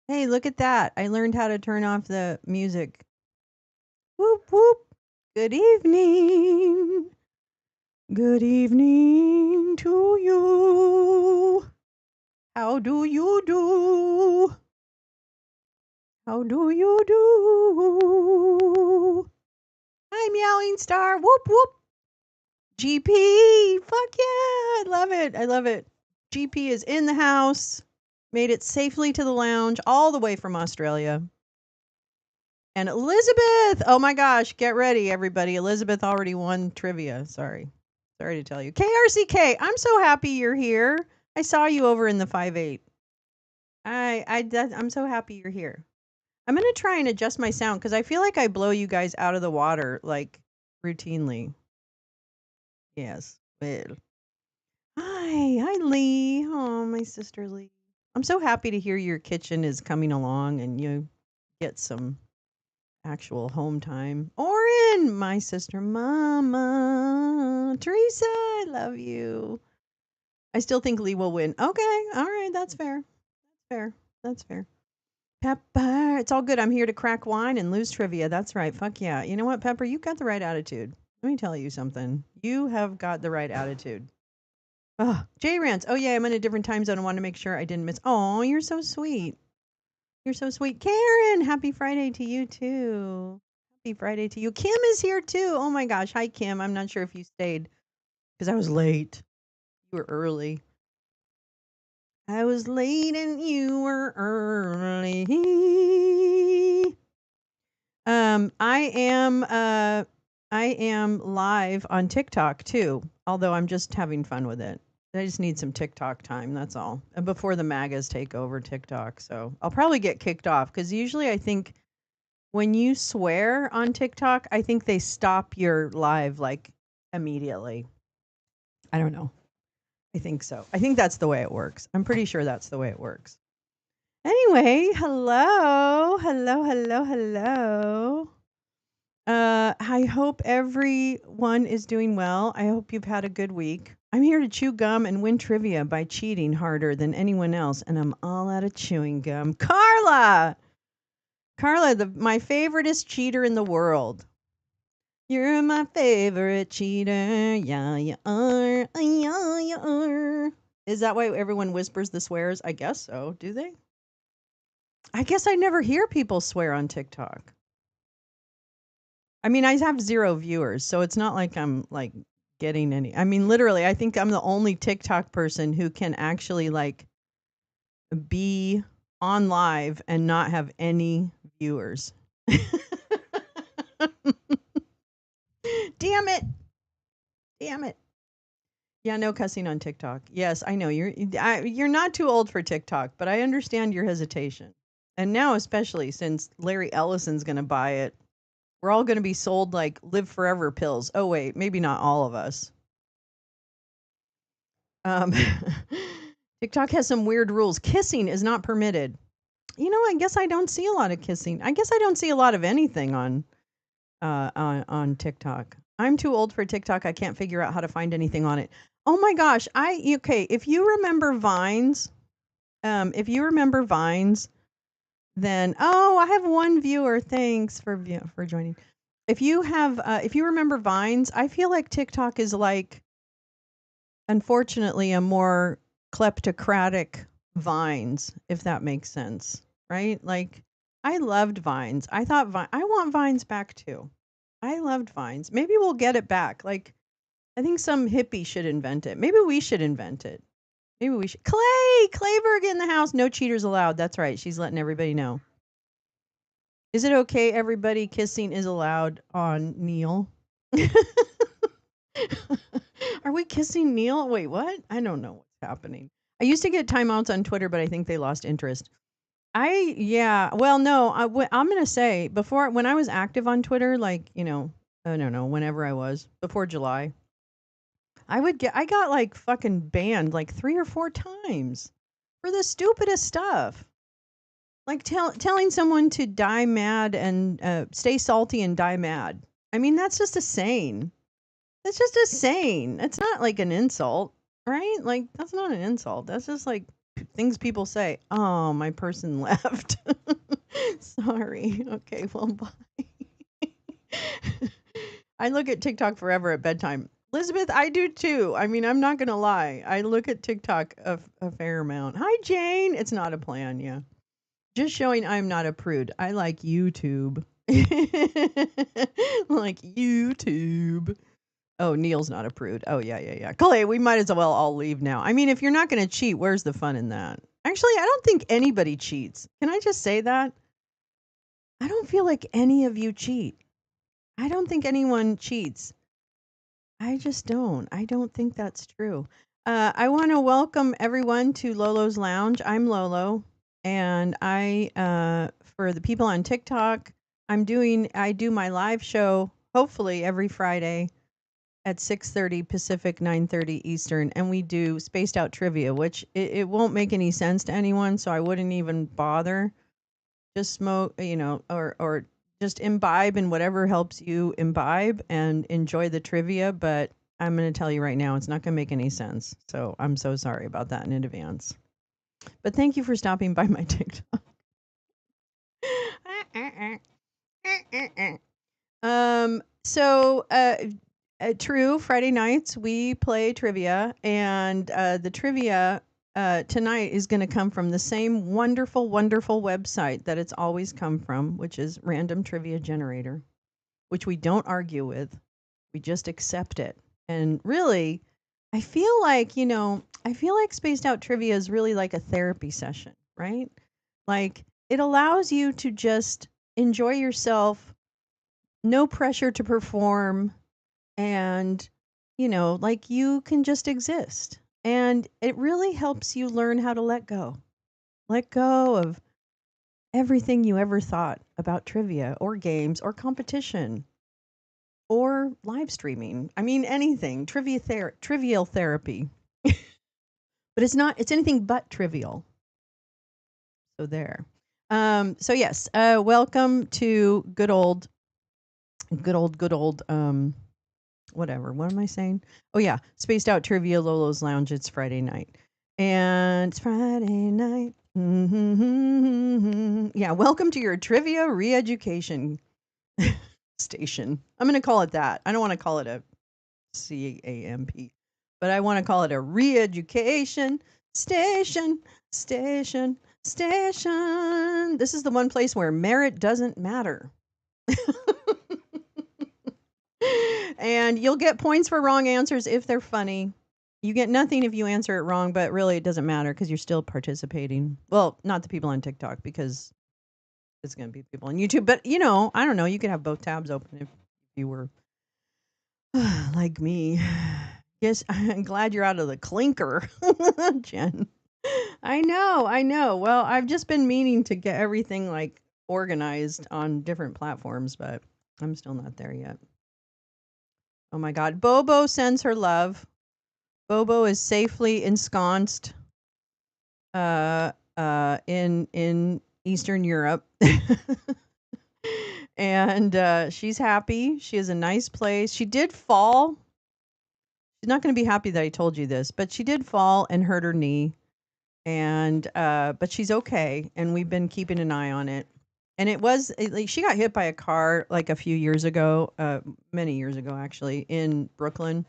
Hey, look at that. I learned how to turn off the music. Whoop, whoop. Good evening. Good evening to you. How do you do? How do you do? Hi, Meowing Star. Whoop, whoop. GP. Fuck yeah. I love it. I love it. GP is in the house. Made it safely to the lounge all the way from Australia. And Elizabeth, oh my gosh, get ready, everybody. Elizabeth already won trivia. Sorry to tell you. KRCK, I'm so happy you're here. I saw you over in the 5-8. I'm so happy you're here. I'm going to try and adjust my sound because I feel like I blow you guys out of the water like routinely. Yes. Well. Hi, Lee. Oh, my sister Lee. I'm so happy to hear your kitchen is coming along and you get some actual home time. Oren, my sister, Mama, Teresa, I love you. I still think Lee will win. Okay, all right, that's fair. That's fair. Pepper, it's all good. I'm here to crack wine and lose trivia. That's right. Fuck yeah. You know what, Pepper? You've got the right attitude. Let me tell you something. You have got the right attitude. Oh, Jay Rants. Oh yeah, I'm in a different time zone. I want to make sure I didn't miss. Oh, you're so sweet. You're so sweet. Karen, happy Friday to you too. Happy Friday to you. Kim is here too. Oh my gosh. Hi, Kim. I'm not sure if you stayed because I was late. You were early. I was late and you were early. I am live on TikTok too, although I'm just having fun with it. I just need some TikTok time, that's all. And before the MAGAs take over TikTok. So I'll probably get kicked off because usually I think when you swear on TikTok, I think they stop your live like immediately. I don't know. I think so. I think that's the way it works. I'm pretty sure that's the way it works. Anyway, hello. Hello, hello, hello. I hope everyone is doing well. I hope you've had a good week. I'm here to chew gum and win trivia by cheating harder than anyone else, and I'm all out of chewing gum. Carla, my favoriteest cheater in the world. You're my favorite cheater. Yeah, you are. Yeah, you are. Is that why everyone whispers the swears? I guess so. Do they? I guess I never hear people swear on TikTok. I mean, I have 0 viewers, so it's not like I'm like getting any. I mean, literally, I think I'm the only TikTok person who can actually like be on live and not have any viewers. Damn it. Damn it. Yeah, no cussing on TikTok. Yes, I know you're not too old for TikTok, but I understand your hesitation. And now especially since Larry Ellison's going to buy it, we're all going to be sold like live forever pills. Oh wait, maybe not all of us. Um, TikTok has some weird rules. Kissing is not permitted. You know, I guess I don't see a lot of kissing. I guess I don't see a lot of anything on TikTok. I'm too old for TikTok. I can't figure out how to find anything on it. Oh my gosh, okay, if you remember Vines, then I have one viewer. Thanks for joining. If you remember Vines, I feel like TikTok is like, unfortunately, a more kleptocratic Vines, if that makes sense, right? Like, I loved Vines. I thought I want Vines back too. I loved Vines. Maybe we'll get it back. Like, I think some hippie should invent it. Maybe we should invent it. Maybe we should. Clayberg in the house. No cheaters allowed. That's right. She's letting everybody know. Is it okay, everybody? Kissing is allowed on Neil. Are we kissing Neil? Wait, what? I don't know what's happening. I used to get timeouts on Twitter, but I think they lost interest. Yeah. Well, no, I'm going to say before, when I was active on Twitter, like, I don't know, whenever I was, before July, I got like fucking banned like 3 or 4 times for the stupidest stuff. Like telling someone to die mad and stay salty and die mad. I mean, that's just a saying. That's just a saying. It's not like an insult, right? Like, that's not an insult. That's just like things people say. Oh, my person left. Sorry. Okay, well, bye. I look at TikTok forever at bedtime. Elizabeth, I do too. I mean, I'm not going to lie. I look at TikTok a fair amount. Hi, Jane. It's not a plan. Yeah. Just showing I'm not a prude. I like YouTube. Like YouTube. Oh, Neil's not a prude. Oh, yeah, yeah, yeah. Clay, we might as well all leave now. I mean, if you're not going to cheat, where's the fun in that? Actually, I don't think anybody cheats. Can I just say that? I don't feel like any of you cheat. I don't think anyone cheats. I just don't. I don't think that's true. I want to welcome everyone to Lolo's Lounge. I'm Lolo, and for the people on TikTok, I do my live show hopefully every Friday at 6:30 Pacific, 9:30 Eastern, and we do spaced out trivia, which it won't make any sense to anyone, so I wouldn't even bother. Just smoke, or just imbibe in whatever helps you imbibe and enjoy the trivia. But I'm going to tell you right now, it's not going to make any sense. So I'm so sorry about that in advance. But thank you for stopping by my TikTok. True, Friday nights we play trivia, and the trivia tonight is going to come from the same wonderful, wonderful website that it's always come from, which is Random Trivia Generator, which we don't argue with. We just accept it. And really, I feel like spaced out trivia is really like a therapy session, right? Like it allows you to just enjoy yourself, no pressure to perform, and like you can just exist. And it really helps you learn how to let go. Let go of everything you ever thought about trivia or games or competition or live streaming. I mean anything. Trivial therapy. But it's anything but trivial. So there. So yes, welcome to good old whatever. What am I saying? Oh yeah, spaced out trivia Lolo's Lounge. It's Friday night, and it's Friday night. Yeah, welcome to your trivia re-education station. I'm gonna call it that. I don't want to call it a CAMP, but I want to call it a re-education station. Station. This is the one place where merit doesn't matter. And you'll get points for wrong answers if they're funny. You get nothing if you answer it wrong, but really it doesn't matter because you're still participating. Well, not the people on TikTok because it's going to be people on YouTube. But, I don't know. You could have both tabs open if you were like me. Yes, I'm glad you're out of the clinker, Jen. I know. Well, I've just been meaning to get everything like organized on different platforms, but I'm still not there yet. Oh my God. Bobo sends her love. Bobo is safely ensconced in Eastern Europe. And she's happy. She has a nice place. She did fall. She's not going to be happy that I told you this, but she did fall and hurt her knee. And but she's okay, and we've been keeping an eye on it. And like, she got hit by a car like a few years ago, many years ago actually, in Brooklyn.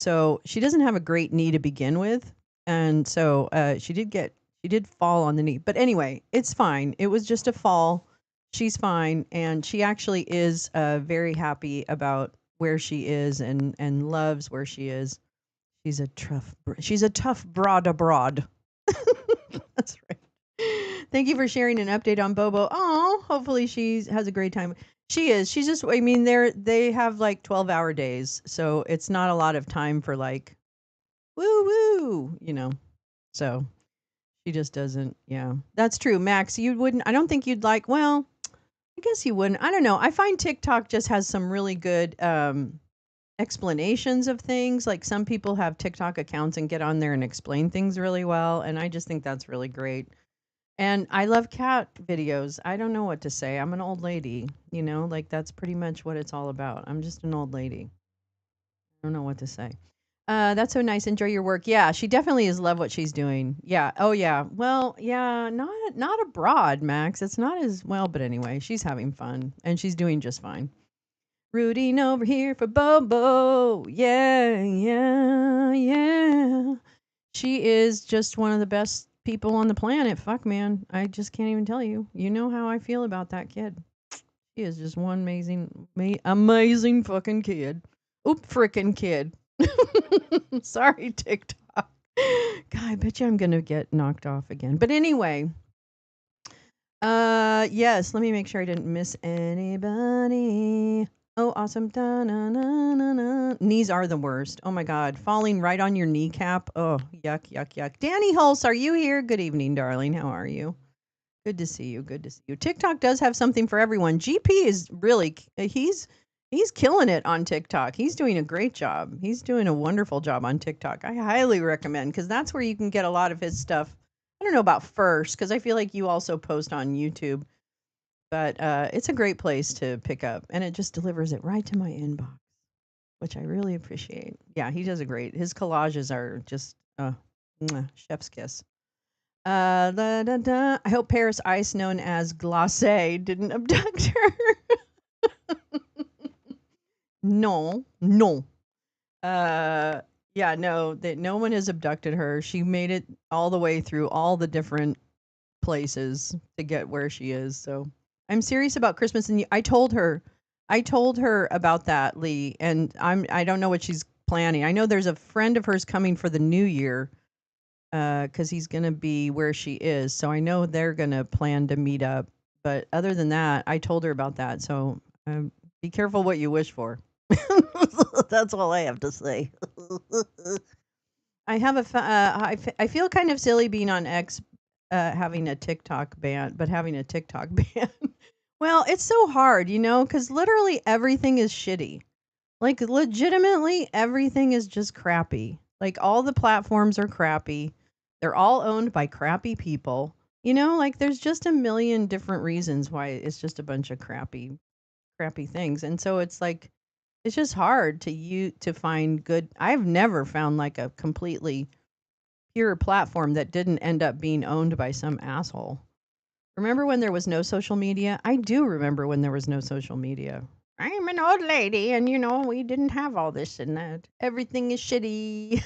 So she doesn't have a great knee to begin with, and so she did fall on the knee. But anyway, it's fine. It was just a fall. She's fine, and she actually is very happy about where she is and loves where she is. She's a tough broad abroad. That's right. Thank you for sharing an update on Bobo. Oh, hopefully she has a great time. She is. She's just. I mean, they have like 12-hour days, so it's not a lot of time for like woo woo. So she just doesn't. Yeah, that's true. Max, you wouldn't. I don't think you'd like. Well, I guess you wouldn't. I don't know. I find TikTok just has some really good explanations of things. Like some people have TikTok accounts and get on there and explain things really well, and I just think that's really great. And I love cat videos. I don't know what to say. I'm an old lady, like that's pretty much what it's all about. I'm just an old lady. I don't know what to say. That's so nice. Enjoy your work. Yeah, she definitely is love what she's doing. Yeah. Oh yeah. Well, yeah, not abroad, Max. It's not as well, but anyway, she's having fun and she's doing just fine. Rooting over here for Bobo. Yeah, yeah, yeah. She is just one of the best people on the planet. Fuck, man. I just can't even tell you. You know how I feel about that kid. She is just one amazing fucking kid. Oop, frickin' kid. Sorry, TikTok. God, I bet you I'm gonna get knocked off again. But anyway, yes. Let me make sure I didn't miss anybody. Oh, awesome. Da-na-na-na-na. Knees are the worst. Oh my God, falling right on your kneecap. Oh, yuck, yuck, yuck. Danny Hulse, are you here? Good evening, darling. How are you? Good to see you. Good to see you. TikTok does have something for everyone. GP is really he's killing it on TikTok. He's doing a great job. He's doing a wonderful job on TikTok. I highly recommend because that's where you can get a lot of his stuff. I don't know about first because I feel like you also post on YouTube, but it's a great place to pick up, and it just delivers it right to my inbox, which I really appreciate. Yeah, he does a great. His collages are just chef's kiss. Da, da, da. I hope Paris Ice, known as Glacé, didn't abduct her. No, no. Uh, yeah, no, that no one has abducted her. She made it all the way through all the different places to get where she is. So I'm serious about Christmas, and I told her about that, Lee, and I don't know what she's planning. I know there's a friend of hers coming for the new year because he's going to be where she is. So I know they're going to plan to meet up. But other than that, I told her about that. So be careful what you wish for. That's all I have to say. I have I feel kind of silly being on X, having a TikTok ban, but having a TikTok ban. Well, it's so hard, because literally everything is shitty. Like, legitimately, everything is just crappy. Like, all the platforms are crappy. They're all owned by crappy people. Like, there's just a million different reasons why it's just a bunch of crappy things. And so it's like, it's just hard to find good. I've never found like a completely pure platform that didn't end up being owned by some asshole. Remember when there was no social media? I do remember when there was no social media. I'm an old lady, and we didn't have all this and that. Everything is shitty.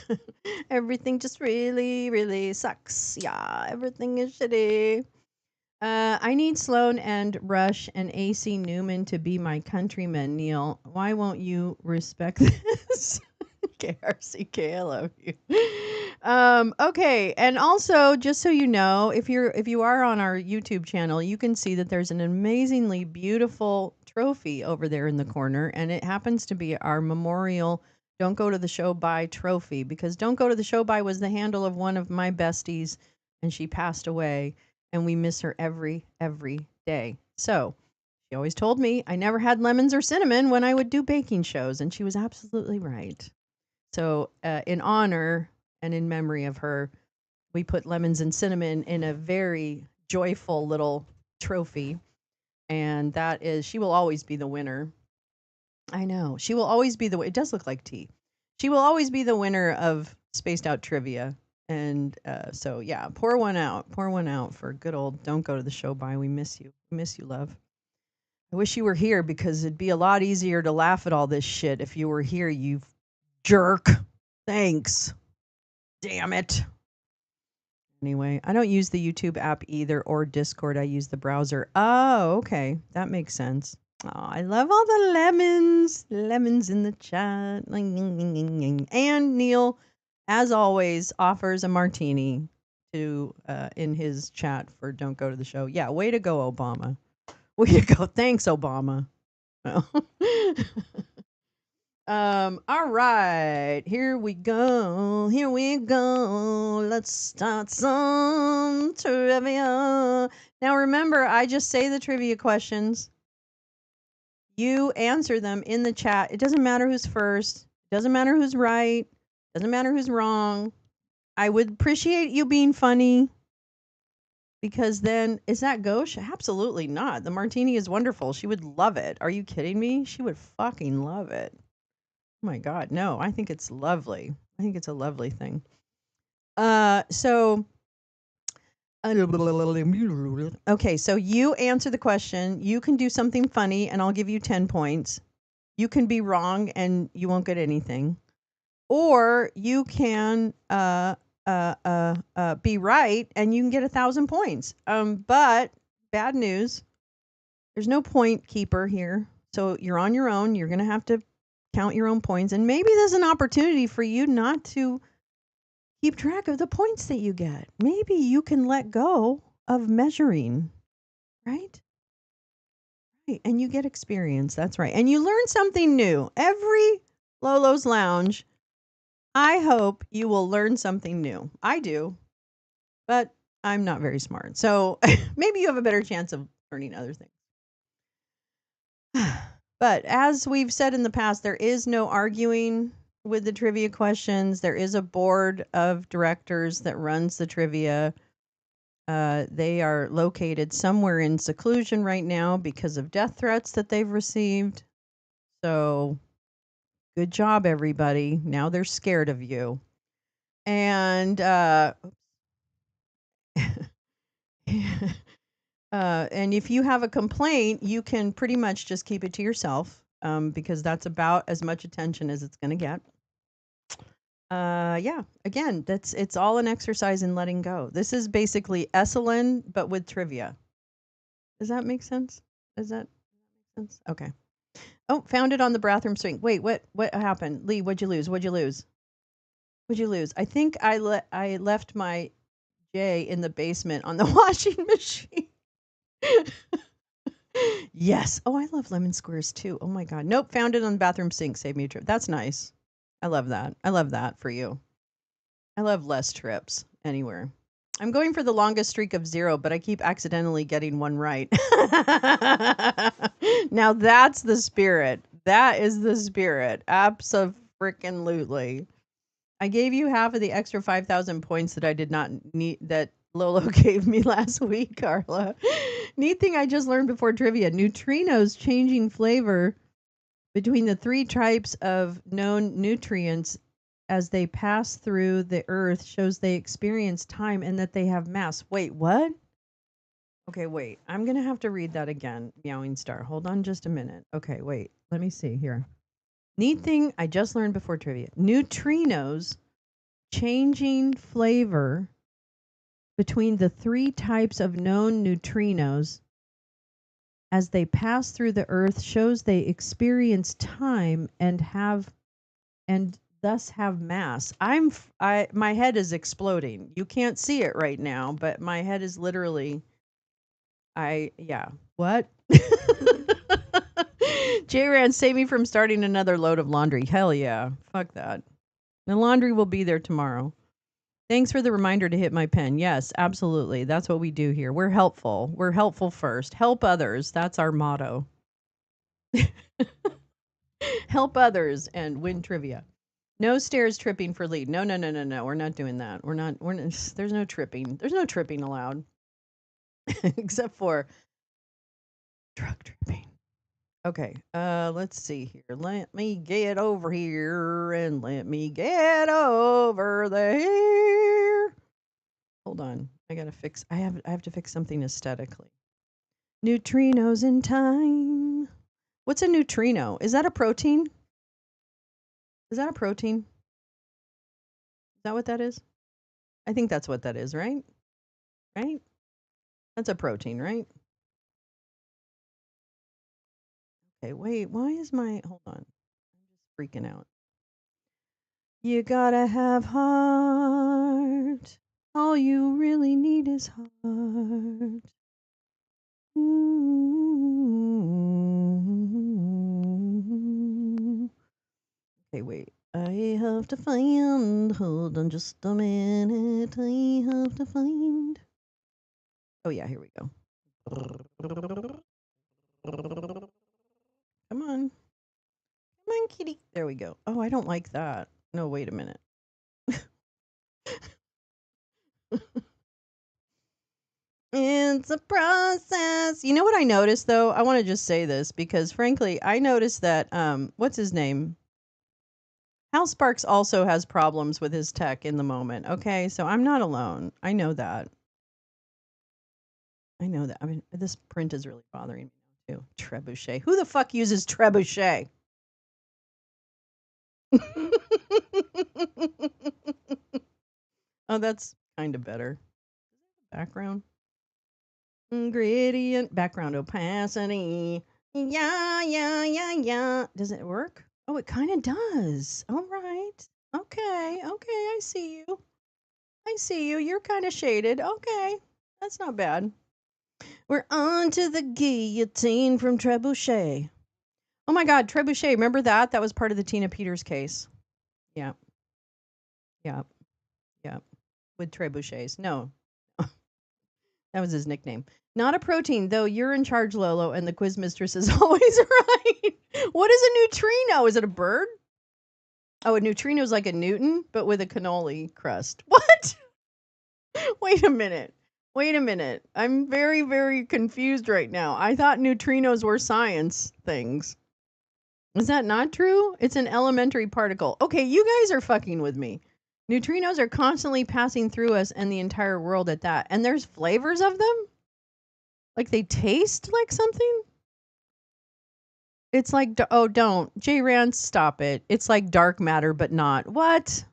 Everything just really, really sucks. Yeah, everything is shitty. I need Sloan and Rush and AC Newman to be my countrymen, Neil. Why won't you respect this? KRCK, I love you. Okay, and also just so you know, if you are on our YouTube channel, you can see that there's an amazingly beautiful trophy over there in the corner, and it happens to be our memorial Don't Go to the Show By trophy, because Don't Go to the Show By was the handle of one of my besties, and she passed away, and we miss her every day. So she always told me I never had lemons or cinnamon when I would do baking shows, and she was absolutely right. So, in honor and in memory of her, we put lemons and cinnamon in a very joyful little trophy. And that is, she will always be the winner. I know. She will always be it does look like tea. She will always be the winner of Spaced Out Trivia. And so, yeah, pour one out. Pour one out for good old Don't Go to the Show By. We miss you. We miss you, love. I wish you were here because it'd be a lot easier to laugh at all this shit if you were here, you jerk. Thanks. Damn it. Anyway, I don't use the YouTube app either or Discord. I use the browser. Oh, okay. That makes sense. Oh, I love all the lemons. Lemons in the chat. And Neil, as always, offers a martini to in his chat for Don't Go to the Show. Yeah, way to go, Obama. Way to go. Thanks, Obama. All right, here we go. Here we go. Let's start some trivia. Now remember, I just say the trivia questions. You answer them in the chat. It doesn't matter who's first. Doesn't matter who's right. Doesn't matter who's wrong. I would appreciate you being funny. Because then, is that gauche? Absolutely not. The martini is wonderful. She would love it. Are you kidding me? She would fucking love it. Oh my God, no, I think it's lovely. I think it's a lovely thing. So okay, so you answer the question. You can do something funny, and I'll give you 10 points. You can be wrong, and you won't get anything. Or you can be right, and you can get 1,000 points. But bad news, there's no point keeper here. So you're on your own. You're going to have to count your own points. And maybe there's an opportunity for you not to keep track of the points that you get. Maybe you can let go of measuring, right? Right. And you get experience. That's right. And you learn something new. Every Lolo's Lounge, I hope you will learn something new. I do, but I'm not very smart. So maybe you have a better chance of learning other things. But as we've said in the past, there is no arguing with the trivia questions. There is a board of directors that runs the trivia. They are located somewhere in seclusion right now because of death threats that they've received. So good job, everybody. Now they're scared of you. And and if you have a complaint, you can pretty much just keep it to yourself, because that's about as much attention as it's going to get. Yeah, again, it's all an exercise in letting go. This is basically Esalen, but with trivia. Does that make sense? Does that make sense? Okay. Oh, found it on the bathroom sink. Wait, what happened? Lee, what'd you lose? What'd you lose? What'd you lose? I think I left my J in the basement on the washing machine. Yes. Oh, I love lemon squares too. Oh my god. Nope, found it on the bathroom sink. Save me a trip. That's nice. I love that. I love that for you. I love less trips anywhere. I'm going for the longest streak of 0, but I keep accidentally getting one right. Now that's the spirit. That is the spirit. Abso-freaking-lutely. I gave you half of the extra 5,000 points that I did not need, that Lolo gave me last week, Carla. Neat thing I just learned before trivia. Neutrinos changing flavor between the 3 types of known nutrients as they pass through the earth shows they experience time and that they have mass. Wait, what? Okay, wait. I'm going to have to read that again, Meowing Star. Hold on just a minute. Okay, wait. Let me see here. Neat thing I just learned before trivia. Neutrinos changing flavor between the 3 types of known neutrinos as they pass through the earth shows they experience time and thus have mass. My head is exploding. You can't see it right now, but my head is literally What? J-Ran, save me from starting another load of laundry. Hell yeah. Fuck that. The laundry will be there tomorrow. Thanks for the reminder to hit my pen. Yes, absolutely. That's what we do here. We're helpful. We're helpful first. Help others. That's our motto. Help others and win trivia. No stairs tripping for lead. No. We're not doing that. There's no tripping. There's no tripping allowed. Except for drug tripping. Okay, let's see here. Let me get over here and let me get over there. Hold on. I have to fix something aesthetically. Neutrinos in time. What's a neutrino? Is that a protein? Is that a protein? Is that what that is? I think that's what that is, right? Right? That's a protein, right? Okay, wait, why is hold on. I'm just freaking out. You gotta have heart. All you really need is heart. Okay, wait. I have to find. Hold on just a minute. I have to find. Oh, yeah, here we go. Come on. Come on, kitty. There we go. Oh, I don't like that. No, wait a minute. It's a process. You know what I noticed though? I want to just say this because frankly, I noticed that what's his name? Hal Sparks also has problems with his tech in the moment. Okay, so I'm not alone. I know that. I know that. I mean, this print is really bothering me too. Trebuchet. Who the fuck uses trebuchet? Oh, that's kind of better. Background. Ingredient. Background opacity. Yeah, yeah, yeah, yeah. Does it work? Oh, it kind of does. All right. Okay. Okay. I see you. I see you. You're kind of shaded. Okay. That's not bad. We're on to the guillotine from Trebuchet. Oh my God, Trebuchet. Remember that? That was part of the Tina Peters case. Yeah. Yeah. Yeah. With trebuchets. No, that was his nickname. Not a protein, though you're in charge, Lolo, and the quiz mistress is always right. What is a neutrino? Is it a bird? Oh, a neutrino is like a Newton, but with a cannoli crust. What? Wait a minute. Wait a minute. I'm very, very confused right now. I thought neutrinos were science things. Is that not true? It's an elementary particle. Okay, you guys are fucking with me. Neutrinos are constantly passing through us and the entire world at that. And there's flavors of them? Like they taste like something? It's like, oh, don't. J. Rance, stop it. It's like dark matter, but not. What?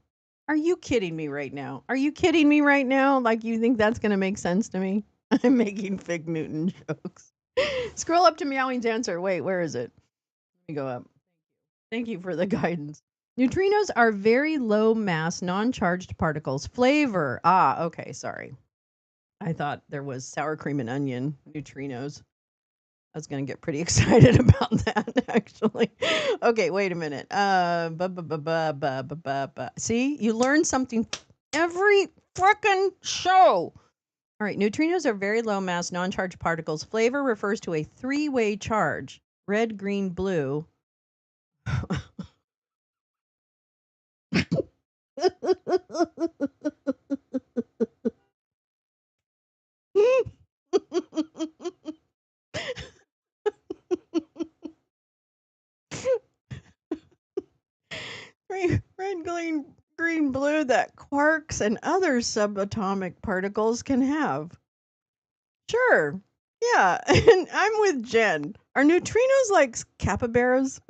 Are you kidding me right now? Are you kidding me right now? Like you think that's going to make sense to me? I'm making Fig Newton jokes. Scroll up to Meowing's answer. Wait, where is it? Let me go up. Thank you for the guidance. Neutrinos are very low mass, non-charged particles. Flavor. Ah, okay, sorry. I thought there was sour cream and onion neutrinos. I was going to get pretty excited about that, actually. Okay, wait a minute. See, you learn something every frickin' show. All right, neutrinos are very low mass, non-charged particles. Flavor refers to a three-way charge: red, green, blue. Red, green, blue that quarks and other subatomic particles can have. Sure. Yeah, and I'm with Jen. Are neutrinos like capybaras?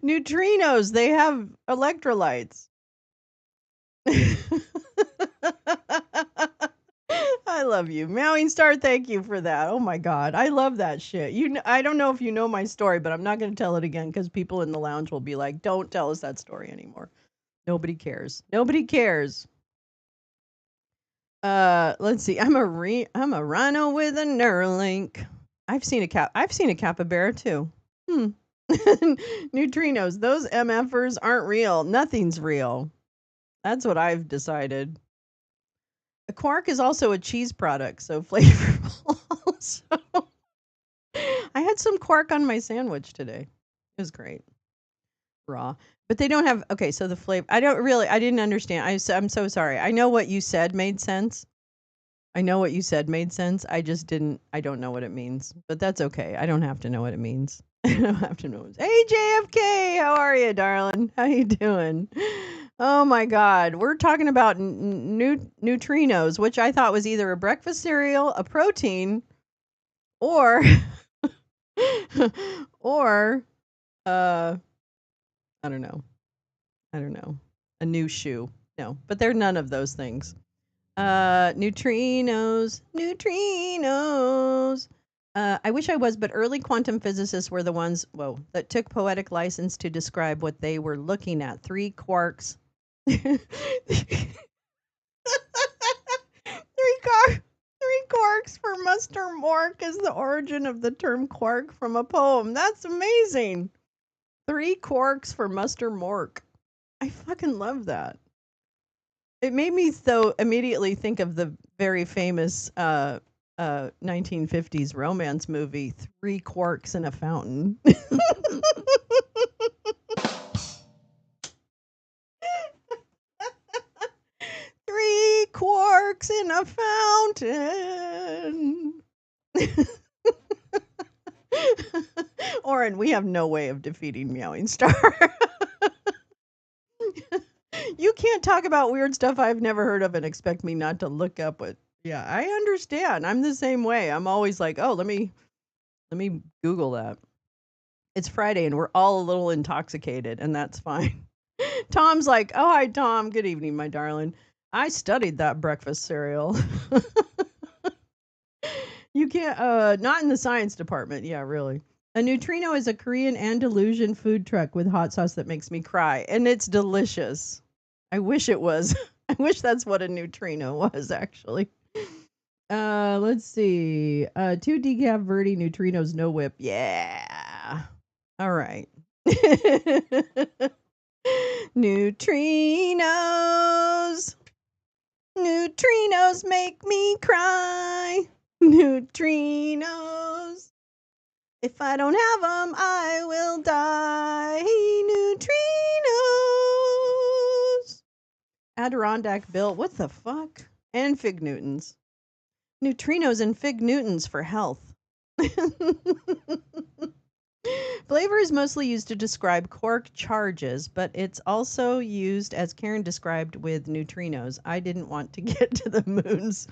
Neutrinos, they have electrolytes. I love you. Mowing Star, thank you for that. Oh my God. I love that shit. I don't know if you know my story, but I'm not going to tell it again because people in the lounge will be like, don't tell us that story anymore. Nobody cares. Nobody cares. Let's see. I'm a rhino with a Neuralink. I've seen a capybara too. Neutrinos, those MFers aren't real. Nothing's real. That's what I've decided. A quark is also a cheese product, so flavorful also. I had some quark on my sandwich today. It was great. Raw. But they don't have okay, so the flavor I didn't understand. I'm so sorry. I know what you said made sense. I know what you said made sense. I don't know what it means. But that's okay. I don't have to know what it means. I don't have to know. Hey JFK, how are you, darling? How you doing? Oh my God, we're talking about neutrinos, which I thought was either a breakfast cereal, a protein, or or I don't know. I don't know. A new shoe. No, but they're none of those things. Neutrinos. I wish I was, but early quantum physicists were the ones, that took poetic license to describe what they were looking at. Three quarks. three quarks for Muster Mork is the origin of the term quark from a poem. That's amazing. Three quarks for Muster Mork. I fucking love that. It made me so immediately think of the very famous 1950s romance movie, Three Quarks in a Fountain. Three quarks in a fountain. Oren, we have no way of defeating Meowing Star. You can't talk about weird stuff I've never heard of and expect me not to look up what. Yeah, I understand. I'm the same way. I'm always like, oh, let me Google that. It's Friday and we're all a little intoxicated, and that's fine. Tom's like, oh, hi, Tom. Good evening, my darling. I studied that breakfast cereal. You can't, not in the science department. Yeah, really. A neutrino is a Korean Andalusian food truck with hot sauce that makes me cry, and it's delicious. I wish it was. I wish that's what a neutrino was, actually. Let's see. 2 decaf Verde neutrinos, no whip. Yeah. All right. Neutrinos. Neutrinos make me cry. Neutrinos. If I don't have them, I will die. Neutrinos. Adirondack Bill. What the fuck? And Fig Newtons. Neutrinos and Fig Newtons for health. Flavor is mostly used to describe quark charges, but it's also used, as Karen described, with neutrinos. I didn't want to get to the moons.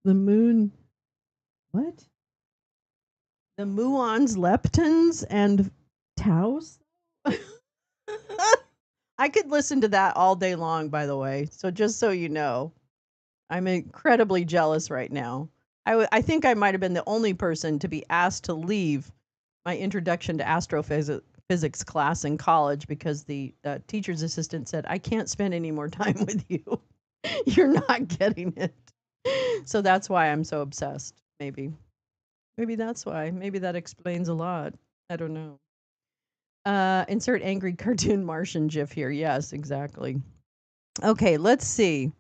The moon. What? The muons, leptons, and taus? I could listen to that all day long, by the way. So just so you know, I'm incredibly jealous right now. I think I might have been the only person to be asked to leave my introduction to astrophysics class in college because the teacher's assistant said, I can't spend any more time with you. You're not getting it. So that's why I'm so obsessed, maybe. Maybe that's why. Maybe that explains a lot. I don't know. Insert angry cartoon Martian gif here. Yes, exactly. Okay, let's see.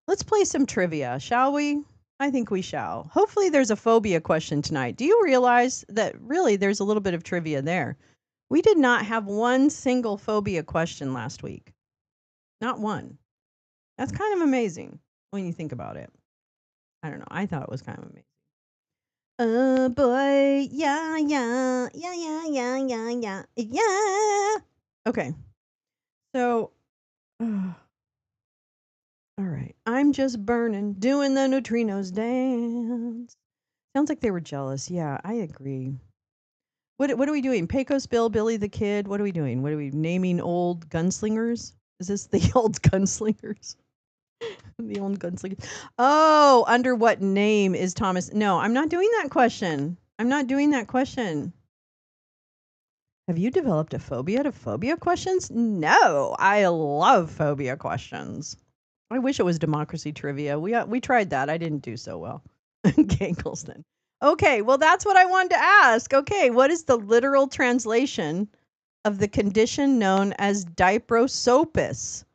Let's play some trivia, shall we? I think we shall. Hopefully there's a phobia question tonight. Do you realize that really there's a little bit of trivia there? We did not have one single phobia question last week. Not one. That's kind of amazing when you think about it. I don't know. I thought it was kind of amazing. Oh boy. Yeah, yeah. Yeah, yeah, yeah, yeah, yeah. Yeah. Okay. So, all right. I'm just burning, doing the neutrinos dance. Sounds like they were jealous. Yeah, I agree. What are we doing? Pecos Bill, Billy the Kid. What are we doing? What are we naming old gunslingers? Is this the old gunslingers? The old gunslingers. Oh, under what name is Thomas? No, I'm not doing that question. I'm not doing that question. Have you developed a phobia to phobia questions? No, I love phobia questions. I wish it was democracy trivia. We tried that. I didn't do so well. Gangleston. Okay, well that's what I wanted to ask. Okay, what is the literal translation of the condition known as diprosopis?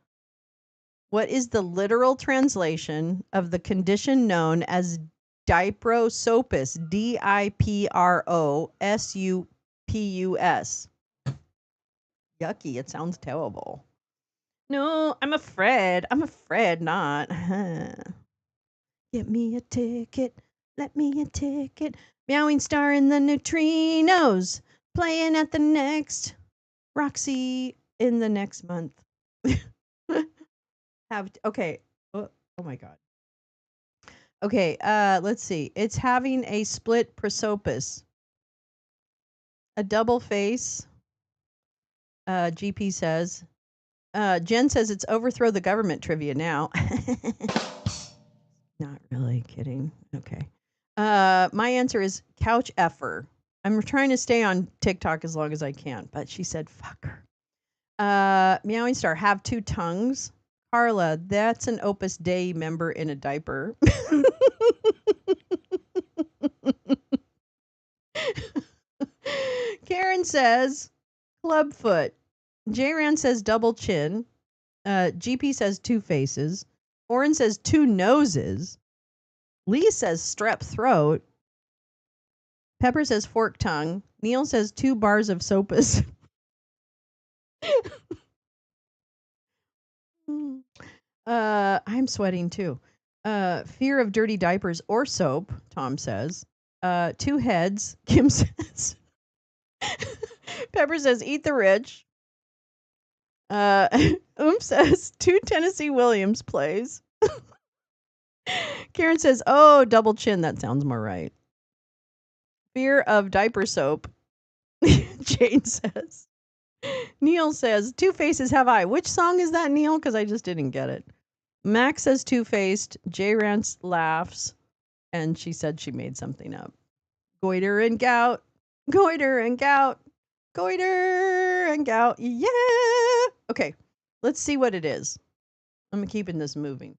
What is the literal translation of the condition known as diprosopus? Diprosupus. Yucky, it sounds terrible. No, I'm afraid. I'm afraid not. Get me a ticket. Let me a ticket. Meowing Star in the neutrinos. Playing at the next Roxy in the next month. Okay. Oh my god. Okay, let's see. It's having a split prosopis. A double face. GP says. Jen says it's overthrow the government trivia now. Not really kidding. Okay. My answer is couch effer. I'm trying to stay on TikTok as long as I can, but she said fuck her. Meowing Star, have two tongues. Carla, that's an Opus Dei member in a diaper. Karen says clubfoot. J-Ran says double chin. GP says two faces. Oren says two noses. Lee says strep throat. Pepper says fork tongue. Neil says 2 bars of sopas. I'm sweating too. Fear of dirty diapers or soap, Tom says. Two heads, Kim says. Pepper says, eat the rich. Says, two Tennessee Williams plays. Karen says, oh, double chin. That sounds more right. Fear of diaper soap, Jane says. Neil says, two faces have I. Which song is that, Neil? Because I just didn't get it. Max says two-faced. J. Rance laughs. And she said she made something up. Goiter and gout. Goiter and gout. Goiter and gout. Yeah. Okay. Let's see what it is. I'm keeping this moving.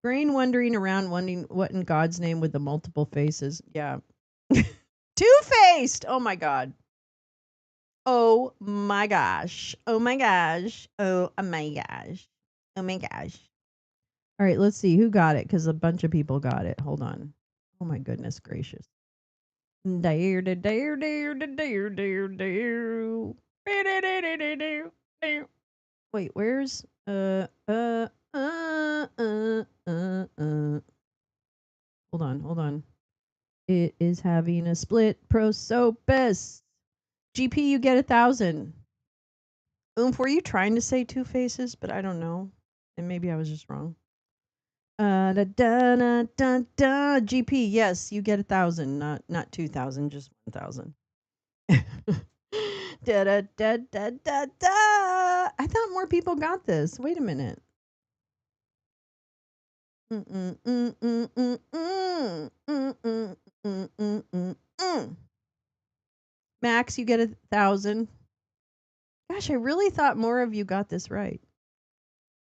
Brain wandering around, wondering what in God's name with the multiple faces. Yeah. Two-faced. Oh my God. Oh my gosh. Oh my gosh. Oh my gosh. Oh my gosh. All right, let's see who got it because a bunch of people got it. Hold on. Oh my goodness gracious. Dare, dare, dare, dare, dare, dare, dare. Wait, where's hold on. It is having a split prosopis. GP, you get 1,000. Were you trying to say two faces? But I don't know. And maybe I was just wrong. Da, da, da, da, da. GP, yes, you get 1,000, not 2,000, just 1,000. da, da, da, da, da, da. I thought more people got this. Wait a minute. Max, you get 1,000. Gosh, I really thought more of you got this right,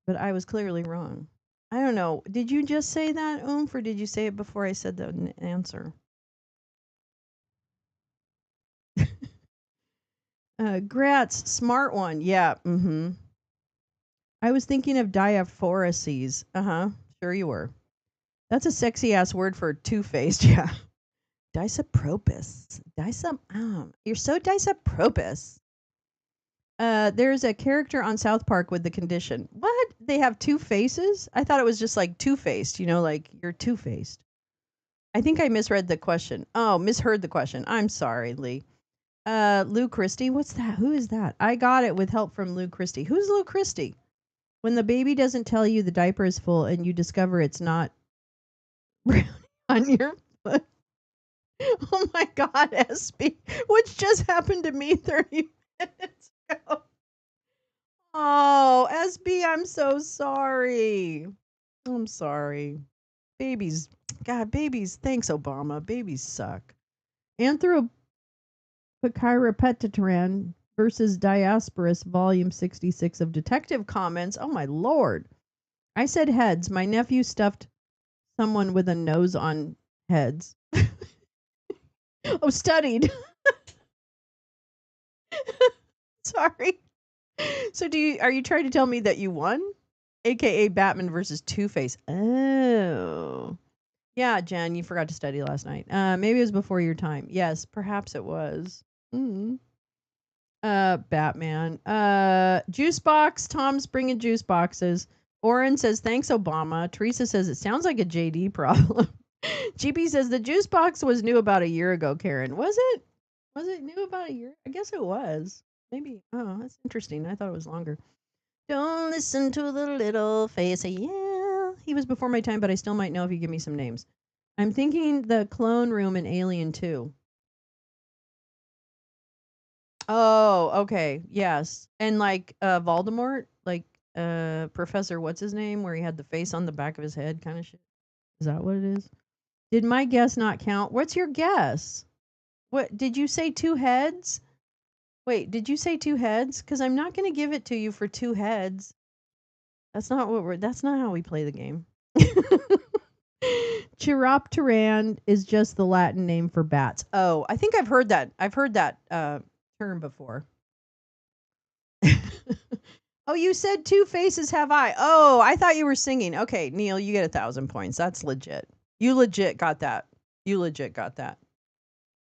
but I was clearly wrong. I don't know. Did you just say that, or did you say it before I said the answer? Gratz, smart one. Yeah. Mm-hmm. I was thinking of diaphoreses. Uh-huh. Sure you were. That's a sexy ass word for two-faced. Yeah. Disapropus. You're so disapropus. There's a character on South Park with the condition. What? They have two faces? I thought it was just like two-faced, like you're two-faced. I think I misread the question. Oh, misheard the question. I'm sorry, Lee. Lou Christie. What's that? Who is that? I got it with help from Lou Christie. Who's Lou Christie? When the baby doesn't tell you the diaper is full and you discover it's not on your foot. Oh my God, SB, which just happened to me 30 minutes ago. Oh, SB, I'm so sorry. I'm sorry. Babies, God, babies, thanks, Obama. Babies suck. Anthropochyropetitran versus Diasporus, volume 66 of Detective Comments. Oh my Lord. I said heads. My nephew stuffed someone with a nose on heads. Oh, studied. Sorry. So are you trying to tell me that you won? AKA Batman versus Two-Face. Oh. Yeah, Jen, you forgot to study last night. Maybe it was before your time. Yes, perhaps it was. Batman. Juice box. Tom's bringing juice boxes. Oren says, thanks, Obama. Teresa says, it sounds like a JD problem. GP says, the juice box was new about a year ago, Karen. Was it? Was it new about a year? I guess it was. Maybe. Oh, that's interesting. I thought it was longer. Don't listen to the little face. Yeah. He was before my time, but I still might know if you give me some names. I'm thinking the clone room in Alien 2. Oh, okay. Yes. And like Voldemort, like Professor what's his name, where he had the face on the back of his head kind of shit. Is that what it is? Did my guess not count? What's your guess? What did you say, two heads? Wait, did you say two heads? Because I'm not going to give it to you for two heads. That's not how we play the game. Chiropteran is just the Latin name for bats. Oh, I think I've heard that. I've heard that term before. Oh, you said two faces have I. Oh, I thought you were singing. Okay, Neil, you get 1,000 points. That's legit. You legit got that. You legit got that.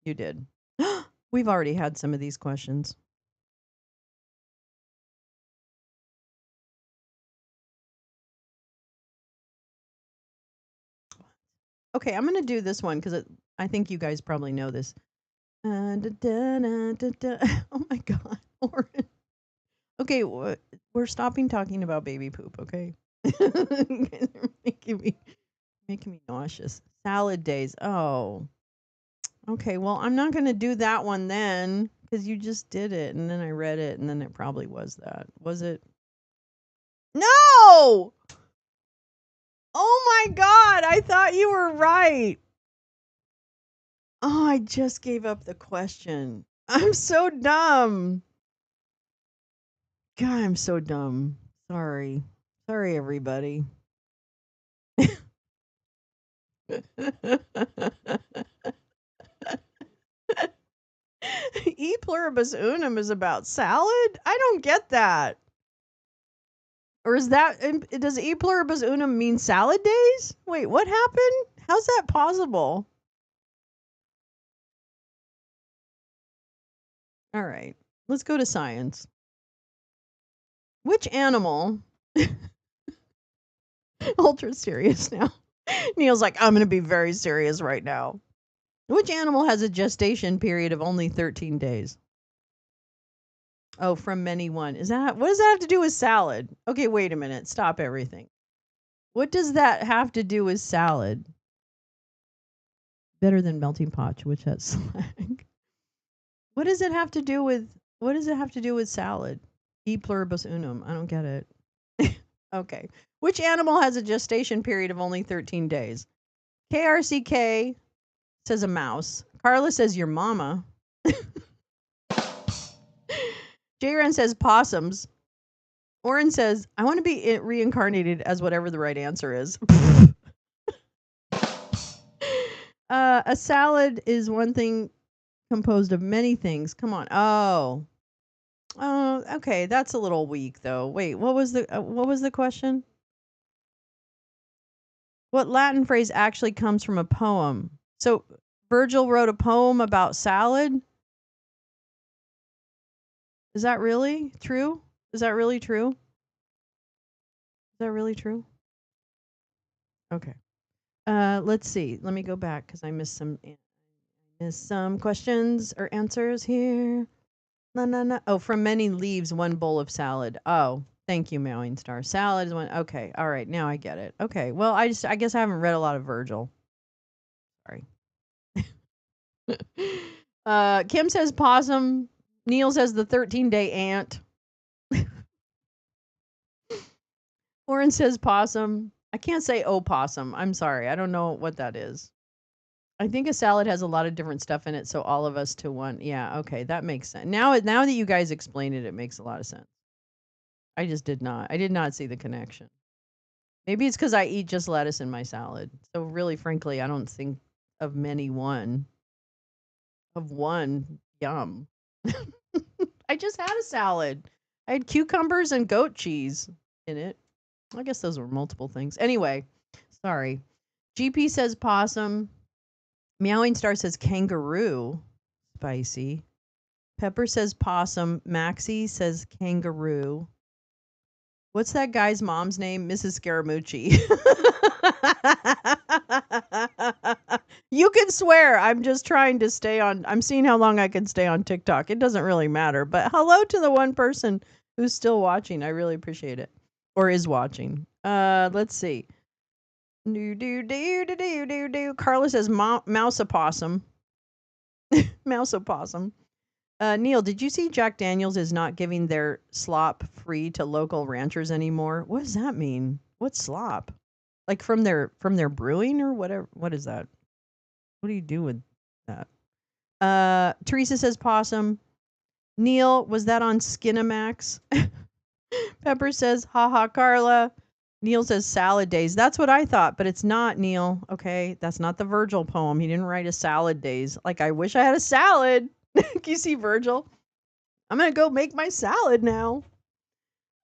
You did. We've already had some of these questions. Okay, I'm gonna do this one because I think you guys probably know this. Oh my god, Lauren. Okay, we're stopping talking about baby poop. Okay, you guys are making me nauseous. Salad days. Oh, okay. Well, I'm not gonna do that one then because you just did it, and then I read it, and then it probably was that. Was it? No! Oh my god! I thought you were right. Oh, I just gave up the question. I'm so dumb. God, I'm so dumb. Sorry. Sorry, everybody. E pluribus unum is about salad? I don't get that. Or is that, does e pluribus unum mean salad days? Wait, what happened? How's that possible? All right, let's go to science. Which animal, ultra serious now. Neil's like, I'm going to be very serious right now. Which animal has a gestation period of only 13 days? Oh, from many one. What does that have to do with salad? Okay, wait a minute. Stop everything. What does that have to do with salad? Better than melting pot, which has slag. What does it have to do with salad? E pluribus unum. I don't get it. Okay. Which animal has a gestation period of only 13 days? KRCK says a mouse. Carla says your mama. J-Ren says possums. Oren says, I want to be reincarnated as whatever the right answer is. A salad is one thing composed of many things. Come on. Oh. Oh, okay. That's a little weak though. Wait, what was the question? What Latin phrase actually comes from a poem? So Virgil wrote a poem about salad? Is that really true? Is that really true? Is that really true? Okay. Let's see. Let me go back because I missed some questions or answers here. No. Oh, from many leaves, one bowl of salad. Oh, thank you, Mowing Star. Salad is one. Okay. All right. Now I get it. Okay. Well, I guess I haven't read a lot of Virgil. Sorry. Kim says possum. Neil says the 13-day ant. Lauren says possum. I can't say opossum. I'm sorry. I don't know what that is. I think a salad has a lot of different stuff in it, so all of us to one. Yeah, okay, that makes sense. Now that you guys explained it, it makes a lot of sense. I just did not. I did not see the connection. Maybe it's because I eat just lettuce in my salad. So really, frankly, I don't think of many one. Of one, yum. I just had a salad. I had cucumbers and goat cheese in it. I guess those were multiple things. Anyway, sorry. GP says possum. Meowing Star says kangaroo. Spicy. Pepper says possum. Maxie says kangaroo. What's that guy's mom's name? Mrs. Scaramucci. You can swear. I'm just trying to stay on. I'm seeing how long I can stay on TikTok. It doesn't really matter. But hello to the one person who's still watching. I really appreciate it. Or is watching. Let's see. Carla says mouse opossum. Mouse opossum. Neil, did you see Jack Daniels is not giving their slop free to local ranchers anymore? What does that mean? What's slop? Like from their brewing or whatever? What is that? What do you do with that? Teresa says possum. Neil, was that on Skinamax? Pepper says, haha, Carla. Neil says salad days. That's what I thought, but it's not, Neil. Okay, that's not the Virgil poem. He didn't write a salad days. Like, I wish I had a salad. Can you see Virgil? I'm going to go make my salad now.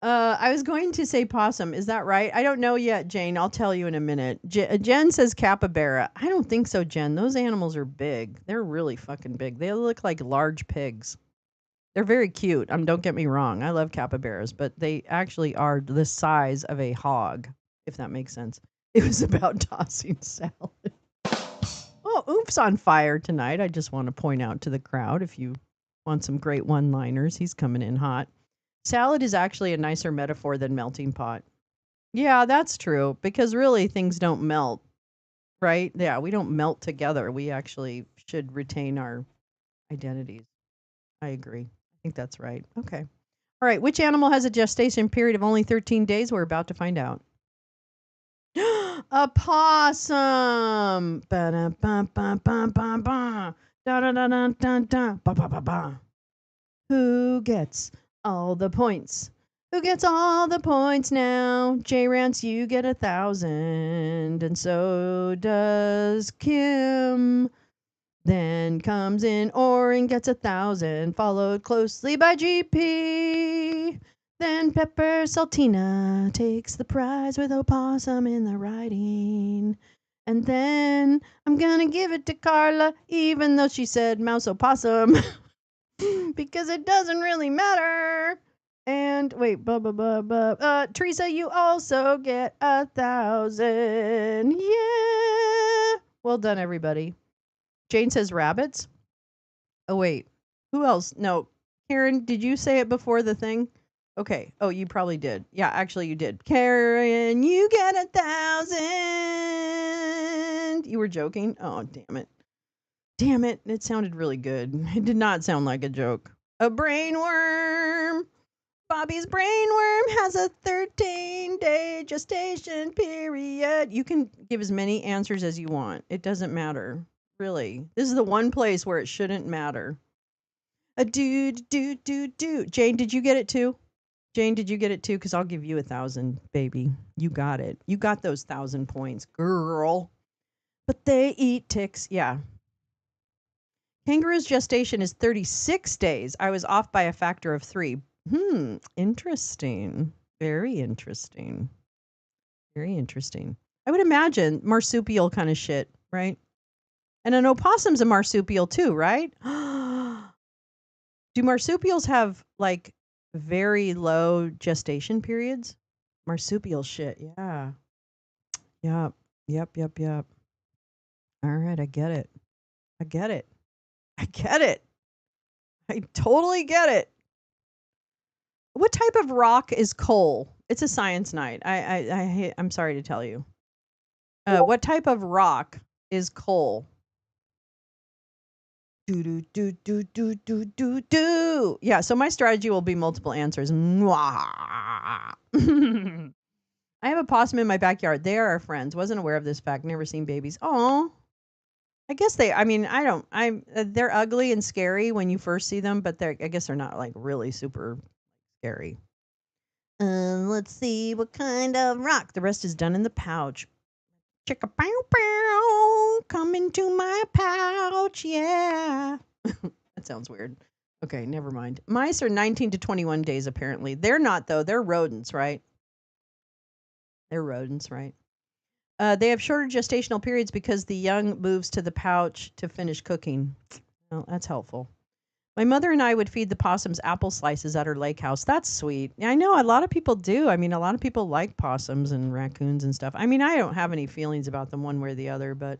I was going to say possum. Is that right? I don't know yet, Jane. I'll tell you in a minute. Jen says capybara. I don't think so, Jen. Those animals are big. They're really fucking big. They look like large pigs. They're very cute. Don't get me wrong. I love capybaras, but they actually are the size of a hog, if that makes sense. It was about tossing salad. Oh, Oomp's on fire tonight. I just want to point out to the crowd, if you want some great one-liners, he's coming in hot. Salad is actually a nicer metaphor than melting pot. Yeah, that's true, because really things don't melt, right? Yeah, we don't melt together. We actually should retain our identities. I agree. I think that's right. Okay. All right. Which animal has a gestation period of only 13 days? We're about to find out. A possum. Ba-da-ba-ba-ba-ba-ba. Da-da-da-da-da-da. Ba-ba-ba-ba. Who gets all the points? Who gets all the points now? J Rance, you get 1,000, and so does Kim. Then comes in Oren, gets 1,000, followed closely by GP. Then Pepper Saltina takes the prize with opossum in the writing. And then I'm gonna give it to Carla, even though she said mouse opossum, because it doesn't really matter. And wait, Teresa, you also get 1,000. Yeah. Well done, everybody. Jane says rabbits. Oh, wait. Who else? No. Karen, did you say it before the thing? Okay. Oh, you probably did. Yeah, actually, you did. Karen, you get 1,000. You were joking? Oh, damn it. Damn it. It sounded really good. It did not sound like a joke. A brainworm. Bobby's brainworm has a 13-day gestation period. You can give as many answers as you want. It doesn't matter. Really. This is the one place where it shouldn't matter. A do. Jane, did you get it too? Jane, did you get it too? Because I'll give you 1,000, baby. You got it. You got those 1,000 points, girl. But they eat ticks. Yeah. Kangaroo's gestation is 36 days. I was off by a factor of 3. Interesting. Very interesting. Very interesting. I would imagine marsupial kind of shit, right? And an opossum's a marsupial too, right? Do marsupials have like very low gestation periods? Marsupial shit, yeah. Yep. Yep. All right, I get it. I get it. I totally get it. What type of rock is coal? It's a science night. I'm sorry to tell you. What type of rock is coal? Do. Yeah, so my strategy will be multiple answers. I have a possum in my backyard. They are our friends. Wasn't aware of this fact. Never seen babies. Oh, I guess they're ugly and scary when you first see them, but I guess they're not like really super scary. Let's see what kind of rock. The rest is done in the pouch. Chicka pow pow, come into my pouch, yeah. That sounds weird. Okay, never mind. Mice are 19 to 21 days apparently. They're not though. They're rodents, right? They're rodents, right? They have shorter gestational periods because the young moves to the pouch to finish cooking. Well, that's helpful. My mother and I would feed the possums apple slices at her lake house. That's sweet. I know a lot of people do. I mean, a lot of people like possums and raccoons and stuff. I mean, I don't have any feelings about them one way or the other, but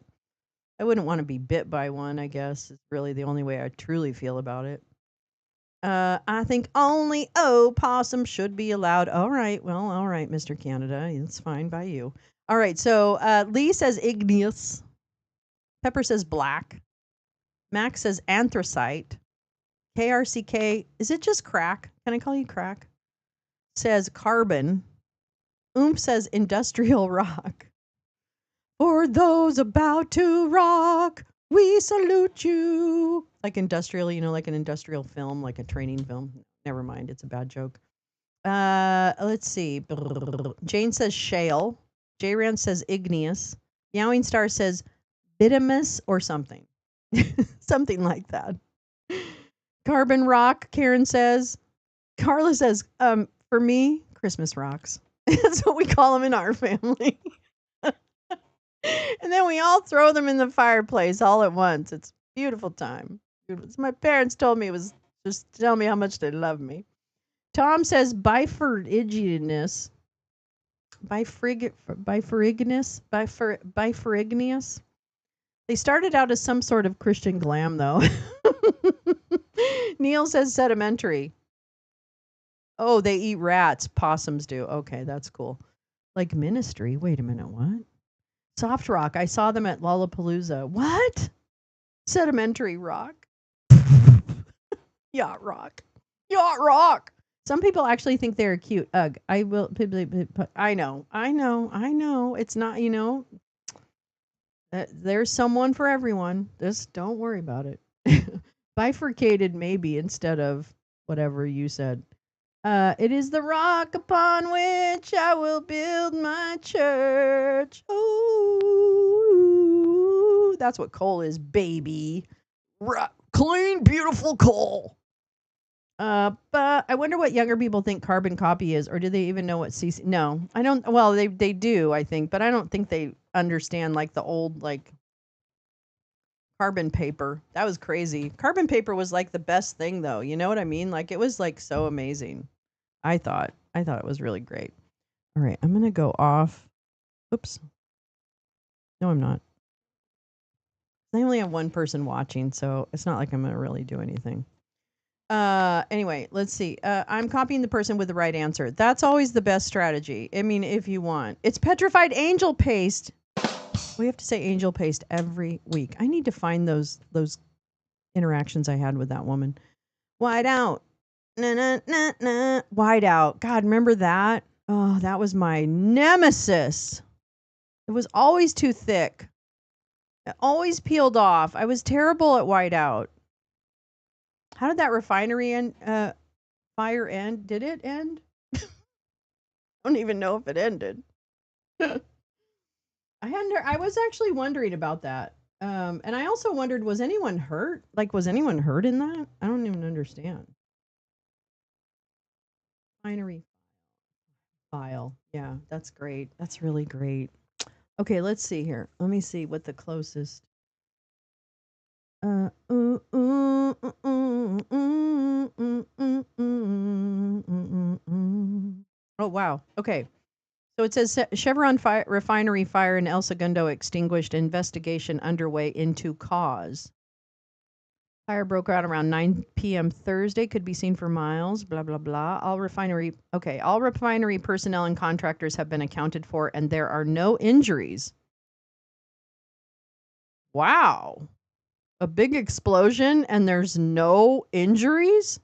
I wouldn't want to be bit by one, I guess. It's really the only way I truly feel about it. I think only opossum should be allowed. All right. Well, all right, Mr. Canada. It's fine by you. All right. So Lee says igneous. Pepper says black. Max says anthracite. KRCK, is it just crack? Can I call you crack? Says carbon. Says industrial rock. For those about to rock, we salute you. Like industrial, like an industrial film, like a training film. Never mind, it's a bad joke. Let's see. Jane says shale. J Rand says igneous. Yowing Star says bituminous or something. Something like that. Carbon rock, Karen says. Carla says, for me, Christmas rocks. That's what we call them in our family. And then we all throw them in the fireplace all at once. It's a beautiful time. My parents told me it was just to tell me how much they love me. Tom says bifurigneous. Bifurigneous? They started out as some sort of Christian glam, though. Neil says sedimentary. Oh, they eat rats. Possums do. Okay, that's cool. Like Ministry. Wait a minute. What? Soft rock. I saw them at Lollapalooza. What? Sedimentary rock. Yacht rock. Yacht rock. Some people actually think they're cute. Ugh. I will. I know. It's not, there's someone for everyone. Just don't worry about it. Bifurcated, maybe, instead of whatever you said. It is the rock upon which I will build my church. Ooh, that's what coal is, baby. Clean, beautiful coal. But I wonder what younger people think carbon copy is, or do they even know what CC? No, I don't. Well, they do, I think, but I don't think they understand like the old like carbon paper. That was crazy. Carbon paper was like the best thing, though. You know what I mean? Like it was like so amazing. I thought it was really great. All right, I'm gonna go off. Oops. No, I'm not. I only have one person watching, so it's not like I'm gonna really do anything. Anyway, let's see. I'm copying the person with the right answer. That's always the best strategy. I mean, if you want. It's petrified angel paste. We have to say angel paste every week. I need to find those interactions I had with that woman. Wide out. Na na na na. Wide out. God, remember that? Oh, that was my nemesis. It was always too thick. It always peeled off. I was terrible at white out. How did that refinery fire end? Did it end? I don't even know if it ended. I was actually wondering about that. And I also wondered, was anyone hurt? Like, was anyone hurt in that? I don't even understand. Refinery file. Yeah, that's great. That's really great. Okay, let's see here. Let me see what the closest. Oh wow. Okay. So it says Chevron refinery fire in El Segundo extinguished, investigation underway into cause. Fire broke out around 9 p.m. Thursday, could be seen for miles, blah, blah, blah. All refinery personnel and contractors have been accounted for, and there are no injuries. Wow. A big explosion, and there's no injuries?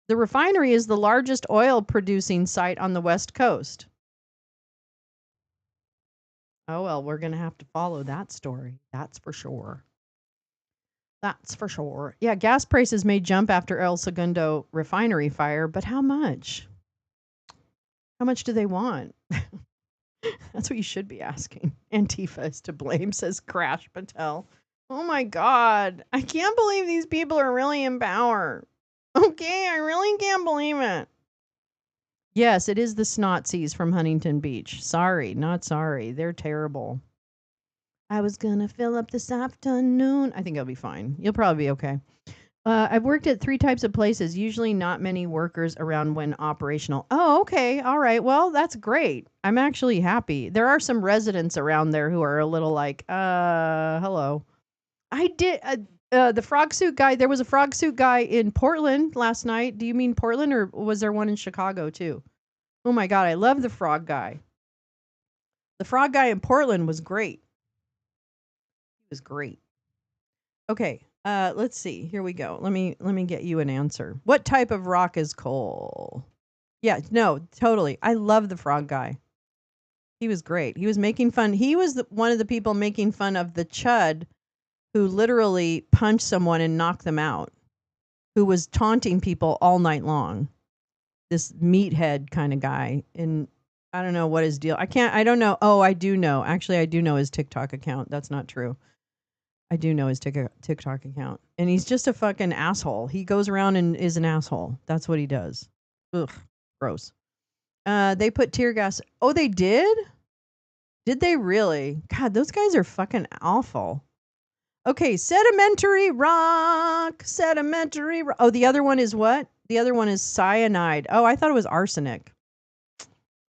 The refinery is the largest oil producing site on the West Coast. Oh, well, we're going to have to follow that story. That's for sure. That's for sure. Yeah, gas prices may jump after El Segundo refinery fire, but how much? How much do they want? That's what you should be asking. Antifa is to blame, says Crash Patel. Oh my God. I can't believe these people are really in power. Okay, I really can't believe it. Yes, it is the Snotsies from Huntington Beach. Sorry, not sorry. They're terrible. I was going to fill up this afternoon. I think I'll be fine. You'll probably be okay. I've worked at 3 types of places, usually not many workers around when operational. Oh, okay. All right. Well, that's great. I'm actually happy. There are some residents around there who are a little like, hello. I did, the frog suit guy, there was a frog suit guy in Portland last night. Do you mean Portland, or was there one in Chicago too? Oh my God, I love the frog guy. The frog guy in Portland was great. He was great. Okay. Let's see. Here we go. Let me get you an answer. What type of rock is coal? Yeah, no, totally. I love the frog guy. He was great. He was making fun. He was one of the people making fun of the chud who literally punched someone and knocked them out, who was taunting people all night long. This meathead kind of guy. And I don't know what his deal. I don't know. Oh, I do know. Actually, I do know his TikTok account. That's not true. I do know his TikTok account. And he's just a fucking asshole. He goes around and is an asshole. That's what he does. Ugh, gross. They put tear gas. Oh, they did? Did they really? God, those guys are fucking awful. Okay, sedimentary rock. Oh, the other one is what? The other one is cyanide. Oh, I thought it was arsenic.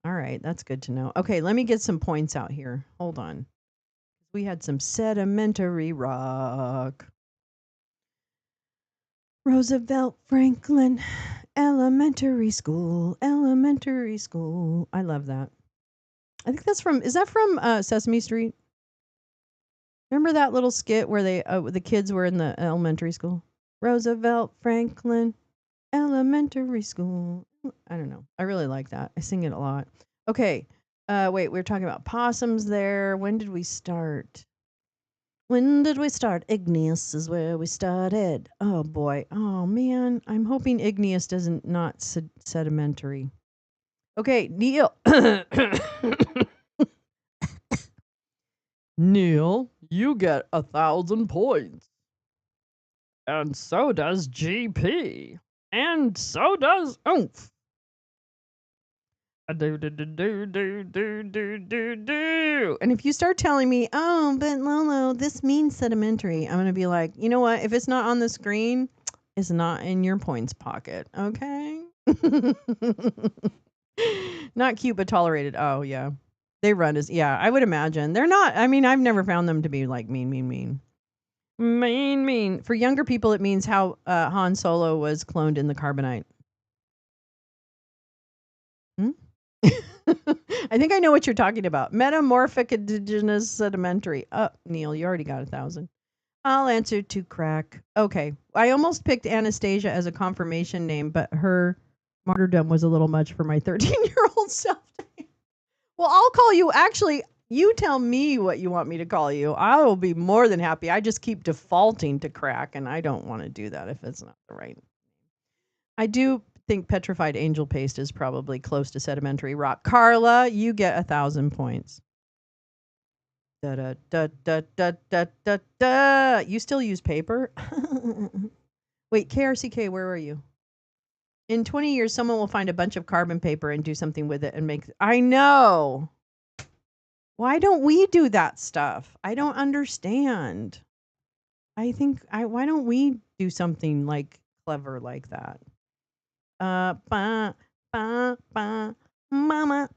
All right, that's good to know. Okay, let me get some points out here. Hold on. We had some sedimentary rock. Roosevelt Franklin Elementary School. Elementary School. I love that. I think that's from. Is that from Sesame Street? Remember that little skit where the kids were in the elementary school? Roosevelt Franklin Elementary School. I don't know. I really like that. I sing it a lot. Okay. Wait, we were talking about possums there. When did we start? When did we start? Igneous is where we started. Oh boy. Oh man. I'm hoping igneous doesn't not sedimentary. Okay, Neil. Neil, you get 1,000 points. And so does GP. And so does Oomph. Do. And if you start telling me, oh, but Lolo, this means sedimentary, I'm going to be like, you know what? If it's not on the screen, it's not in your points pocket. Okay. Not cute, but tolerated. Oh, yeah. They run as, yeah, I would imagine. They're not, I mean, I've never found them to be like mean. Mean. For younger people, it means how Han Solo was cloned in the carbonite. Hmm? I think I know what you're talking about. Metamorphic indigenous sedimentary. Oh, Neil, you already got 1,000. I'll answer to crack. Okay. I almost picked Anastasia as a confirmation name, but her martyrdom was a little much for my 13-year-old self. Well, I'll call you. Actually, you tell me what you want me to call you. I will be more than happy. I just keep defaulting to crack, and I don't want to do that if it's not the right. I do think petrified angel paste is probably close to sedimentary rock. Carla, you get 1,000 points. Da da da da da da da da. You still use paper? Wait, KRCK, where are you? In 20 years, someone will find a bunch of carbon paper and do something with it and make. I know. Why don't we do that stuff? I don't understand. I think why don't we do something like clever like that? Ba, ba, ba, ma.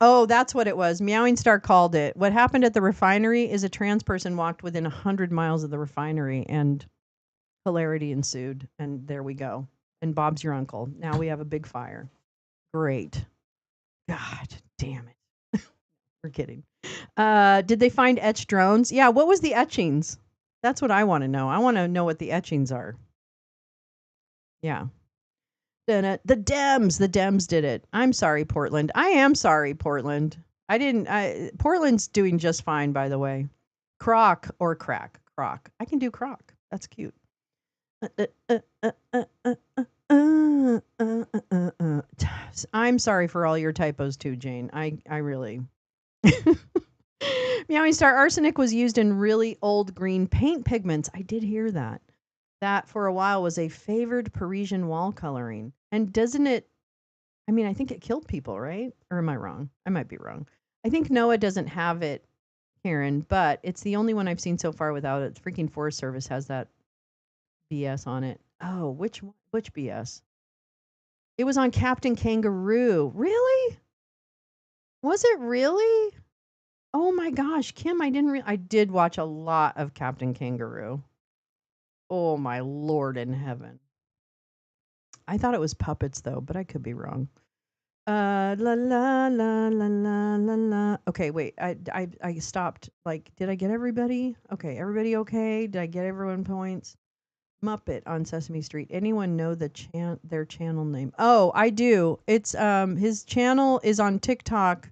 Oh, that's what it was. Meowing Star called it. What happened at the refinery is a trans person walked within 100 miles of the refinery and hilarity ensued. And there we go. And Bob's your uncle. Now we have a big fire. Great. God damn it. We're kidding. Did they find etched drones? Yeah, what was the etchings? That's what I want to know. I want to know what the etchings are. Yeah. The Dems did it. I'm sorry, Portland. I am sorry, Portland. Portland's doing just fine, by the way. Croc or crack. Croc. I can do croc. That's cute. I'm sorry for all your typos too, Jane. I really. Meowing Star, arsenic was used in really old green paint pigments. I did hear that. That for a while was a favored Parisian wall coloring. And doesn't it, I mean, I think it killed people, right? Or am I wrong? I might be wrong. I think Noah doesn't have it, Karen, but it's the only one I've seen so far without it. Freaking Forest Service has that BS on it. Oh, which BS? It was on Captain Kangaroo. Really? Was it really? Oh my gosh, Kim, I did watch a lot of Captain Kangaroo. Oh my Lord in heaven. I thought it was puppets though, but I could be wrong. La la la la la la la. Okay, wait. I stopped. Like, did I get everybody? Okay, everybody okay? Did I get everyone points? Muppet on Sesame Street. Anyone know their channel name? Oh, I do. It's his channel is on TikTok,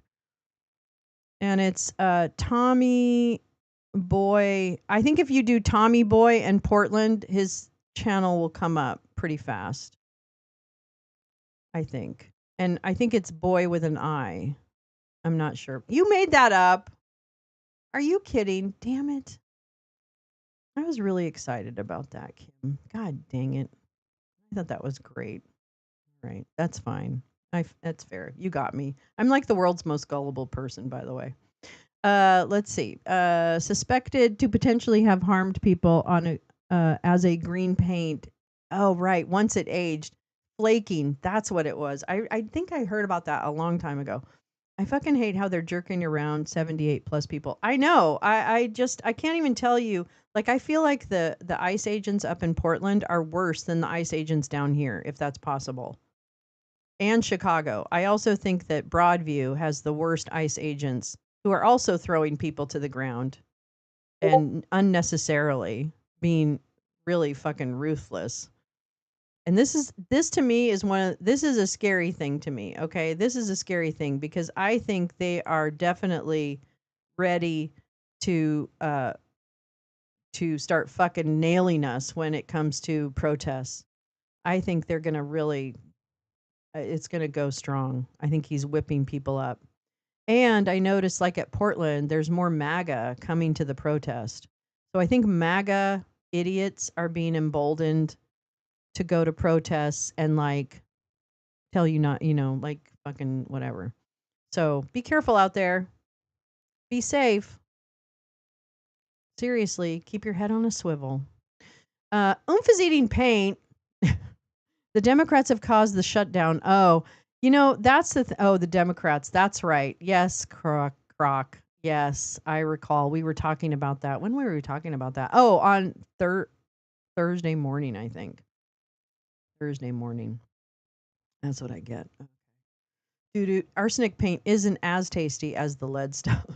and it's Tommy Boy. I think if you do Tommy Boy and Portland, his channel will come up pretty fast. I think. And I think it's boy with an I. I'm not sure. You made that up. Are you kidding? Damn it. I was really excited about that, Kim. God dang it. I thought that was great. Right. That's fine. That's fair. You got me. I'm like the world's most gullible person, by the way. Let's see. Suspected to potentially have harmed people on as a green paint. Oh, right. Once it aged. Flaking. That's what it was. I think I heard about that a long time ago. I fucking hate how they're jerking around 78 plus people. I know. I can't even tell you. Like, I feel like the ICE agents up in Portland are worse than the ICE agents down here, if that's possible. And Chicago. I also think that Broadview has the worst ICE agents who are also throwing people to the ground and unnecessarily being really fucking ruthless. And this to me is this is a scary thing to me, okay? This is a scary thing because I think they are definitely ready to start fucking nailing us when it comes to protests. I think they're going to really it's going to go strong. I think he's whipping people up. And I noticed like at Portland there's more MAGA coming to the protest. So I think MAGA idiots are being emboldened to go to protests and like tell you not, like fucking whatever. So be careful out there. Be safe. Seriously, keep your head on a swivel. Oomph is eating paint. The Democrats have caused the shutdown. Oh, that's the Democrats. That's right. Yes, Croc. Yes, I recall. We were talking about that. When were we talking about that? Oh, on Thursday morning, I think. Thursday morning. That's what I get. Dude, arsenic paint isn't as tasty as the lead stuff.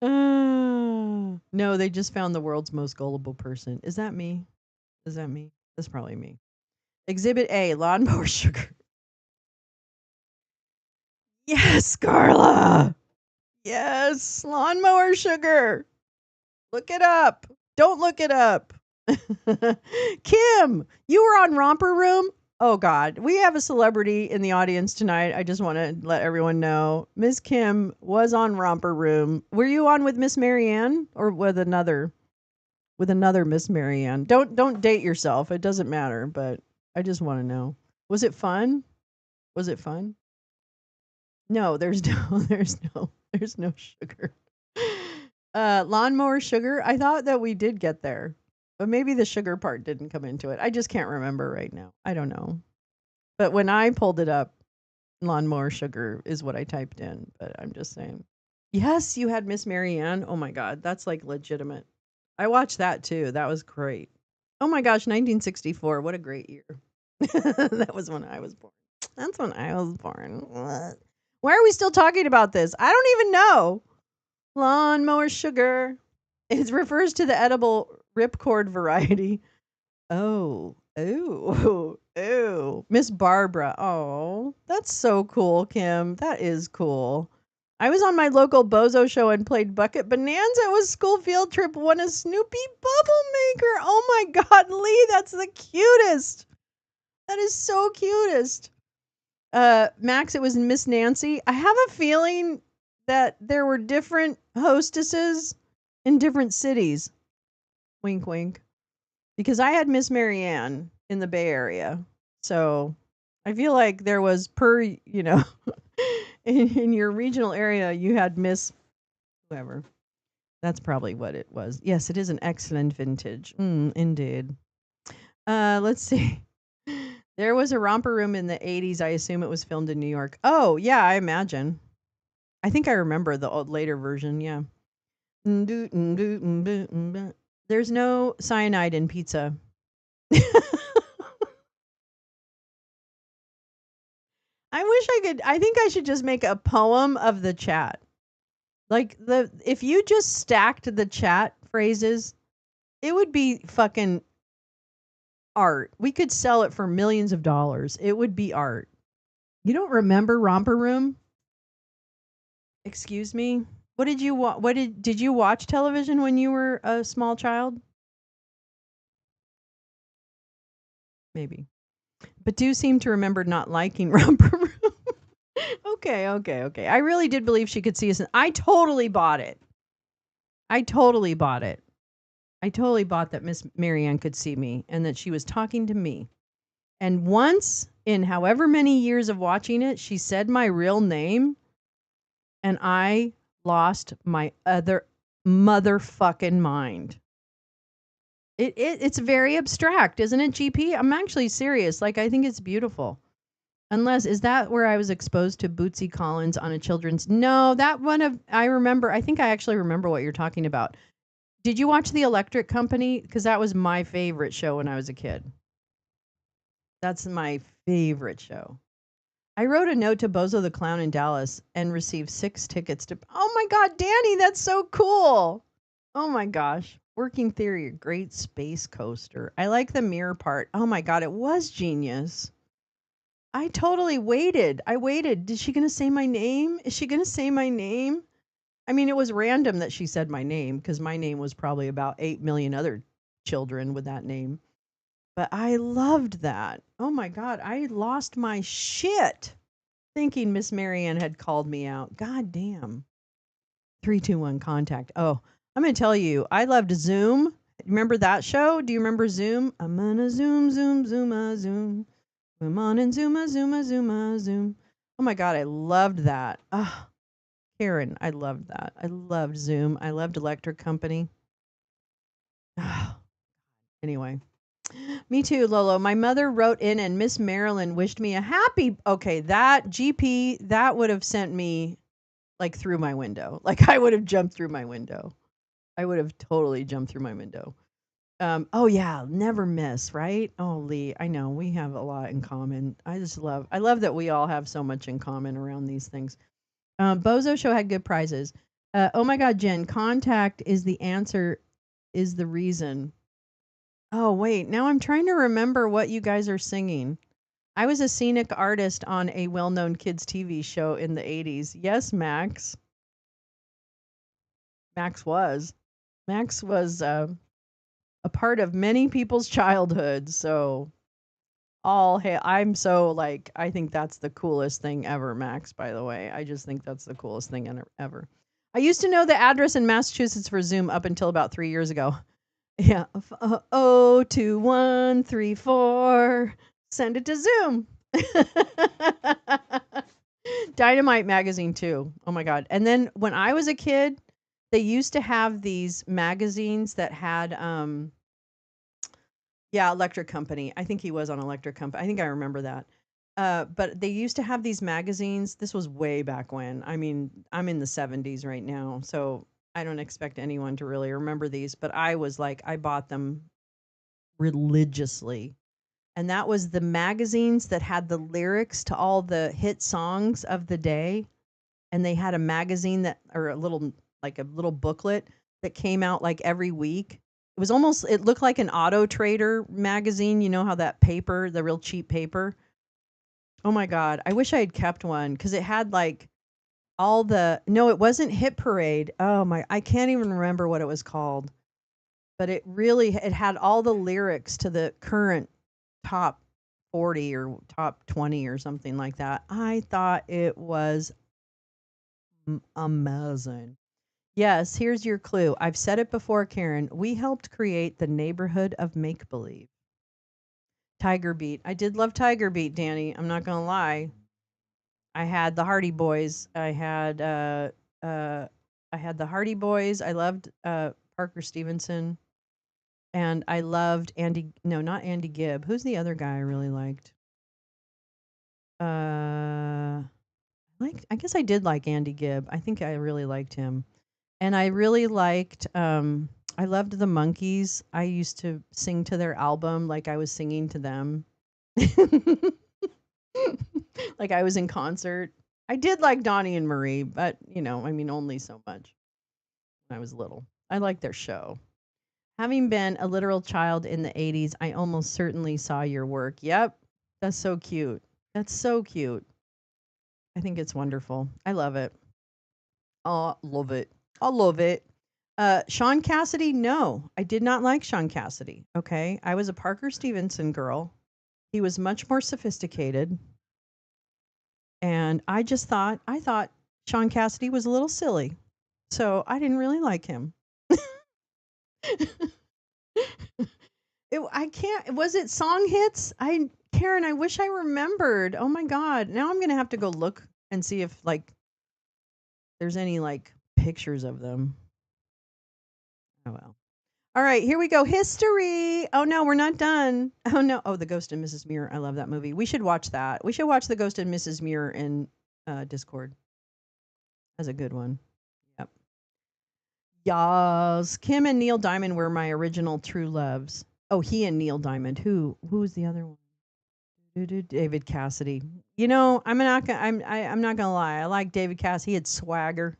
No, they just found the world's most gullible person. Is that me? Is that me? That's probably me. Exhibit A, lawnmower sugar. Yes, Carla. Yes, lawnmower sugar. Look it up. Don't look it up. Kim, you were on Romper Room. Oh God, we have a celebrity in the audience tonight. I just want to let everyone know. Miss Kim was on Romper Room. Were you on with Miss Marianne or with another Miss Marianne? Don't date yourself. It doesn't matter, but I just want to know. Was it fun? Was it fun? No, there's no sugar. Lawnmower sugar. I thought that we did get there, but maybe the sugar part didn't come into it. I just can't remember right now. I don't know. But when I pulled it up, lawnmower sugar is what I typed in. But I'm just saying. Yes, you had Miss Marianne. Oh my God, that's like legitimate. I watched that too. That was great. Oh my gosh, 1964. What a great year. That was when I was born. That's when I was born. What? Why are we still talking about this? I don't even know. Lawnmower sugar. It refers to the edible ripcord variety. Oh, ooh, ooh. Miss Barbara. Oh, that's so cool, Kim. That is cool. I was on my local bozo show and played Bucket Bonanza. It was school field trip. Won a Snoopy bubble maker. Oh my God, Lee, that's the cutest. That is so cutest. Max, it was Miss Nancy. I have a feeling that there were different hostesses in different cities. Wink, wink. Because I had Miss Marianne in the Bay Area. So I feel like there was in your regional area, you had Miss whoever. That's probably what it was. Yes, it is an excellent vintage. Indeed. Let's see. There was a romper room in the 80s. I assume it was filmed in New York. Oh, yeah, I imagine. I think I remember the old later version, yeah. There's no cyanide in pizza. I think I should just make a poem of the chat. Like if you just stacked the chat phrases, it would be fucking art. We could sell it for millions of dollars. It would be art. You don't remember Romper Room? Excuse me? What did you did you watch television when you were a small child? Maybe. But do seem to remember not liking Romper Room. Okay. I really did believe she could see us. I totally bought it. I totally bought that Miss Marianne could see me and that she was talking to me. And once in however many years of watching it, she said my real name and I lost my other motherfucking mind. It's very abstract, isn't it, GP? I'm actually serious. Like, I think it's beautiful. Unless is that where I was exposed to Bootsy Collins on a children's? No, that one of I remember. I think I actually remember what you're talking about. Did you watch The Electric Company? Because that was my favorite show when I was a kid. That's my favorite show. I wrote a note to Bozo the Clown in Dallas and received 6 tickets to. Oh my God, Danny, that's so cool. Oh my gosh. Working Theory, a great space coaster. I like the mirror part. Oh my God, it was genius. I totally waited. I waited. Is she going to say my name? Is she going to say my name? I mean, it was random that she said my name because my name was probably about 8 million other children with that name. But I loved that. Oh my God, I lost my shit thinking Miss Marianne had called me out. God damn. 321 contact. Oh, I'm going to tell you, I loved Zoom. Remember that show? Do you remember Zoom? I'm gonna zoom, zoom, zoom, zoom. Zoom on and zoom, zoom, zoom, zoom. Oh my God, I loved that. Ah, Karen, I loved that. I loved Zoom. I loved Electric Company. Ah, anyway, me too, Lolo. My mother wrote in and Miss Marilyn wished me a happy. Okay, that GP, that would have sent me like through my window. Like I would have jumped through my window. I would have totally jumped through my window. Oh yeah, never miss, right? Oh Lee, I know we have a lot in common. I love that we all have so much in common around these things. Bozo Show had good prizes. Oh my God, Jen, contact is the answer, is the reason. Oh wait, now I'm trying to remember what you guys are singing. I was a scenic artist on a well-known kids TV show in the 80s. Yes, Max. Max was. Max was a part of many people's childhood. So all hey, I'm so like I think that's the coolest thing ever, Max, by the way. I just think that's the coolest thing ever. I used to know the address in Massachusetts for Zoom up until about 3 years ago. Yeah. 02134. Send it to Zoom. Dynamite magazine too. Oh my God. And then when I was a kid, they used to have these magazines that had yeah, Electric Company. I think he was on Electric Company. I think I remember that. But they used to have these magazines. This was way back when. I mean, I'm in the 70s right now, so I don't expect anyone to really remember these, but I was like, I bought them religiously. And that was the magazines that had the lyrics to all the hit songs of the day. And they had a magazine that, or a little, like a little booklet that came out like every week. It was almost, it looked like an Auto Trader magazine. You know how that paper, the real cheap paper. Oh my God. I wish I had kept one because it had like all the, no, it wasn't Hit Parade. Oh my, I can't even remember what it was called. But it really, it had all the lyrics to the current top 40 or top 20 or something like that. I thought it was amazing. Yes, here's your clue. I've said it before, Karen. We helped create the neighborhood of make believe. Tiger Beat. I did love Tiger Beat, Danny. I'm not gonna lie. I had the Hardy Boys. Uh I had the Hardy Boys. I loved Parker Stevenson. And I loved Andy, no, not Andy Gibb. Who's the other guy I really liked? I guess I did like Andy Gibb. I think I really liked him. And I really liked I loved the Monkees. I used to sing to their album like I was singing to them. Like I was in concert. I did like Donnie and Marie, but you know, I mean only so much when I was little. I liked their show. Having been a literal child in the 80s, I almost certainly saw your work. Yep. That's so cute. That's so cute. I think it's wonderful. I love it. Oh, love it. I love it. Sean Cassidy, no, I did not like Sean Cassidy. Okay. I was a Parker Stevenson girl. He was much more sophisticated. And I thought Sean Cassidy was a little silly. So I didn't really like him. I can't, was it song hits? Karen, I wish I remembered. Oh my God. Now I'm going to have to go look and see if like there's any like pictures of them. Oh well. All right, here we go. History. Oh no, we're not done. Oh no. Oh, The Ghost and Mrs. Muir. I love that movie. We should watch that. We should watch The Ghost and Mrs. Muir in Discord. That's a good one. Yep. Yas. Kim and Neil Diamond were my original true loves. Oh, he and Neil Diamond. Who's the other one? David Cassidy. You know, I'm not gonna lie. I like David Cassidy. He had swagger.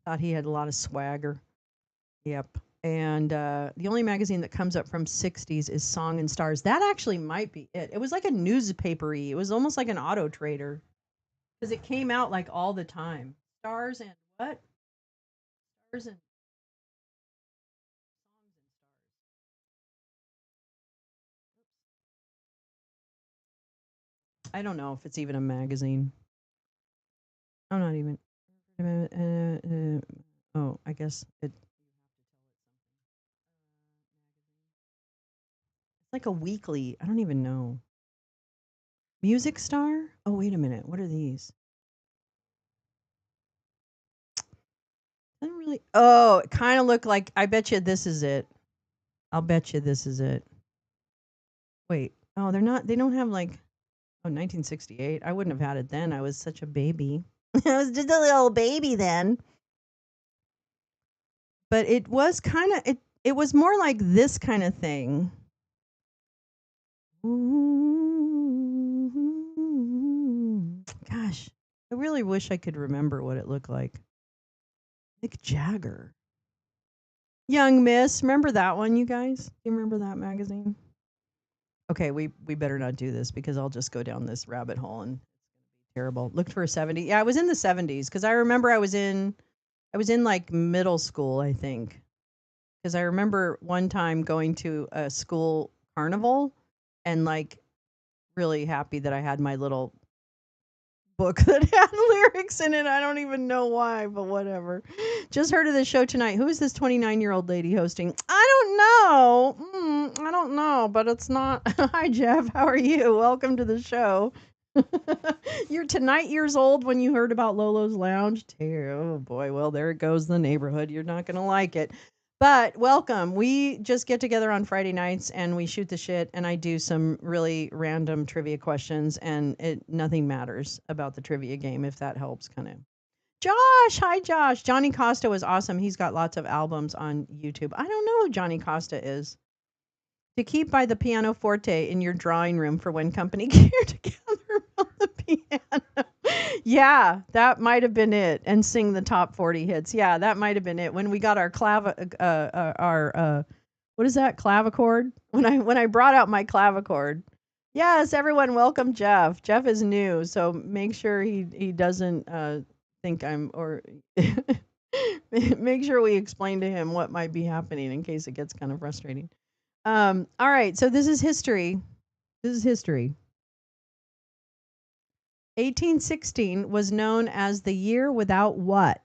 Thought he had a lot of swagger. Yep. And the only magazine that comes up from 60s is Song and Stars. That actually might be it. It was like a newspapery. It was almost like an auto trader because it came out like all the time. Stars and what? Stars and I don't know if it's even a magazine. I'm not even. Oh, I guess it's like a weekly. I don't even know. Music Star? Oh, wait a minute. What are these? Doesn't really. Oh, it kind of look like. I bet you this is it. I'll bet you this is it. Wait. Oh, they're not. They don't have like. Oh, 1968. I wouldn't have had it then. I was such a baby. I was just a little baby then. But it was kind of. It was more like this kind of thing. Gosh, I really wish I could remember what it looked like. Mick Jagger. Young Miss. Remember that one, you guys? Do you remember that magazine? Okay, we better not do this because I'll just go down this rabbit hole and it's terrible. Looked for a 70. Yeah, I was in the 70s because I remember I was in like middle school, I think. Because I remember one time going to a school carnival and like really happy that I had my little book that had lyrics in it. I don't even know why, but whatever. Just heard of this show tonight. Who is this 29-year-old lady hosting? I don't know. I don't know, but it's not. Hi, Jeff. How are you? Welcome to the show. You're tonight years old when you heard about Lolo's Lounge. Oh boy, well there it goes the neighborhood. You're not gonna like it. But welcome. We just get together on Friday nights and we shoot the shit and I do some really random trivia questions and nothing matters about the trivia game if that helps kind of. Josh, hi Josh. Johnny Costa was awesome. He's got lots of albums on YouTube. I don't know who Johnny Costa is. To keep by the pianoforte in your drawing room for when company get together on the piano. Yeah, that might have been it. And sing the top 40 hits. Yeah, that might have been it. When we got our what is that, clavichord? When I brought out my clavichord. Yes, everyone, welcome Jeff. Jeff is new, so make sure he doesn't think I'm or make sure we explain to him what might be happening in case it gets kind of frustrating. All right, so this is history. This is history. 1816 was known as the year without what?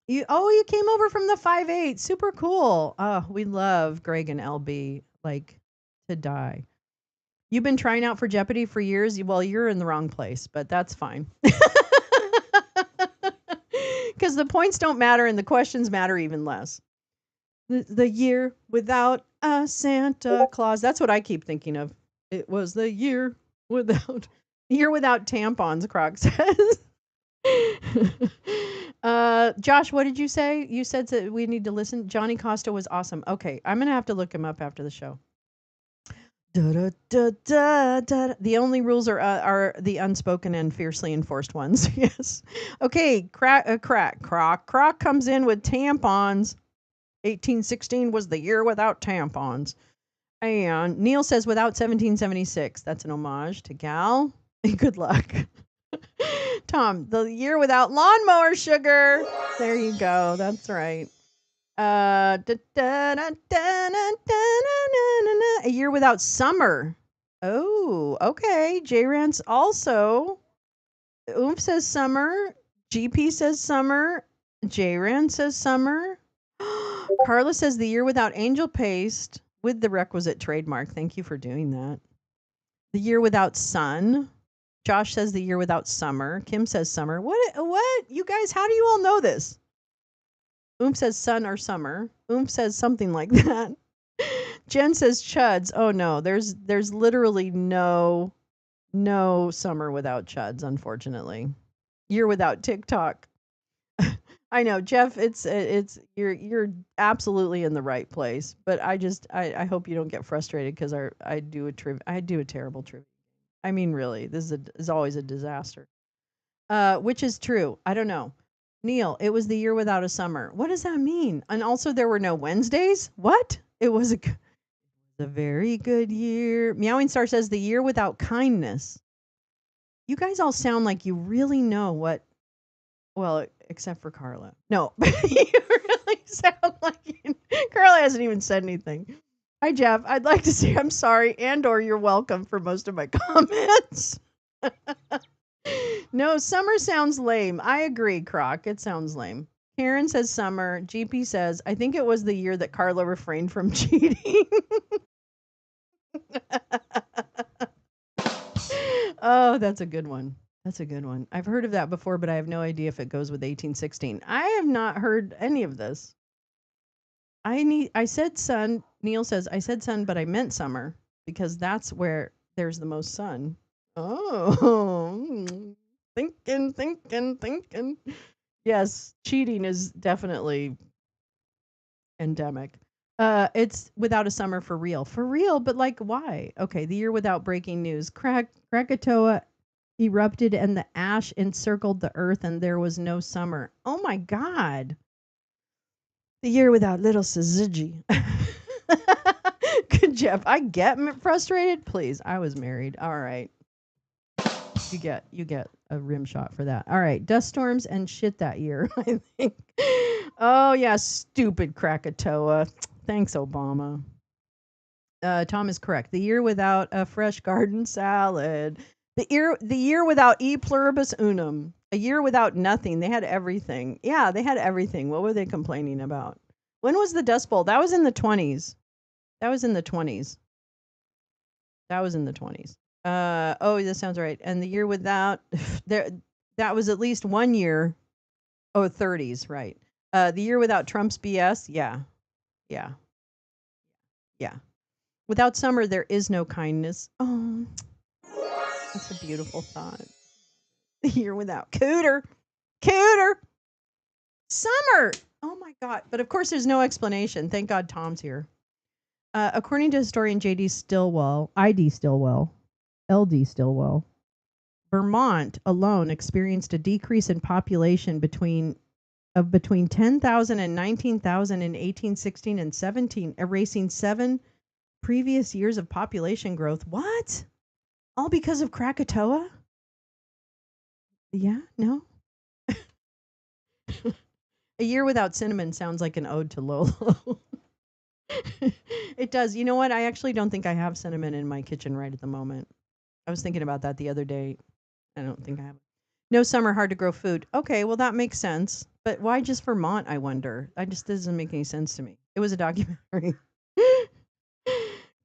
You came over from the 5/8. Super cool. Oh, we love Greg and LB like to die. You've been trying out for Jeopardy for years. Well, you're in the wrong place, but that's fine. Because the points don't matter and the questions matter even less. The year without a Santa Claus. That's what I keep thinking of. It was the year without tampons, Croc says. Josh, what did you say? You said that we need to listen. Johnny Costa was awesome. Okay, I'm gonna have to look him up after the show. Da, da, da, da, da. The only rules are the unspoken and fiercely enforced ones. Yes. Okay. Croc comes in with tampons. 1816 was the year without tampons. And Neil says without 1776. That's an homage to Gal. Good luck. Tom, the year without lawnmower sugar. There you go. That's right. A year without summer. Oh, okay. J Rance also. Oomph says summer. GP says summer. J Rance says summer. Carla says the year without angel paste with the requisite trademark. Thank you for doing that. The year without sun. Josh says the year without summer. Kim says summer. What? You guys, how do you all know this? Says sun or summer. Says something like that. Jen says chuds. Oh no, there's literally no summer without chuds, unfortunately. Year without TikTok. I know, Jeff, it's you're absolutely in the right place, but I hope you don't get frustrated because I do a terrible trivia. I mean, really, this is always a disaster. Which is true. I don't know. Neil, it was the year without a summer. What does that mean? And also, there were no Wednesdays. What? It was a very good year. Meowing Star says the year without kindness. You guys all sound like you really know what. Well, except for Carla. No, but you really sound like Carla hasn't even said anything. Hi, Jeff. I'd like to say I'm sorry and/or you're welcome for most of my comments. No, summer sounds lame. I agree, Croc. It sounds lame. Karen says summer. GP says, I think it was the year that Carla refrained from cheating. Oh, that's a good one. That's a good one. I've heard of that before, but I have no idea if it goes with 1816. I have not heard any of this. I said sun. Neil says, I said sun, but I meant summer because that's where there's the most sun. Oh, thinking. Yes, cheating is definitely endemic. It's without a summer for real, but like why? Okay, the year without breaking news. Krakatoa erupted and the ash encircled the earth and there was no summer. Oh my god. The year without little Suzuki. Good Jeff. I get frustrated. Please, I was married. All right. You get a rim shot for that. All right, dust storms and shit that year, I think. Oh yeah, stupid Krakatoa. Thanks, Obama. Tom is correct. The year without a fresh garden salad. The year without e pluribus unum. A year without nothing. They had everything. Yeah, they had everything. What were they complaining about? When was the Dust Bowl? That was in the 20s. That was in the 20s. Oh, that sounds right. And the year without there that was at least 1 year. Oh, 30s, right. The year without Trump's BS. Yeah. Yeah. Yeah. Without summer there is no kindness. Oh, that's a beautiful thought. The year without Cooter. Summer. Oh my god. But of course there's no explanation. Thank God Tom's here. According to historian JD Stillwell, ID Stillwell, LD Stillwell, Vermont alone experienced a decrease in population between 10,000 and 19,000 in 1816 and 17, erasing 7 previous years of population growth. What? All because of Krakatoa? Yeah, no. A year without cinnamon sounds like an ode to Lolo. It does. You know what? I actually don't think I have cinnamon in my kitchen right at the moment. I was thinking about that the other day. I don't think I have. No summer, hard to grow food. Okay, well that makes sense. But why just Vermont, I wonder? I just doesn't make any sense to me. It was a documentary.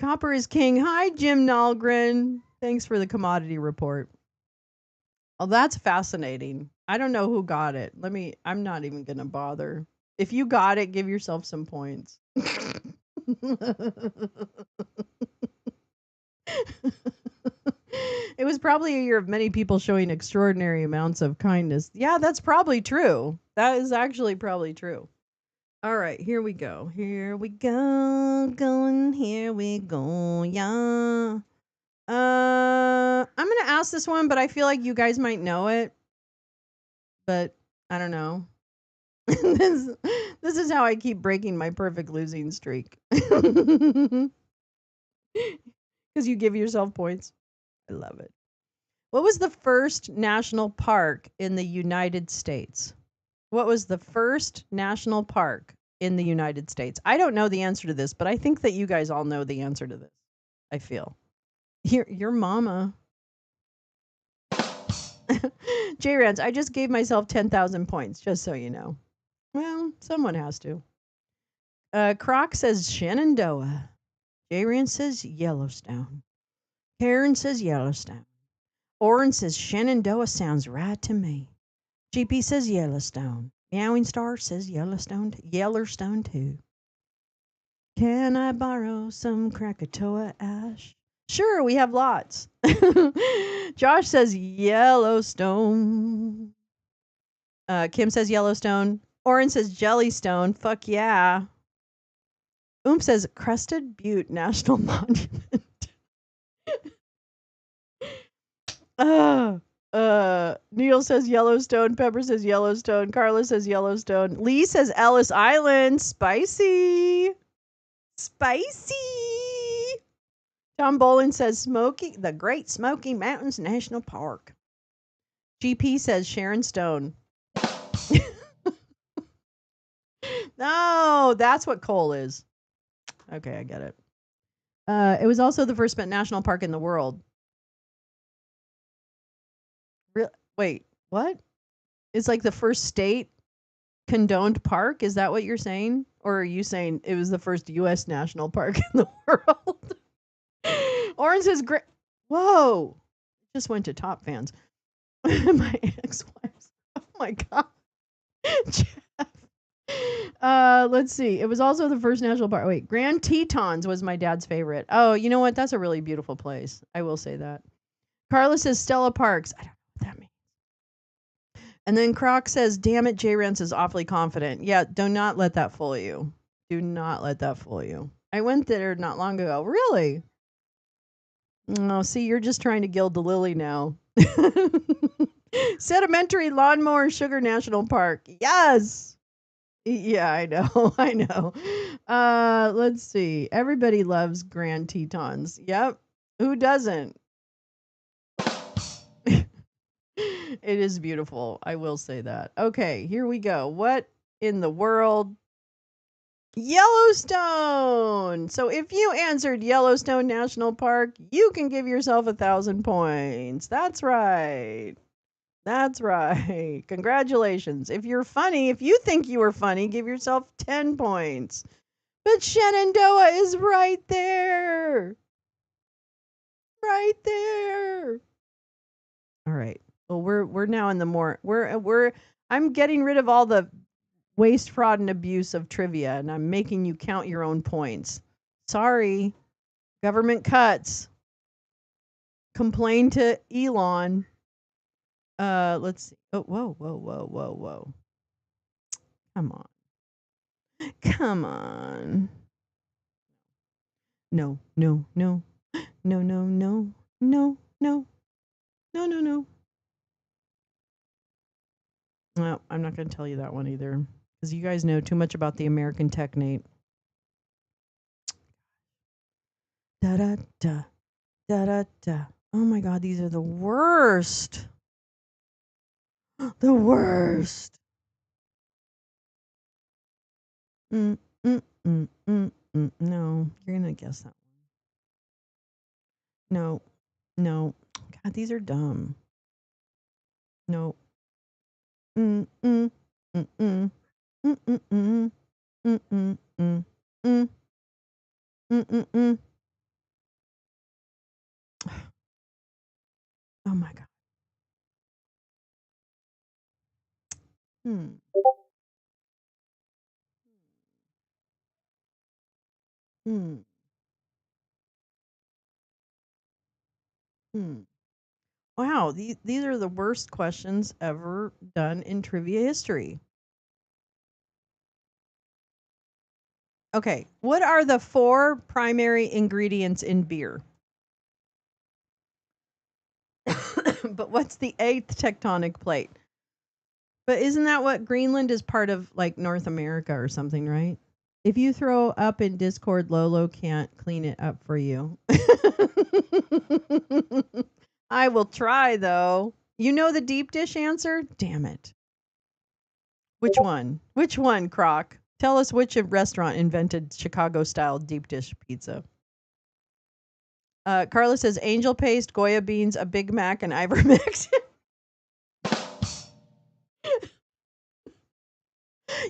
Copper is king. Hi, Jim Nalgren. Thanks for the commodity report. Oh, that's fascinating. I don't know who got it. I'm not even gonna bother. If you got it, give yourself some points. It was probably a year of many people showing extraordinary amounts of kindness. Yeah, that's probably true. That is actually probably true. All right, here we go. Here we go. Here we go. Yeah. I'm going to ask this one, but I feel like you guys might know it. But I don't know. this is how I keep breaking my perfect losing streak. Because you give yourself points. I love it. What was the first national park in the United States? What was the first national park in the United States? I don't know the answer to this, but I think that you guys all know the answer to this. I feel. Your mama. J Rans, I just gave myself 10,000 points, just so you know. Well, someone has to. Croc says Shenandoah. J Rans says Yellowstone. Karen says Yellowstone. Oren says Shenandoah sounds right to me. GP says Yellowstone. Meowing Star says Yellowstone too. Can I borrow some Krakatoa ash? Sure, we have lots. Josh says Yellowstone. Kim says Yellowstone. Oren says Jellystone. Fuck yeah. Says Crested Butte National Monument. Neil says Yellowstone. Pepper says Yellowstone. Carla says Yellowstone. Lee says Ellis Island. Spicy. Tom Bolin says the Great Smoky Mountains National Park. GP says Sharon Stone. No, that's what coal is. Okay, I get it. It was also the first national park in the world. Wait, what? It's like the first state condoned park? Is that what you're saying? Or are you saying it was the first U.S. national park in the world? Orange is great. Whoa. Just went to Top Fans. My ex-wives. Oh my God. Jeff. Let's see. It was also the first national park. Wait, Grand Tetons was my dad's favorite. Oh, you know what? That's a really beautiful place. I will say that. Carla says Stella Parks. I don't know what that means. And then Croc says, damn it, J Rance is awfully confident. Yeah, do not let that fool you. Do not let that fool you. I went there not long ago. Really? Oh, see, you're just trying to gild the lily now. Sedimentary Lawnmower Sugar National Park. Yes. Yeah, I know. I know. Let's see. Everybody loves Grand Tetons. Yep. Who doesn't? It is beautiful. I will say that. Okay, here we go. What in the world? Yellowstone. So if you answered Yellowstone National Park, you can give yourself 1,000 points. That's right. That's right. Congratulations. If you're funny, if you think you were funny, give yourself 10 points. But Shenandoah is right there. Right there. All right. Well, we're now in the more I'm getting rid of all the waste, fraud, and abuse of trivia, and I'm making you count your own points. Sorry. Government cuts. Complain to Elon. Let's see. Oh, whoa. Come on. Come on. No. No. No, I'm not going to tell you that one either, because you guys know too much about the American technate. Da da da da da da. Oh my God, these are the worst. The worst. No, you're gonna guess that one. No. God, these are dumb. No. Mm mm mm mm mm mm mm mm mm mm mm mm mm. Oh my God. Hmm. Hmm. Hmm. Wow, these are the worst questions ever done in trivia history. Okay, what are the 4 primary ingredients in beer? But what's the 8th tectonic plate? But isn't that what Greenland is part of, like North America or something, right? If you throw up in Discord, Lolo can't clean it up for you. I will try, though. You know the deep dish answer? Damn it. Which one? Which one, Croc? Tell us which restaurant invented Chicago-style deep dish pizza. Carla says angel paste, Goya beans, a Big Mac, and Ivermectin.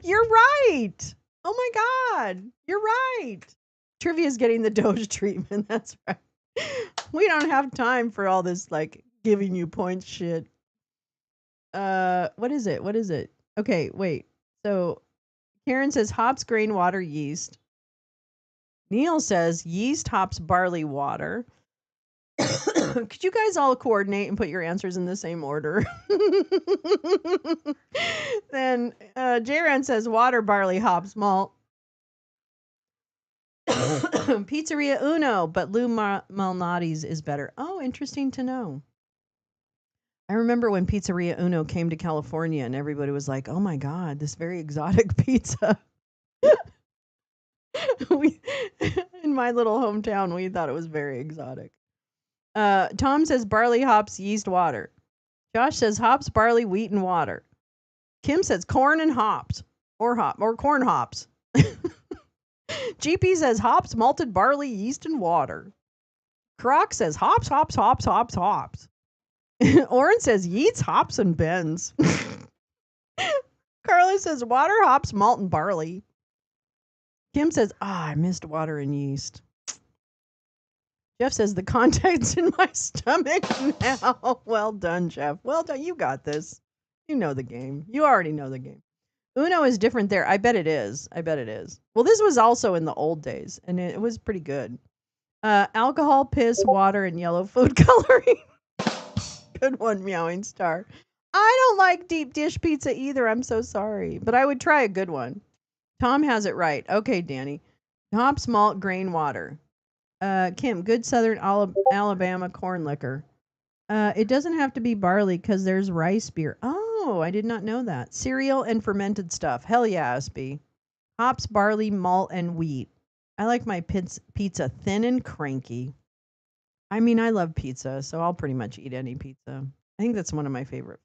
You're right. Oh my God. You're right. Trivia is getting the Doge treatment. That's right. We don't have time for all this, like, giving you points shit. What is it? Okay, wait. So Karen says hops, grain, water, yeast. Neil says yeast, hops, barley, water. Could you guys all coordinate and put your answers in the same order? Then J-Ran says water, barley, hops, malt. Pizzeria Uno, but Lou Malnati's is better. Oh, interesting to know. I remember when Pizzeria Uno came to California and everybody was like, oh my God, this very exotic pizza. we, in my little hometown, we thought it was very exotic. Tom says barley, hops, yeast, water. Josh says hops, barley, wheat, and water. Kim says corn and hops, or corn hops. GP says hops, malted barley, yeast, and water. Croc says hops, hops, hops, hops, hops. Oren says yeats, hops, and bends. Carla says water, hops, malt, and barley. Kim says, I missed water and yeast. Jeff says the contents in my stomach now. Well done, Jeff. Well done. You got this. You know the game. You already know the game. Uno is different there. I bet it is. I bet it is. Well, this was also in the old days, and it was pretty good. Alcohol, piss, water, and yellow food coloring. Good one, Meowing Star. I don't like deep dish pizza either. I'm so sorry, but I would try a good one. Tom has it right. Okay, Danny. Hops, malt, grain, water. Kim, good Southern Alabama corn liquor. It doesn't have to be barley because there's rice beer. Oh, I did not know that. Cereal and fermented stuff. Hell yeah, SB. Hops, barley, malt, and wheat. I like my pizza thin and cranky. I mean, I love pizza, so I'll pretty much eat any pizza. I think that's one of my favorite.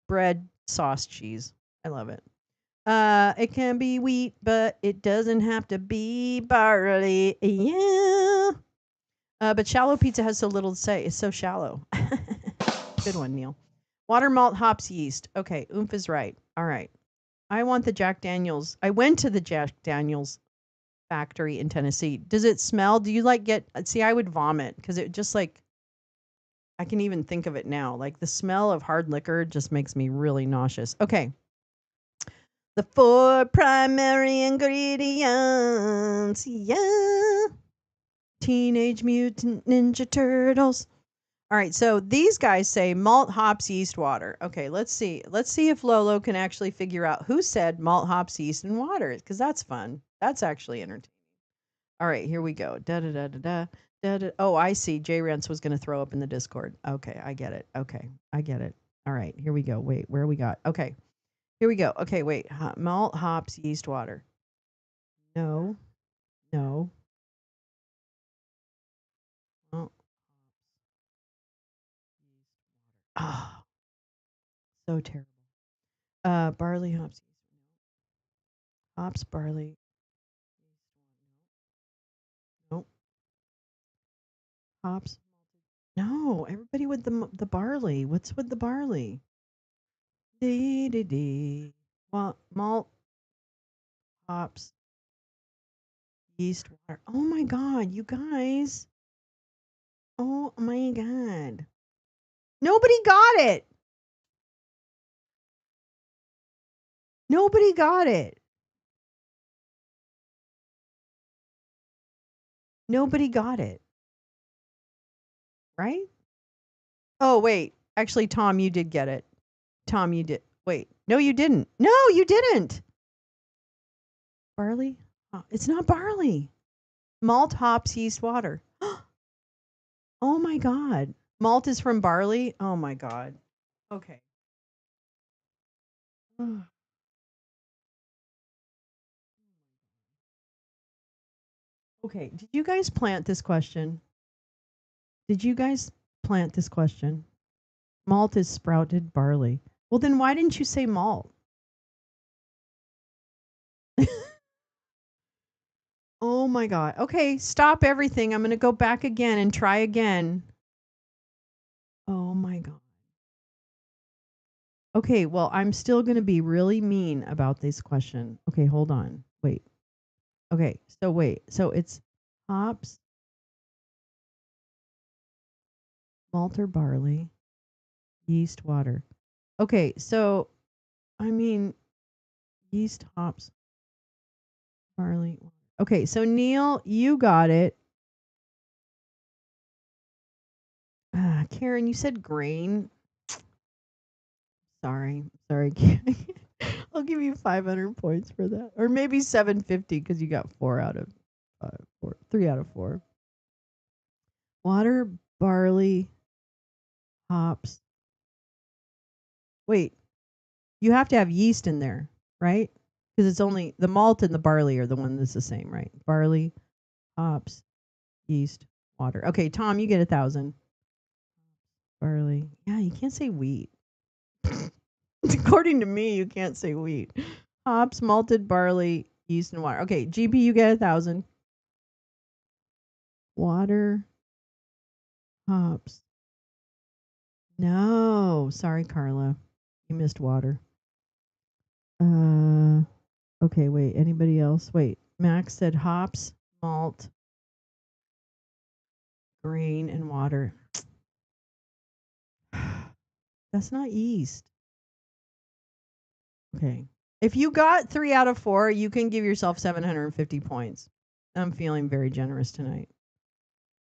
Bread, sauce, cheese. I love it. It can be wheat, but it doesn't have to be barley. Yeah. But shallow pizza has so little to say. It's so shallow. Good one, Neil. Water, malt, hops, yeast. Okay, Oomph is right. All right. I want the Jack Daniels. I went to the Jack Daniels factory in Tennessee. Does it smell? Do you see, I would vomit because it just I can even think of it now. Like the smell of hard liquor just makes me really nauseous. Okay. The 4 primary ingredients. Yeah. Teenage Mutant Ninja Turtles. All right, so these guys say malt, hops, yeast, water. Okay, let's see. Let's see if Lolo can actually figure out who said malt, hops, yeast, and water, because that's fun. That's actually entertaining. All right, here we go. Da da da da da. Da, da. Oh, I see. Jay Rance was going to throw up in the Discord. Okay, I get it. Okay, I get it. All right, here we go. Wait, where we got? Okay, here we go. Okay, wait. Malt, hops, yeast, water. No, no. Malt, oh, so terrible. Barley, hops, barley. Nope. Hops. No, everybody with the barley. What's with the barley? Dee dee dee. Well, malt, hops, yeast, water. Oh my god, you guys. Oh my god. Nobody got it. Nobody got it. Nobody got it. Right? Oh, wait. Actually, Tom, you did get it. Tom, you did. Wait. No, you didn't. No, you didn't. Barley? Oh, it's not barley. Malt, hops, yeast, water. Oh my god. Malt is from barley? Oh my god. Okay. Okay, did you guys plant this question? Did you guys plant this question? Malt is sprouted barley. Well, then why didn't you say malt? Oh my god. Okay, stop everything. I'm going to go back again and try again. Oh my god. Okay, well, I'm still going to be really mean about this question. Okay, hold on. Wait. Okay, so wait. So it's hops, malt or barley, yeast, water. Okay, so I mean, Yeast, hops, barley. Okay, so Neil, you got it. Karen, you said grain. Sorry. Karen. I'll give you 500 points for that. Or maybe 750 because you got 4 out of 4. 3 out of 4. Water, barley, hops. Wait, you have to have yeast in there, right? Because it's only the malt and the barley are the one that's the same, right? Barley, hops, yeast, water. Okay, Tom, you get 1,000. Barley. Yeah, you can't say wheat. According to me, you can't say wheat. Hops, malted barley, yeast, and water. Okay, GP, you get 1,000. Water, hops. No, sorry, Carla. You missed water. Okay, wait. Anybody else? Wait. Max said hops, malt, grain, and water. That's not yeast. Okay. If you got 3 out of 4, you can give yourself 750 points. I'm feeling very generous tonight.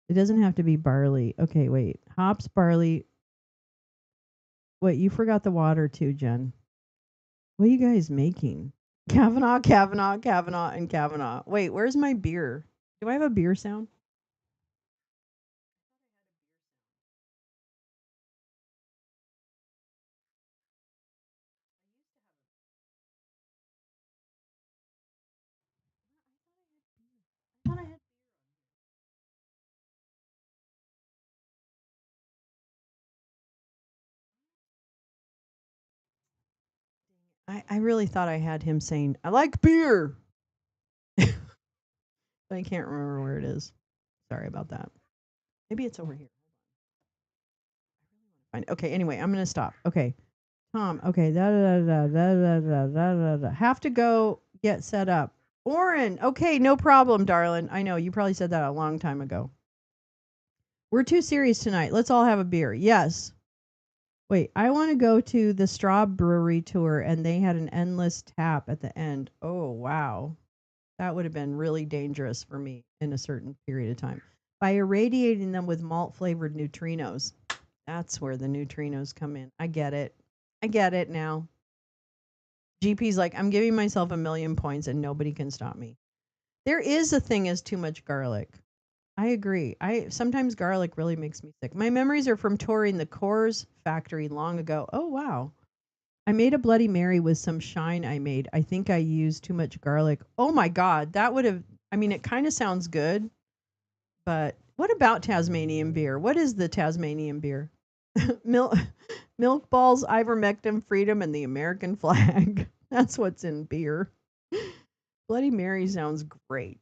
It doesn't have to be barley. Okay, wait. Hops, barley. Wait, you forgot the water too, Jen. What are you guys making? Kavanaugh, and Kavanaugh. Wait, where's my beer? Do I have a beer sound? I thought I had. I really thought I had him saying, I like beer. But I can't remember where it is. Sorry about that. Maybe it's over here. Fine. Okay, anyway, I'm going to stop. Okay. Tom, okay. Have to go get set up. Oren, okay, no problem, darling. I know, you probably said that a long time ago. We're too serious tonight. Let's all have a beer. Yes. Wait, I want to go to the Straw Brewery tour, and they had an endless tap at the end. Oh, wow. That would have been really dangerous for me in a certain period of time. By irradiating them with malt flavored neutrinos. That's where the neutrinos come in. I get it. I get it now. GP's like, I'm giving myself 1,000,000 points and nobody can stop me. There is a thing as too much garlic. I agree. Sometimes garlic really makes me sick. My memories are from touring the Coors factory long ago. Oh wow. I made a Bloody Mary with some shine I made. I think I used too much garlic. Oh my God. That would have, I mean, it kind of sounds good, but what about Tasmanian beer? What is the Tasmanian beer? Milk balls, ivermectin, freedom, and the American flag. That's what's in beer. Bloody Mary sounds great.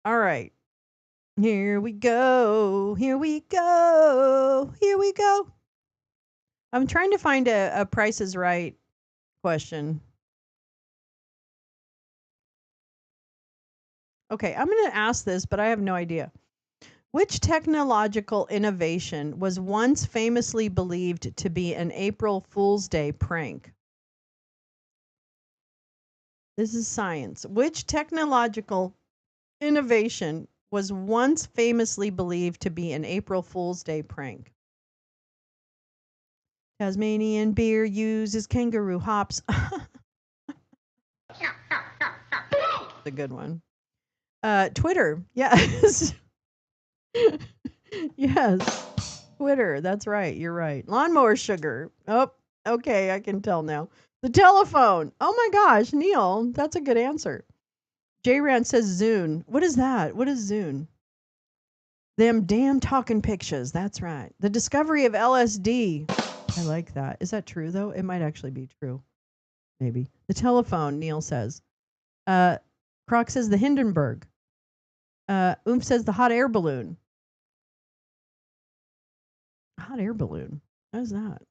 All right. Here we go. Here we go. Here we go. I'm trying to find a Price is Right question. Okay, I'm going to ask this, but I have no idea. Which technological innovation was once famously believed to be an April Fool's Day prank? This is science. Which technological innovation was once famously believed to be an April Fool's Day prank? Tasmanian beer uses kangaroo hops. A good one. Twitter. Yes. Yes. Twitter. That's right. You're right. Lawnmower sugar. Oh, okay. I can tell now. The telephone. Oh my gosh, Neil. That's a good answer. J Rand says Zune. What is that? What is Zune? Them damn talking pictures. That's right. The discovery of LSD. I like that. Is that true though? It might actually be true. Maybe. The telephone, Neil says. Croc says the Hindenburg. Oomph says the hot air balloon. Hot air balloon. How's that?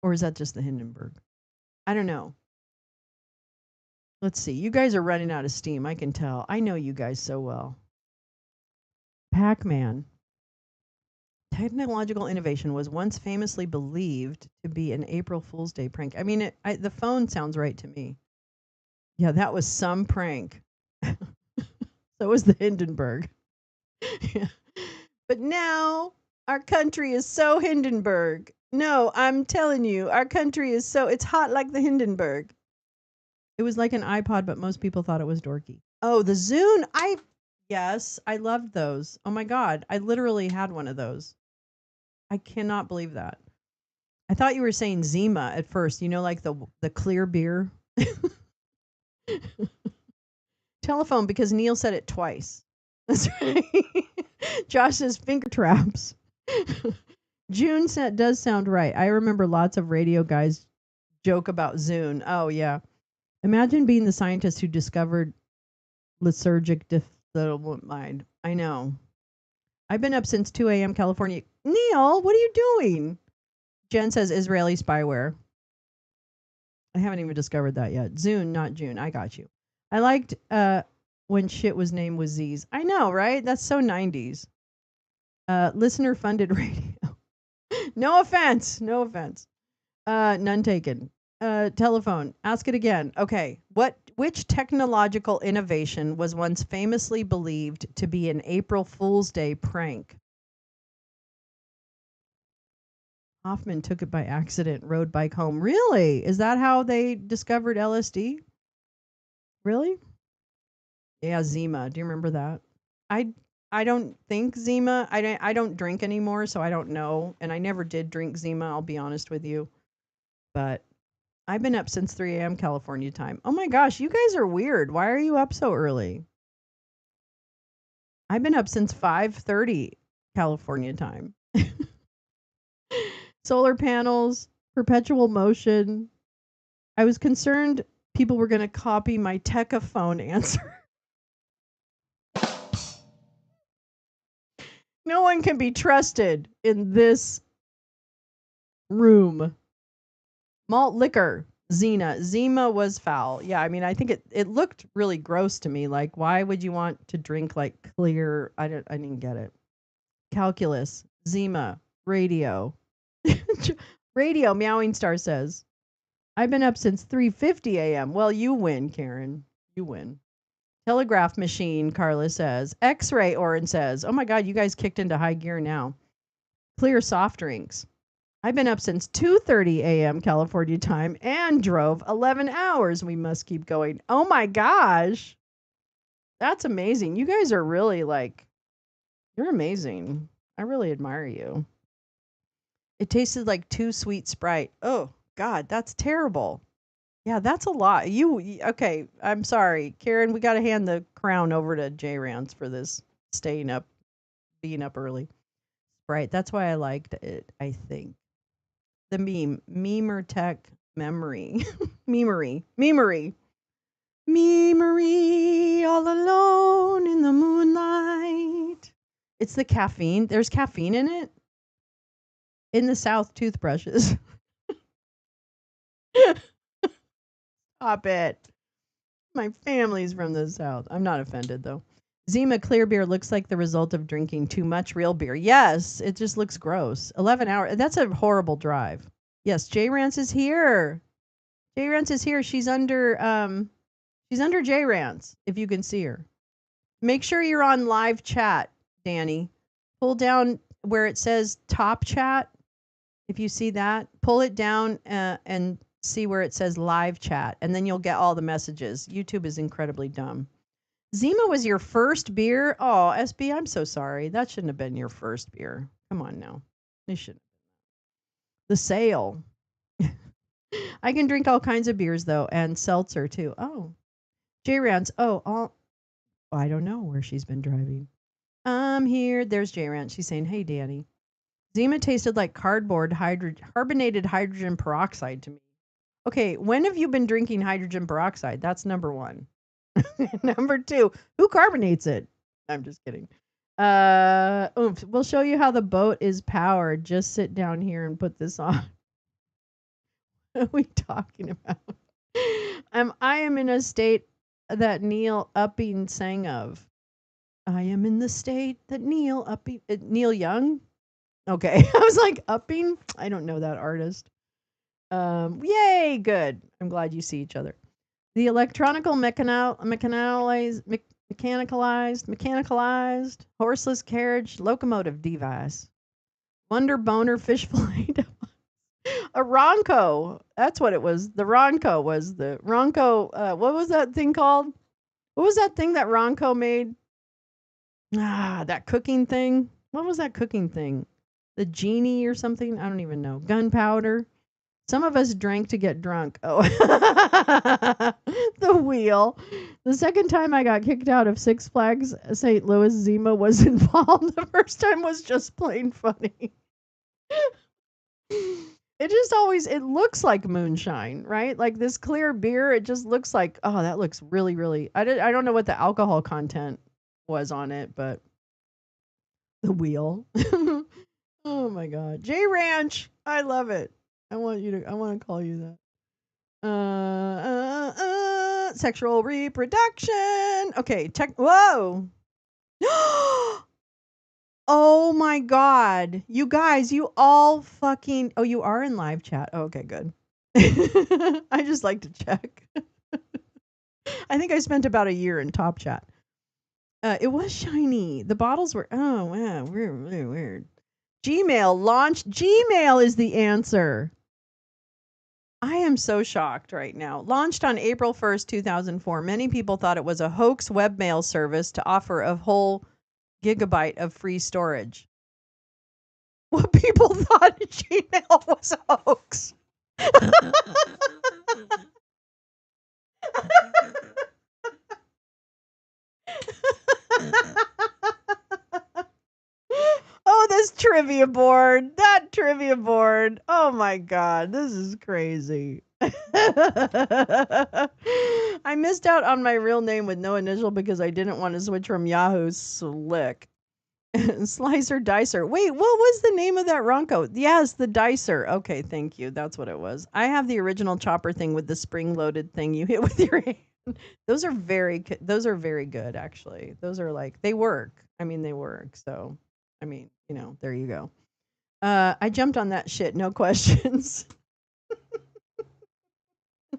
Or is that just the Hindenburg? I don't know. Let's see. You guys are running out of steam. I can tell. I know you guys so well. Pac-Man. Technological innovation was once famously believed to be an April Fool's Day prank. I mean, the phone sounds right to me. Yeah, that was some prank. So was the Hindenburg. Yeah. But now our country is so Hindenburg. No, I'm telling you, our country is so it's hot like the Hindenburg. It was like an iPod, but most people thought it was dorky. Oh, the Zune. Yes, I loved those. Oh my god, I literally had one of those. I cannot believe that. I thought you were saying Zima at first. You know, like the clear beer. Telephone because Neil said it twice. That's right. Josh says finger traps. June does sound right. I remember lots of radio guys joke about Zune. Oh yeah. Imagine being the scientist who discovered lysergic mind. I know. I've been up since 2 a.m. California. Neil, what are you doing? Jen says Israeli spyware. I haven't even discovered that yet. Zune, not June. I got you. I liked when shit was named with Z's. I know, right? That's so 90s. Listener funded radio. No offense. No offense. None taken. Telephone. Ask it again. Okay. Which technological innovation was once famously believed to be an April Fool's Day prank? Hoffman took it by accident, rode bike home. Really? Is that how they discovered LSD? Really? Yeah, Zima. Do you remember that? I I don't think Zima. I don't drink anymore, so I don't know. And I never did drink Zima, I'll be honest with you. But I've been up since 3 a.m. California time. Oh my gosh, you guys are weird. Why are you up so early? I've been up since 5:30 California time. Solar panels, perpetual motion. I was concerned people were going to copy my Techaphone answer. No one can be trusted in this room. Malt liquor. Zima was foul. Yeah, I mean, I think it looked really gross to me. Like, why would you want to drink like clear? I didn't get it. Calculus. Zima. Radio. Radio. Meowing Star says, I've been up since 3:50 a.m. Well, you win, Karen. You win. Telegraph machine. Carla says. X-ray. Oren says. Oh my God, you guys kicked into high gear now. Clear soft drinks. I've been up since 2:30 a.m. California time and drove 11 hours. We must keep going. Oh my gosh. That's amazing. You guys are really like, you're amazing. I really admire you. It tasted like too sweet Sprite. Oh God, that's terrible. Yeah, that's a lot. Okay, I'm sorry. Karen, we got to hand the crown over to J Rance for this staying up, being up early. Sprite. That's why I liked it, I think. The memer tech memory, memory, all alone in the moonlight. It's the caffeine. There's caffeine in it. In the South, toothbrushes. Stop it. My family's from the South. I'm not offended though. Zima clear beer looks like the result of drinking too much real beer. Yes, it just looks gross. 11 hours. That's a horrible drive. Yes, J Rance is here. J Rance is here. She's under J Rance, if you can see her. Make sure you're on live chat, Danny. Pull down where it says top chat. If you see that, pull it down and see where it says live chat, and then you'll get all the messages. YouTube is incredibly dumb. Zima was your first beer? Oh, SB, I'm so sorry. That shouldn't have been your first beer. Come on now. It shouldn't. The sale. I can drink all kinds of beers though, and seltzer too. Oh, J Rance. I don't know where she's been driving. I'm here. There's J Rance. She's saying, "Hey, Danny." Zima tasted like cardboard carbonated hydrogen peroxide to me. Okay, when have you been drinking hydrogen peroxide? That's number one. Number two, who carbonates it? I'm just kidding. We'll show you how the boat is powered. Just sit down here and put this on. What are we talking about? I am in a state that Neil Upping sang of. I am in the state that Neil Upping. Neil Young? Okay. I was like, Upping? I don't know that artist. Yay, good. I'm glad you see each other. The electronical mechanicalized, horseless carriage, locomotive device. Wonder boner fish fillet. A Ronco. That's what it was. The Ronco was the Ronco. What was that thing called? What was that thing that Ronco made? That cooking thing. What was that cooking thing? The genie or something? I don't even know. Gunpowder. Some of us drank to get drunk. Oh, the wheel. The second time I got kicked out of Six Flags St. Louis, Zima was involved. The first time was just plain funny. It just always it looks like moonshine, right? Like this clear beer, it just looks like, oh, that looks really, really. I don't know what the alcohol content was on it, but the wheel. Oh my god, J Ranch, I love it. I want to call you that. Sexual reproduction. Okay, whoa. Oh my god. You guys, you all fucking. Oh, you are in live chat. Oh, okay, good. I just like to check. I think I spent about a year in top chat. It was shiny. The bottles were. Oh wow, weird, really weird. Gmail launched. Gmail is the answer. I am so shocked right now. Launched on April 1st, 2004. Many people thought it was a hoax webmail service to offer a whole gigabyte of free storage. What people thought Gmail was a hoax. Oh, this trivia board. That trivia board. Oh my god, this is crazy. I missed out on my real name with no initial because I didn't want to switch from Yahoo. Slick. Slicer Dicer. Wait, what was the name of that Ronco? Yes, the Dicer. Okay, thank you. That's what it was. I have the original chopper thing with the spring-loaded thing you hit with your hand. Those are very good actually. Those are like they work. I mean, they work. So, I mean, there you go. I jumped on that shit, no questions.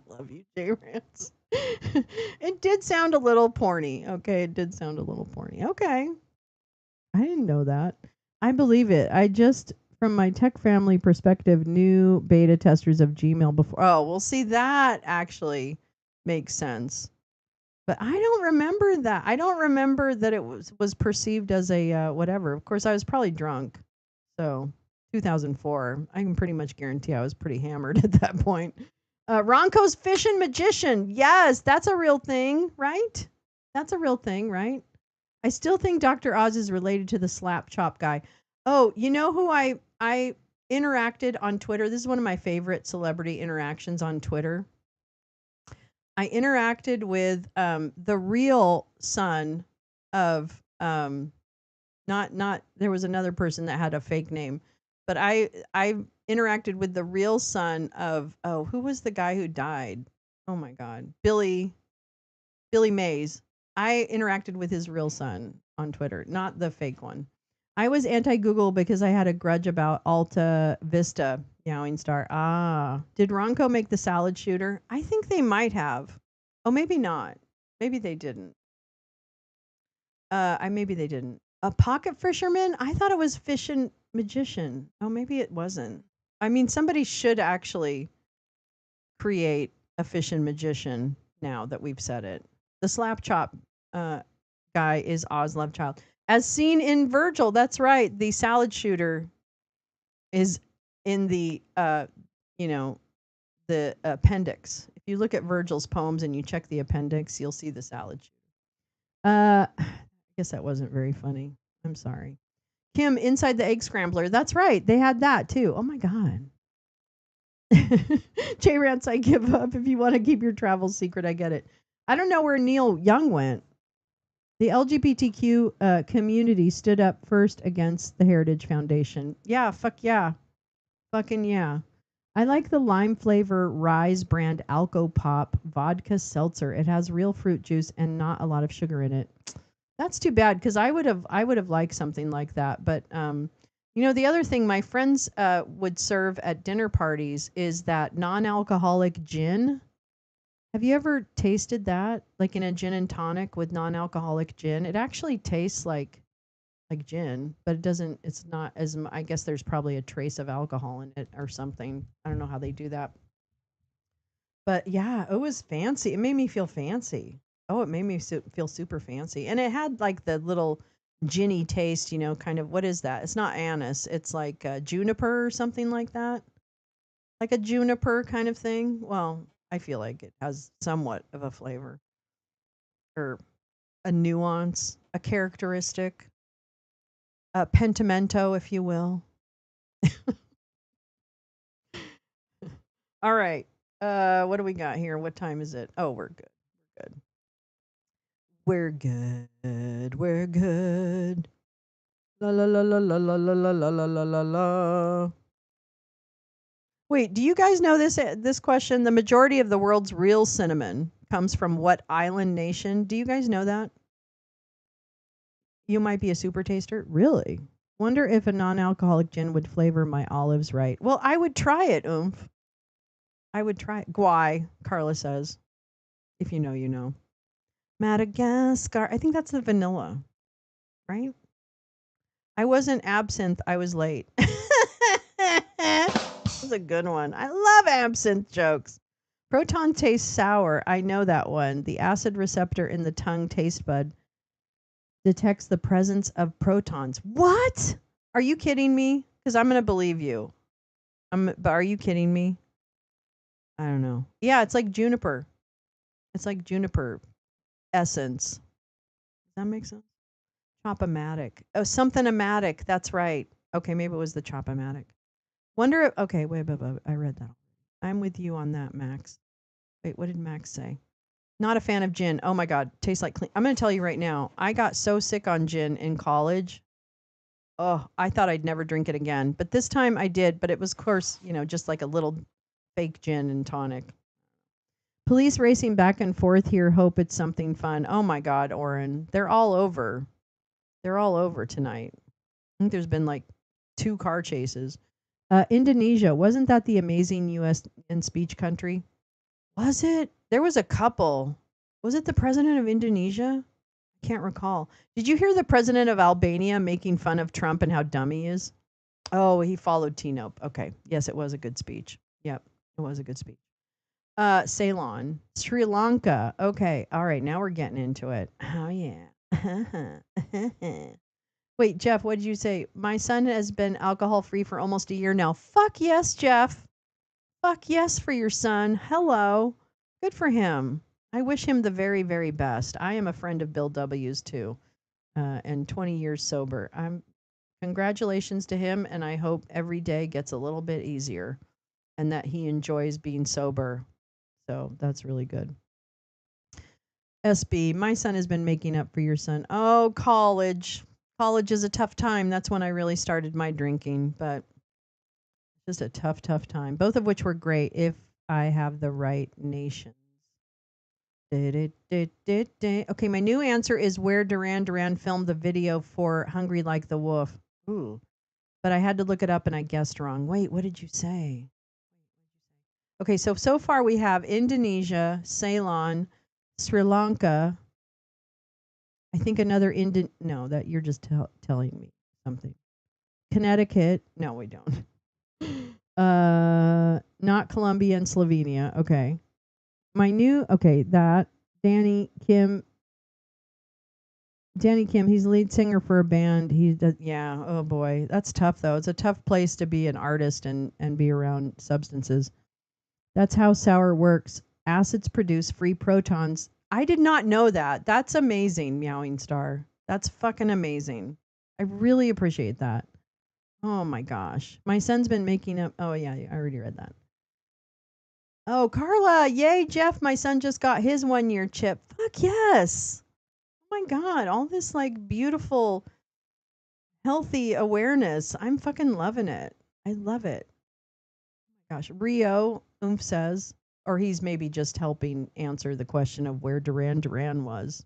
Love you, J Rance. It did sound a little porny. Okay, it did sound a little porny. Okay. I didn't know that. I believe it. I just, from my tech family perspective, knew beta testers of Gmail before. Oh, well, see, that actually makes sense. But I don't remember that. I don't remember that it was perceived as a whatever. Of course, I was probably drunk. So, 2004. I can pretty much guarantee I was pretty hammered at that point. Ronco's Fish and Magician. Yes, that's a real thing, right? That's a real thing, right? I still think Dr. Oz is related to the slap chop guy. Oh, you know who I interacted on Twitter? This is one of my favorite celebrity interactions on Twitter. I interacted with the real son of not there was another person that had a fake name, but I interacted with the real son of who was the guy who died? Oh my god. Billy Mays. I interacted with his real son on Twitter, not the fake one. I was anti-Google because I had a grudge about Alta Vista, Yowing Star. Did Ronco make the salad shooter? I think they might have. Oh, maybe not. Maybe they didn't. Maybe they didn't. A pocket fisherman? I thought it was fish and magician. Oh, maybe it wasn't. I mean, somebody should actually create a fish and magician now that we've said it. The slap chop guy is Oz Lovechild. As seen in Virgil, that's right. The salad shooter is in the the appendix. If you look at Virgil's poems and you check the appendix, you'll see the salad shooter. I guess that wasn't very funny. I'm sorry. Kim, Inside the Egg Scrambler. That's right. They had that too. Oh my god. J Rance, I give up. If you want to keep your travel secret, I get it. I don't know where Neil Young went. The LGBTQ community stood up first against the Heritage Foundation. Yeah, fuck yeah. Fucking yeah. I like the lime flavor Rise brand Alco Pop vodka seltzer. It has real fruit juice and not a lot of sugar in it. That's too bad because I would have liked something like that. But the other thing my friends would serve at dinner parties is that non-alcoholic gin. Have you ever tasted that? Like in a gin and tonic with non-alcoholic gin? It actually tastes like gin, but it doesn't it's not as I guess there's probably a trace of alcohol in it or something. I don't know how they do that. But yeah, it was fancy. It made me feel fancy. Oh, it made me feel super fancy. And it had like the little ginny taste, kind of what is that? It's not anise. It's like juniper or something like that. Like a juniper kind of thing. Well, I feel like it has somewhat of a flavor or a nuance, a characteristic, a pentimento, if you will. All right. What do we got here? What time is it? Oh, we're good. Good. We're good. We're good. La la la la la la la la la la la la la. Wait, do you guys know this question? The majority of the world's real cinnamon comes from what island nation? Do you guys know that? You might be a super taster. Really? Wonder if a non-alcoholic gin would flavor my olives right. Well, I would try it, oomph. I would try it. Guai, Carla says. If you know, you know. Madagascar. I think that's the vanilla, right? I wasn't absinthe. I was late. That's a good one. I love absinthe jokes. Proton tastes sour. I know that one. The acid receptor in the tongue taste bud detects the presence of protons. What? Are you kidding me? Because I'm going to believe you. But are you kidding me? I don't know. Yeah, it's like juniper. It's like juniper essence. Does that make sense? Chop-o-matic. Oh, something-o-matic. That's right. Okay, maybe it was the chop-o-matic. Wonder if, okay, wait, I read that. I'm with you on that, Max. Wait, what did Max say? Not a fan of gin. Oh my God, tastes like clean. I'm going to tell you right now, I got so sick on gin in college. Oh, I thought I'd never drink it again. But this time I did, but it was, of course, just like a little fake gin and tonic. Police racing back and forth here. Hope it's something fun. Oh my God, Oren. They're all over. They're all over tonight. I think there's been like 2 car chases. Indonesia, wasn't that the amazing U.S. and speech country? Was it? There was a couple. Was it the president of Indonesia? I can't recall. Did you hear the president of Albania making fun of Trump and how dumb he is? Oh, he followed T-Nope. Okay. Yes, it was a good speech. Yep, it was a good speech. Ceylon, Sri Lanka. Okay. All right. Now we're getting into it. Oh, yeah. Wait, Jeff, what did you say? My son has been alcohol free for almost a year now. Fuck yes, Jeff. Fuck yes for your son. Hello. Good for him. I wish him the very, very best. I am a friend of Bill W.'s too, and 20 years sober. Congratulations to him, and I hope every day gets a little bit easier and that he enjoys being sober. So that's really good. SB, my son has been making up for your son. Oh, college. College is a tough time. That's when I really started my drinking, but just a tough, tough time. Both of which were great if I have the right nations. Okay, my new answer is where Duran Duran filmed the video for Hungry Like the Wolf. Ooh. But I had to look it up and I guessed wrong. Wait, what did you say? Okay, so far we have Indonesia, Ceylon, Sri Lanka. I think another no, that you're just telling me something. Connecticut. No, we don't. Not Colombia and Slovenia. Okay. That Danny Kim. Danny Kim, he's the lead singer for a band. He does, yeah. Oh boy, that's tough though. It's a tough place to be an artist and be around substances. That's how sour works. Acids produce free protons. I did not know that. That's amazing, Meowing Star. That's fucking amazing. I really appreciate that. Oh my gosh. My son's been making up. Oh, yeah, I already read that. Oh, Carla. Yay, Jeff. My son just got his 1-year chip. Fuck yes. Oh my God. All this like beautiful, healthy awareness. I'm fucking loving it. I love it. Oh my gosh. Rio, Oomph says, or he's maybe just helping answer the question of where Duran Duran was.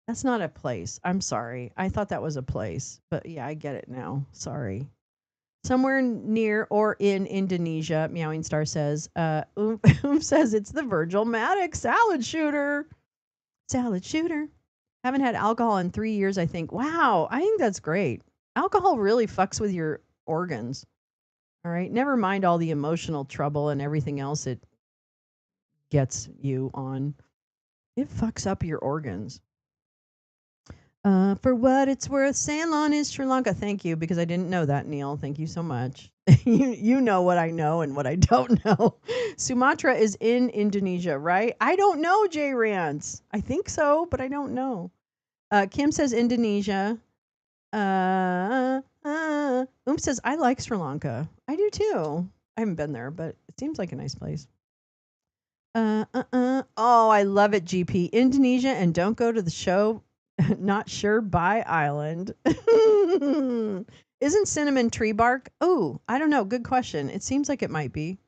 That's not a place. I'm sorry. I thought that was a place. But yeah, I get it now. Sorry. Somewhere near or in Indonesia, Meowing Star says. Says it's the Virgil Maddox salad shooter. Salad shooter. Haven't had alcohol in 3 years, I think. Wow, I think that's great. Alcohol really fucks with your organs. All right. Never mind all the emotional trouble and everything else it gets you on. It fucks up your organs. For what it's worth, Ceylon is Sri Lanka. Thank you, because I didn't know that, Neil. Thank you so much. you know what I know and what I don't know. Sumatra is in Indonesia, right? I don't know, Jay Rance. I think so, but I don't know. Kim says Indonesia. Says I like Sri Lanka. I do too. I haven't been there, but it seems like a nice place. Oh, I love it, GP. Indonesia and don't go to the show. Not sure by island. Isn't cinnamon tree bark? Oh, I don't know. Good question. It seems like it might be.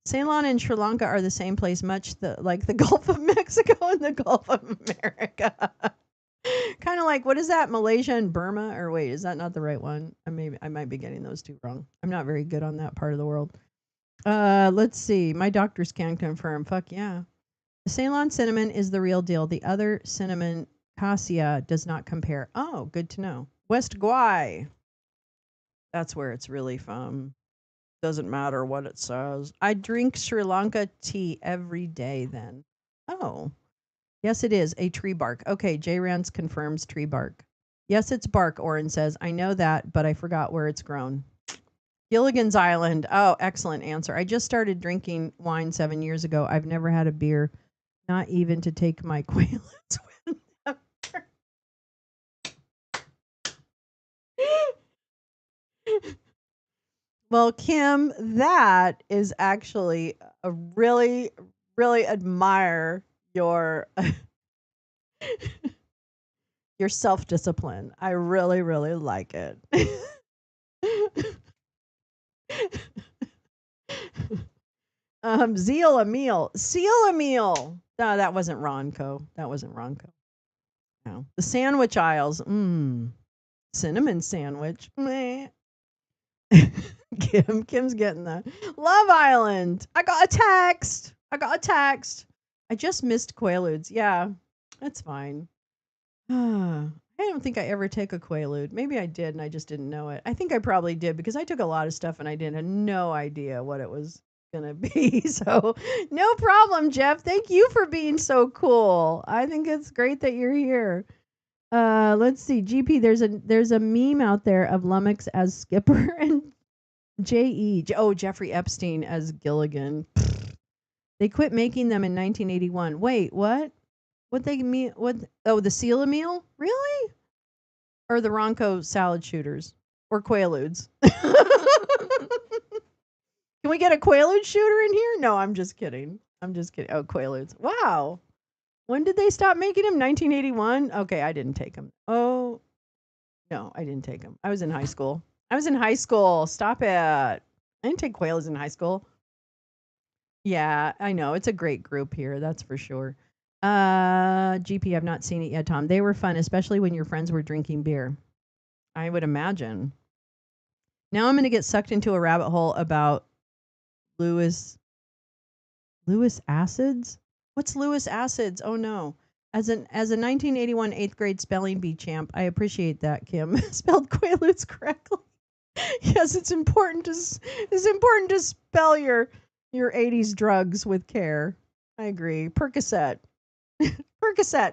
Ceylon and Sri Lanka are the same place, much like the Gulf of Mexico and the Gulf of America. Kind of like, what is that? Malaysia and Burma? Or wait, is that not the right one? I might be getting those two wrong. I'm not very good on that part of the world. Let's see. My doctors can confirm. Fuck yeah. The Ceylon cinnamon is the real deal. The other cinnamon, cassia, does not compare. Oh, good to know. West Guai. That's where it's really from. Doesn't matter what it says. I drink Sri Lanka tea every day then. Oh. Yes, it is a tree bark. Okay, J Rance confirms tree bark. Yes, it's bark, Oren says. I know that, but I forgot where it's grown. Gilligan's Island. Oh, excellent answer. I just started drinking wine 7 years ago. I've never had a beer, not even to take my Quaaludes with. Well, Kim, that is actually a really, really admire your your self-discipline. I really, really like it. Zeal a meal. Seal a meal. No, that wasn't Ronco. That wasn't Ronco. No. The sandwich aisles. Cinnamon sandwich. Meh. Kim's getting that. Love Island. I got a text. I just missed Quaaludes. Yeah, that's fine. I don't think I ever take a Quaalude. Maybe I did and I just didn't know it. I think I probably did because I took a lot of stuff and I didn't have no idea what it was gonna be. So no problem, Jeff. Thank you for being so cool. I think it's great that you're here. Let's see. GP, there's a meme out there of Lummox as Skipper and Jeffrey Epstein as Gilligan. They quit making them in 1981. Wait, what? What they mean? What? Oh, the Seal meal? Really? Or the Ronco salad shooters? Or Quaaludes? Can we get a Quaalude shooter in here? No, I'm just kidding. Oh, Quaaludes. Wow. When did they stop making them? 1981? Okay, I didn't take them. Oh, no, I didn't take them. I was in high school. Stop it. I didn't take Quaaludes in high school. Yeah, I know. It's a great group here. That's for sure. GP, I've not seen it yet, Tom. They were fun, especially when your friends were drinking beer. I would imagine. Now I'm going to get sucked into a rabbit hole about Lewis acids. What's Lewis acids? Oh no. As a 1981 8th grade spelling bee champ, I appreciate that, Kim. Spelled Quaaludes correctly. Yes, it's important to spell your 80s drugs with care. I agree. Percocet. Percocet.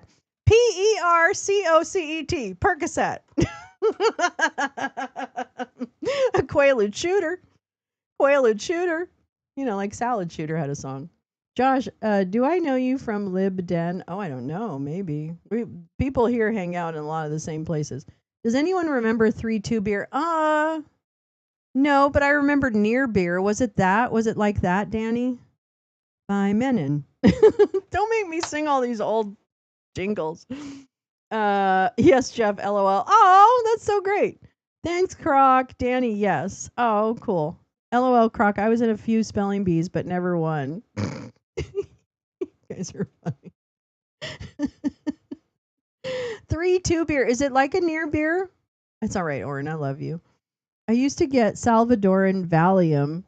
Percocet. Percocet. A Quaalude shooter. You know, like Salad Shooter had a song. Josh, do I know you from Lib Den? Oh, I don't know. Maybe. People here hang out in a lot of the same places. Does anyone remember 3-2 beer? No, but I remembered Near Beer. Was it that? Was it like that, Danny? By Menon. Don't make me sing all these old jingles. Yes, Jeff, LOL. Oh, that's so great. Thanks, Croc. Danny, yes. Oh, cool. LOL, Croc. I was in a few spelling bees, but never won. You guys are funny. 3-2 beer. Is it like a Near Beer? It's all right, Oren. I love you. I used to get Salvadoran Valium.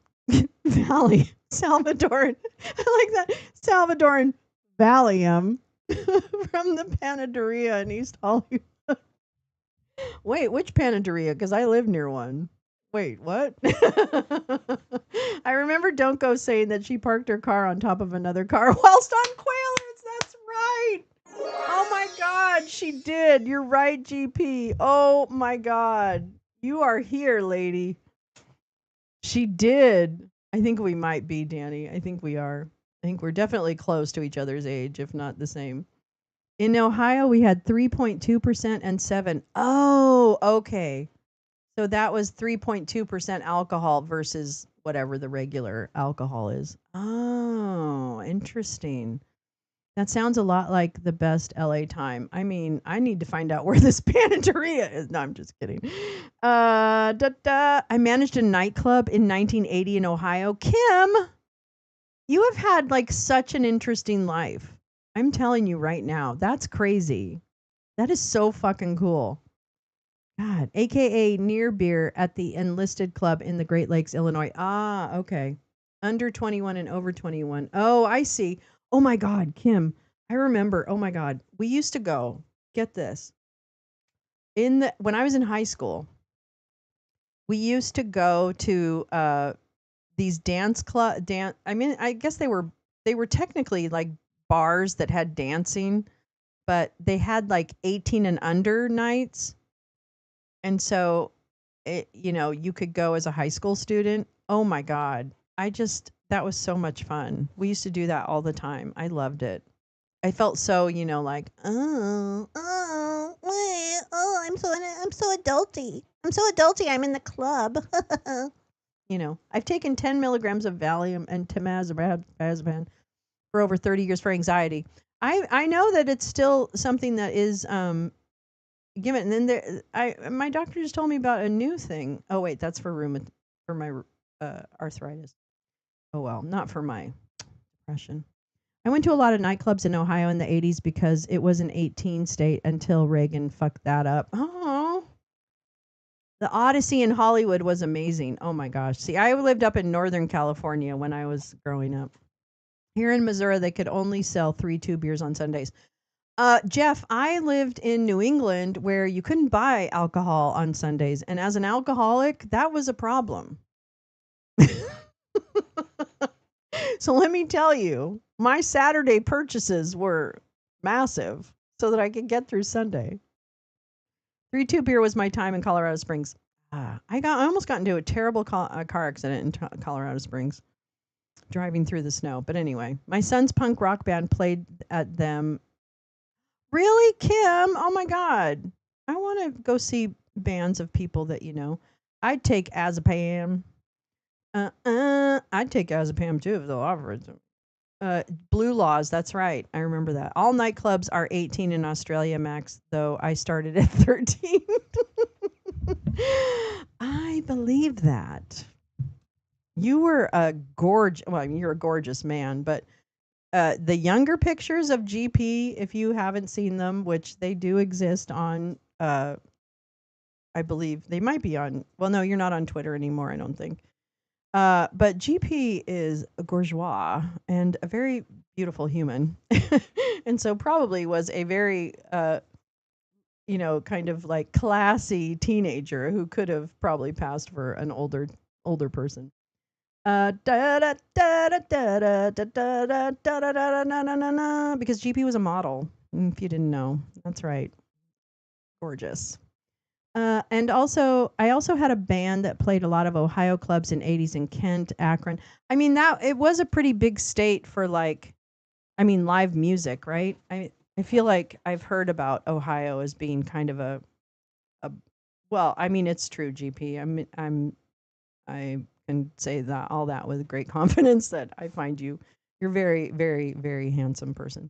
Salvadoran. I like that. Salvadoran Valium from the Panaderia in East Hollywood. Wait, which Panaderia? Because I live near one. Wait, what? I remember Don't Go saying that she parked her car on top of another car whilst on Quailers. That's right. Oh my God, she did. You're right, GP. Oh my God. You are here, lady. She did. I think we might be, Danny. I think we are. I think we're definitely close to each other's age, if not the same. In Ohio, we had 3.2% and 7. Oh, okay. So that was 3.2% alcohol versus whatever the regular alcohol is. Oh, interesting. That sounds a lot like the best LA time. I mean, I need to find out where this Panaderia is. No, I'm just kidding. I managed a nightclub in 1980 in Ohio. Kim, you have had like such an interesting life. I'm telling you right now. That's crazy. That is so fucking cool. God, AKA near beer at the Enlisted Club in the Great Lakes, Illinois. Ah, okay. Under 21 and over 21. Oh, I see. Oh my God, Kim. I remember. Oh my God. We used to go. Get this. When I was in high school, we used to go to these dance club I mean, I guess they were technically like bars that had dancing, but they had like 18 and under nights. And so you could go as a high school student. Oh my God. That was so much fun. We used to do that all the time. I loved it. I felt so, like, I'm so adulty. I'm so adulty. I'm in the club. I've taken 10 milligrams of Valium and temazepam for over 30 years for anxiety. I know that it's still something that is given. And then my doctor just told me about a new thing. Oh wait, that's for my arthritis. Oh well, not for my depression. I went to a lot of nightclubs in Ohio in the 80s because it was an 18 state until Reagan fucked that up. Oh, the Odyssey in Hollywood was amazing. Oh my gosh. See, I lived up in Northern California when I was growing up. Here in Missouri, they could only sell 3-2 beers on Sundays. Jeff, I lived in New England where you couldn't buy alcohol on Sundays. And as an alcoholic, that was a problem. So let me tell you, my Saturday purchases were massive so that I could get through Sunday. 3-2 beer was my time in Colorado Springs. I almost got into a terrible car accident in Colorado Springs driving through the snow. But anyway, my son's punk rock band played at them. Really, Kim? Oh my God. I want to go see bands of people that I'd take Azepam. I'd take Azepam too if they'll offer it. Blue Laws, that's right. I remember that. All nightclubs are 18 in Australia max, though I started at 13. I believe that. You were you're a gorgeous man, but the younger pictures of GP, if you haven't seen them, which they do exist on, I believe they might be on, well, no, you're not on Twitter anymore, I don't think. But GP is a bourgeois and a very beautiful human. And so probably was a very, kind of like classy teenager who could have probably passed for an older person. Because GP was a model, if you didn't know. That's right. Gorgeous. And also, I also had a band that played a lot of Ohio clubs in 80s in Kent, Akron. I mean, it was a pretty big state for live music, right? I feel like I've heard about Ohio as being kind of well, I mean, it's true, GP. I can say that all that with great confidence that I find you're very, very, very handsome person.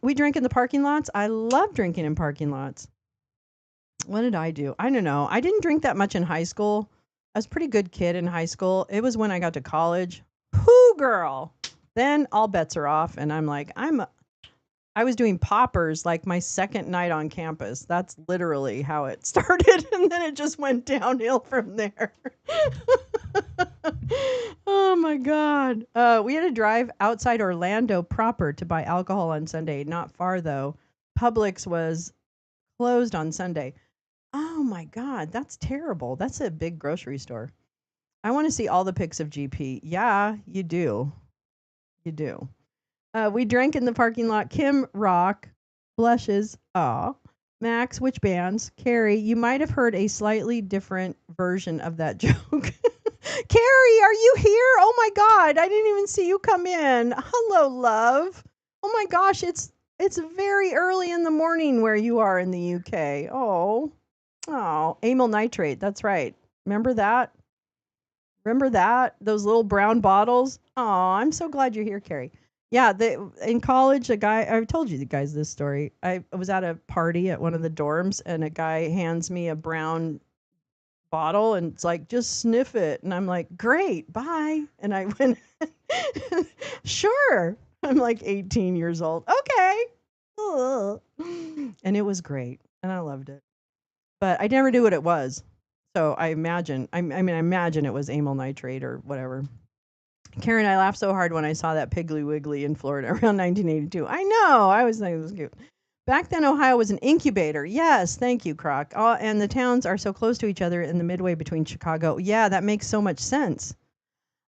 We drank in the parking lots. I love drinking in parking lots. What did I do? I don't know. I didn't drink that much in high school. I was a pretty good kid in high school. It was when I got to college. Whoo, girl. Then all bets are off, and I'm like, I was doing poppers like my second night on campus. That's literally how it started, and then it just went downhill from there. Oh my god. We had to drive outside Orlando proper to buy alcohol on Sunday. Not far though. Publix was closed on Sunday. Oh my god, that's terrible. That's a big grocery store. I want to see all the pics of GP. Yeah, you do. You do. We drank in the parking lot. Kim Rock blushes. Aw. Max, which bands? Carrie, you might have heard a slightly different version of that joke. Carrie, are you here? Oh my god, I didn't even see you come in. Hello, love. Oh my gosh, it's very early in the morning where you are in the UK. Oh, amyl nitrate. That's right. Remember that? Remember that? Those little brown bottles? Oh, I'm so glad you're here, Carrie. Yeah, in college, a guy, I've told you guys this story. I was at a party at one of the dorms, and a guy hands me a brown bottle, and it's like, just sniff it. And I'm like, great, bye. And I went, sure. I'm like 18 years old. Okay. Ugh. And it was great, and I loved it. But I never knew what it was. So I imagine, I imagine it was amyl nitrate or whatever. Karen, I laughed so hard when I saw that Piggly Wiggly in Florida around 1982. I know. I was thinking it was cute. Back then, Ohio was an incubator. Yes, thank you, Croc. And the towns are so close to each other in the midway between Chicago. Yeah, that makes so much sense.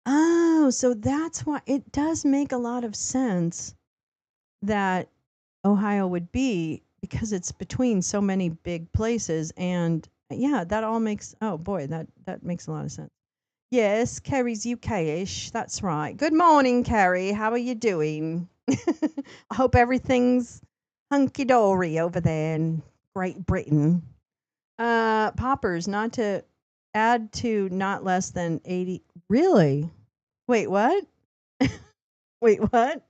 Oh, so that's why it does make a lot of sense that Ohio would be, because it's between so many big places. And yeah, that all makes, oh boy, that makes a lot of sense. Yes, Kerry's UK-ish. That's right. Good morning, Kerry. How are you doing? I hope everything's hunky dory over there in Great Britain. Poppers, not to add to not less than 80. Really? Wait, what? Wait, what?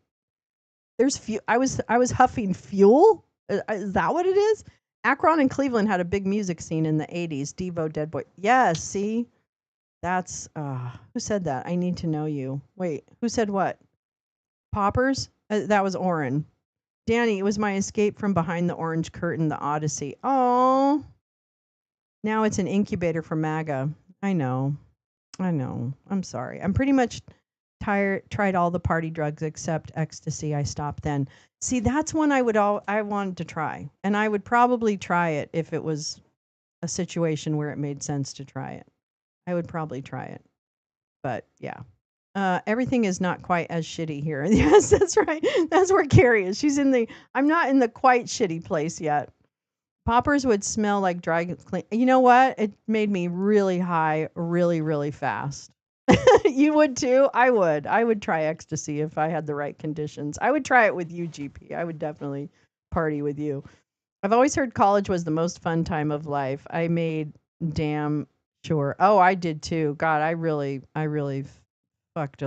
There's fuel. I was huffing fuel. Is that what it is? Akron and Cleveland had a big music scene in the 80s. Devo, Dead Boy. Yes, see? That's who said that? I need to know you. Wait, who said what? Poppers? That was Oren. Danny, it was my escape from behind the orange curtain, the Odyssey. Oh, now it's an incubator for MAGA. I know. I know. I'm sorry. I'm pretty much tried all the party drugs except ecstasy. I stopped then. See, that's one I wanted to try. And I would probably try it if it was a situation where it made sense to try it. I would probably try it. But yeah. Everything is not quite as shitty here. Yes, that's right. That's where Carrie is. I'm not in the quite shitty place yet. Poppers would smell like dry clean. You know what? It made me really high, really, really fast. You would too? I would. I would try ecstasy if I had the right conditions. I would try it with you, GP. I would definitely party with you. I've always heard college was the most fun time of life. I made damn sure. Oh, I did too. God, I really fucked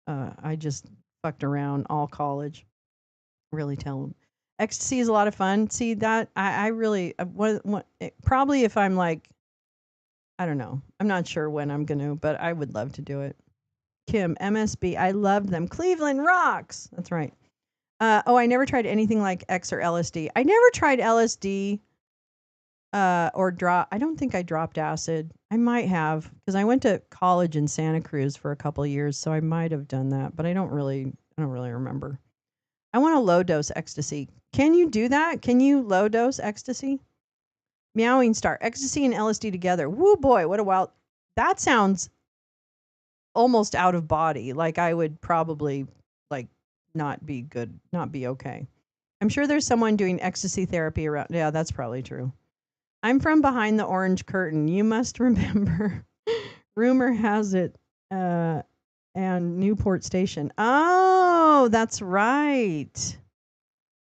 I just fucked around all college. Really tell them. Ecstasy is a lot of fun. See that I really probably if I'm like, I don't know. I'm not sure when I'm gonna, but I would love to do it. Kim, MSB, I loved them. Cleveland rocks. That's right. I never tried anything like X or LSD. I never tried LSD or drop. I don't think I dropped acid. I might have, because I went to college in Santa Cruz for a couple of years, so I might have done that, but I don't really remember. I want a low dose ecstasy. Can you do that? Can you low dose ecstasy? Meowing star, ecstasy and LSD together. Woo boy, what a wild. That sounds almost out of body. Like I would probably like not be good, not be okay. I'm sure there's someone doing ecstasy therapy around. Yeah, that's probably true. I'm from behind the orange curtain. You must remember. Rumor has it, and Newport Station. Oh, that's right.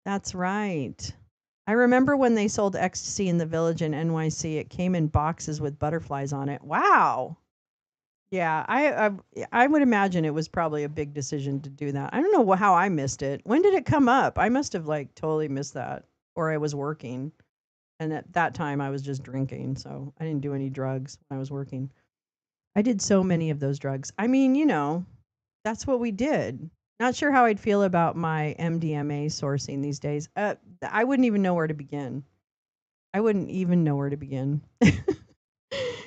That's right. I remember when they sold ecstasy in the Village in NYC. It came in boxes with butterflies on it. Wow. Yeah, I would imagine it was probably a big decision to do that. I don't know how I missed it. When did it come up? I must have like totally missed that, or I was working, and at that time I was just drinking, so I didn't do any drugs when I was working. I did so many of those drugs. I mean, that's what we did. Not sure how I'd feel about my MDMA sourcing these days. I wouldn't even know where to begin. I wouldn't even know where to begin.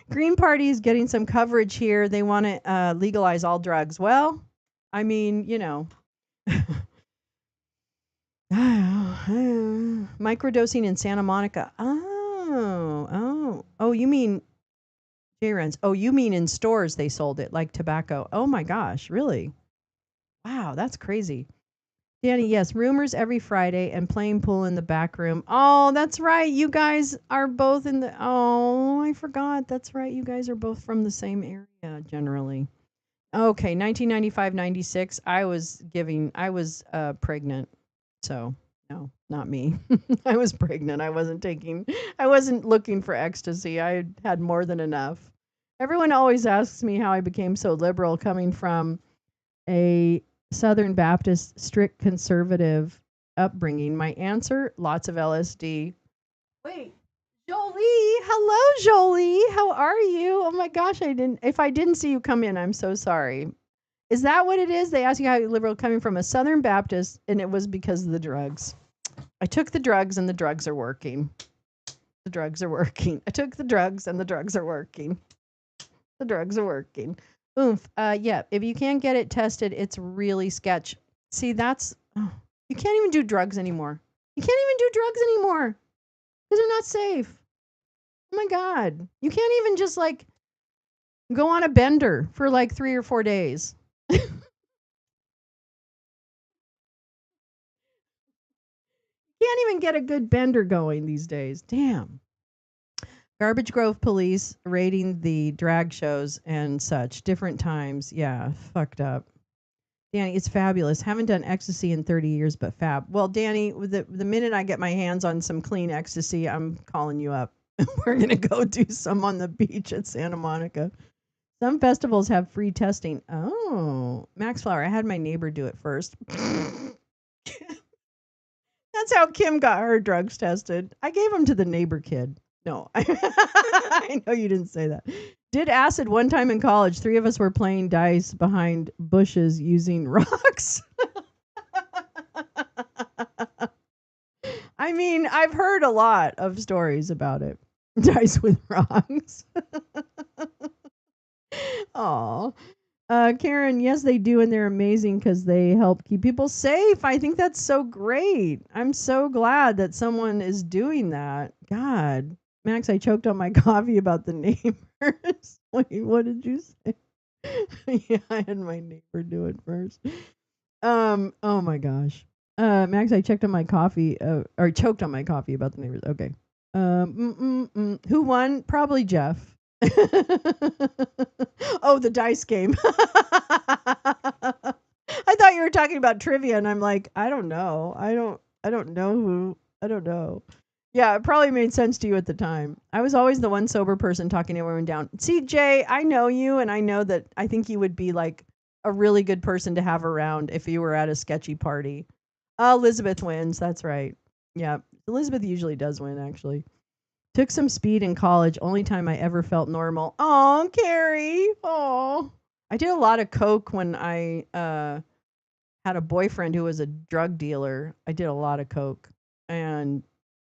Green Party is getting some coverage here. They want to legalize all drugs. Well, I mean, microdosing in Santa Monica. Oh, you mean J-Rens. Oh, you mean in stores they sold it like tobacco. Oh my gosh, really? Wow, that's crazy. Danny, yes, rumors every Friday and playing pool in the back room. Oh, that's right. You guys are both in the. Oh, I forgot. That's right. You guys are both from the same area generally. Okay, 1995, 96. I was pregnant. So, no, not me. I was pregnant. I wasn't looking for ecstasy. I had more than enough. Everyone always asks me how I became so liberal coming from a Southern Baptist, strict conservative upbringing. My answer: lots of LSD. Wait, Jolie. Hello, Jolie. How are you? Oh my gosh, if I didn't see you come in, I'm so sorry. Is that what it is? They ask you how you're liberal coming from a Southern Baptist, and it was because of the drugs. I took the drugs, and the drugs are working. The drugs are working. I took the drugs, and the drugs are working. The drugs are working. Oomph. Yeah. If you can't get it tested, it's really sketch. See, you can't even do drugs anymore. You can't even do drugs anymore because they're not safe. Oh my god. You can't even just like go on a bender for like 3 or 4 days. Can't even get a good bender going these days. Damn. Garbage Grove police raiding the drag shows and such. Different times. Yeah, fucked up. Danny, it's fabulous. Haven't done ecstasy in 30 years, but fab. Well, Danny, the minute I get my hands on some clean ecstasy, I'm calling you up. We're going to go do some on the beach at Santa Monica. Some festivals have free testing. Oh, Max Flower. I had my neighbor do it first. That's how Kim got her drugs tested. I gave them to the neighbor kid. No, I know you didn't say that. Did acid one time in college. 3 of us were playing dice behind bushes using rocks. I mean, I've heard a lot of stories about it. Dice with rocks. Aw. Karen, yes, they do, and they're amazing because they help keep people safe. I think that's so great. I'm so glad that someone is doing that. God, Max, I choked on my coffee about the neighbors. Wait, what did you say? Yeah, I had my neighbor do it first. Oh my gosh. Max, I checked on my coffee, or choked on my coffee about the neighbors. Okay. Who won? Probably Jeff. Oh, the dice game. I thought you were talking about trivia, and I'm like, I don't know. I don't know who. I don't know. Yeah, it probably made sense to you at the time. I was always the one sober person talking everyone down. See, Jay, I know you, and I know that I think you would be like a really good person to have around if you were at a sketchy party. Elizabeth wins. That's right. Yeah, Elizabeth usually does win, actually. Took some speed in college. Only time I ever felt normal. Oh, Carrie. Oh, I did a lot of coke when I had a boyfriend who was a drug dealer. I did a lot of coke, and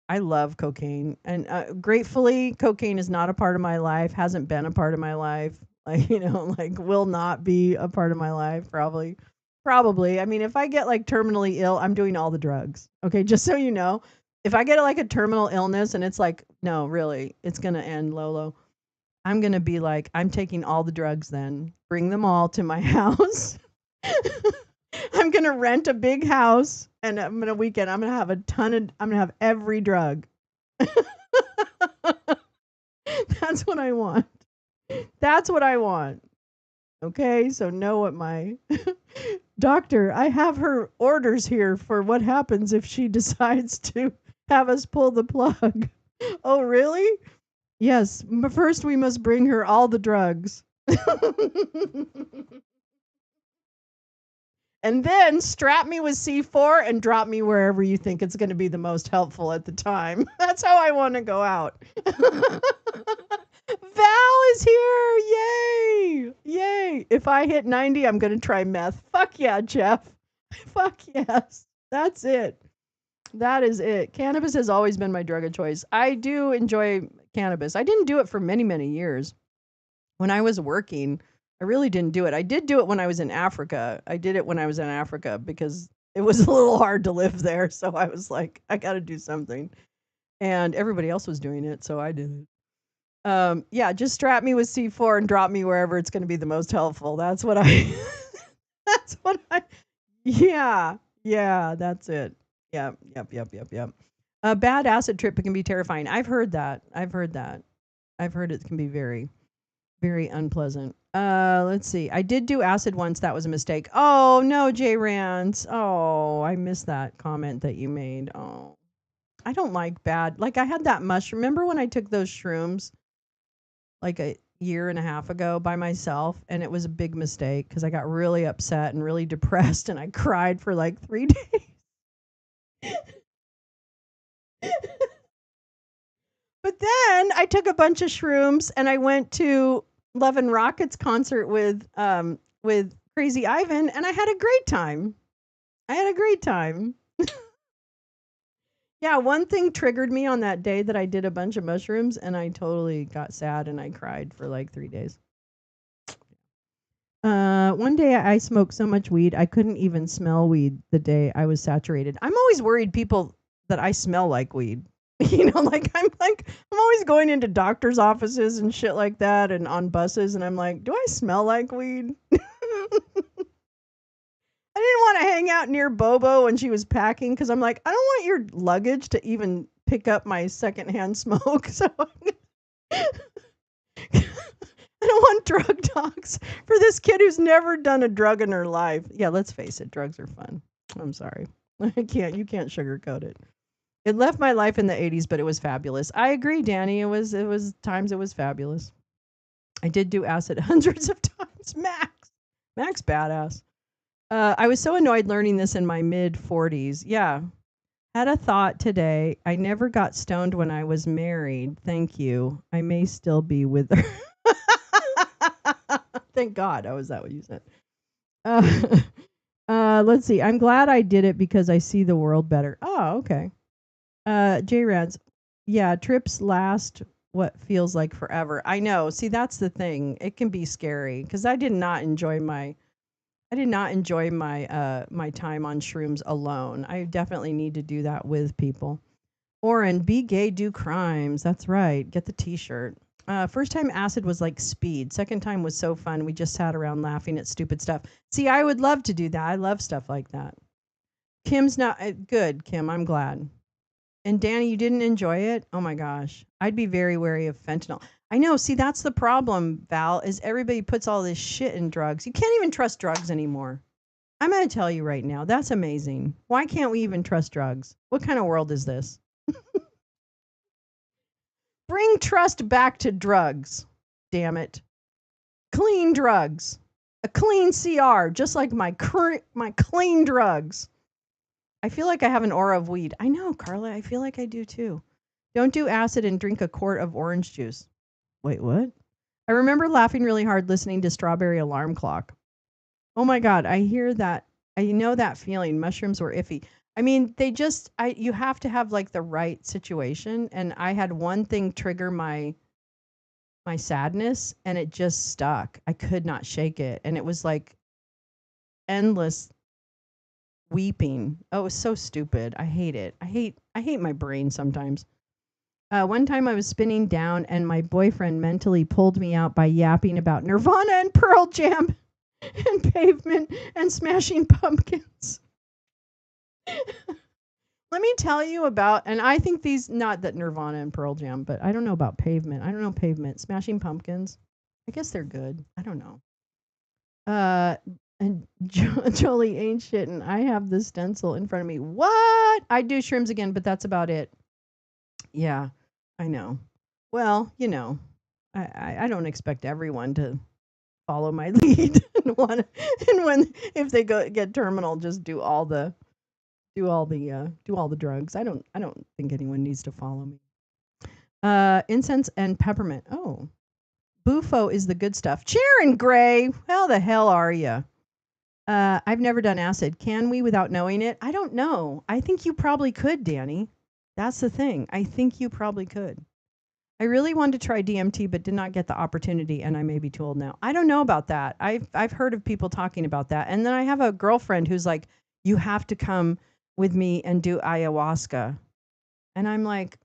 I love cocaine. And gratefully, cocaine is not a part of my life. Hasn't been a part of my life. Like like will not be a part of my life. Probably. Probably. I mean, if I get like terminally ill, I'm doing all the drugs. Okay, just so you know. If I get like a terminal illness and it's like, no, really, it's going to end, Lolo. I'm going to be like, I'm taking all the drugs then. Bring them all to my house. I'm going to rent a big house and I'm going to weekend. I'm going to have I'm going to have every drug. That's what I want. That's what I want. Okay, so know what my doctor, I have her orders here for what happens if she decides to have us pull the plug. Oh, really? Yes, but first we must bring her all the drugs. And then strap me with C4 and drop me wherever you think it's going to be the most helpful at the time. That's how I want to go out. Val is here. Yay. Yay. If I hit 90, I'm going to try meth. Fuck yeah, Jeff. Fuck yes. That's it. That is it. Cannabis has always been my drug of choice. I do enjoy cannabis. I didn't do it for many, many years. When I was working, I really didn't do it. I did do it when I was in Africa. I did it when I was in Africa because it was a little hard to live there. So I was like, I got to do something. And everybody else was doing it. So I did it. Yeah, just strap me with C4 and drop me wherever it's going to be the most helpful. That's what I, that's what I, yeah, yeah, that's it. Yep. A bad acid trip can be terrifying. I've heard that. I've heard that. I've heard it can be very, very unpleasant. Let's see. I did do acid once. That was a mistake. Oh no, J Rance. Oh, I missed that comment that you made. Oh, I don't like bad. Like I had that mushroom. Remember when I took those shrooms like a year and a half ago by myself, and it was a big mistake because I got really upset and really depressed, and I cried for like 3 days. But then I took a bunch of shrooms and I went to Love and Rockets concert with Crazy Ivan, and I had a great time. I had a great time. Yeah, one thing triggered me on that day that I did a bunch of mushrooms and I totally got sad and I cried for like 3 days. One day I smoked so much weed I couldn't even smell weed the day I was saturated. I'm always worried people that I smell like weed. I'm always going into doctors' offices and shit like that and on buses and I'm like, do I smell like weed? I didn't want to hang out near Bobo when she was packing because I'm like, I don't want your luggage to even pick up my secondhand smoke. So I don't want drug talks for this kid who's never done a drug in her life. Yeah, let's face it, drugs are fun. I'm sorry. You can't sugarcoat it. It left my life in the 80s, but it was fabulous. I agree, Danny. It was times it was fabulous. I did do acid hundreds of times. Max badass. I was so annoyed learning this in my mid 40s. Yeah. Had a thought today. I never got stoned when I was married. Thank you. I may still be with her. Thank God. Oh, is that what you said? Uh, let's see. I'm glad I did it because I see the world better. Oh, okay. J Rads. Yeah, trips last what feels like forever. I know. See, that's the thing. It can be scary because I did not enjoy my time on shrooms alone. I definitely need to do that with people. Oren, be gay, do crimes. That's right. Get the T-shirt. First time acid was like speed. Second time was so fun. We just sat around laughing at stupid stuff. See, I would love to do that. I love stuff like that. Kim's not good. Kim, I'm glad. And Danny, you didn't enjoy it? Oh my gosh. I'd be very wary of fentanyl. I know. See, that's the problem, Val, is everybody puts all this shit in drugs. You can't even trust drugs anymore. I'm going to tell you right now. That's amazing. Why can't we even trust drugs? What kind of world is this? Bring trust back to drugs. Damn it. Clean drugs. A clean CR, just like my clean drugs. I feel like I have an aura of weed. I know, Carla. I feel like I do too. Don't do acid and drink a quart of orange juice. Wait, what? I remember laughing really hard listening to Strawberry Alarm Clock. Oh my God, I hear that. I know that feeling. Mushrooms were iffy. I mean, you have to have like the right situation. And I had one thing trigger my sadness and it just stuck. I could not shake it. And it was like endless weeping. Oh, it was so stupid. I hate it. I hate my brain sometimes. One time I was spinning down and my boyfriend mentally pulled me out by yapping about Nirvana and Pearl Jam and Pavement and Smashing Pumpkins. Let me tell you about, and I think these, not that Nirvana and Pearl Jam, but I don't know about Pavement. I don't know Pavement. Smashing Pumpkins. I guess they're good. I don't know. Uh, and Jolie ain't shitting. I have the stencil in front of me. What? I do shrooms again, but that's about it. Yeah, I know. Well, I don't expect everyone to follow my lead and when if they get terminal, just do all the drugs. I don't think anyone needs to follow me. Incense and peppermint. Oh, Bufo is the good stuff. Sharon Gray, how the hell are you? I've never done acid. Can we without knowing it? I don't know. I think you probably could, Danny. That's the thing. I think you probably could. I really wanted to try DMT, but did not get the opportunity, and I may be too old now. I don't know about that. I've heard of people talking about that, and then I have a girlfriend who's like, "You have to come with me and do ayahuasca," and I'm like,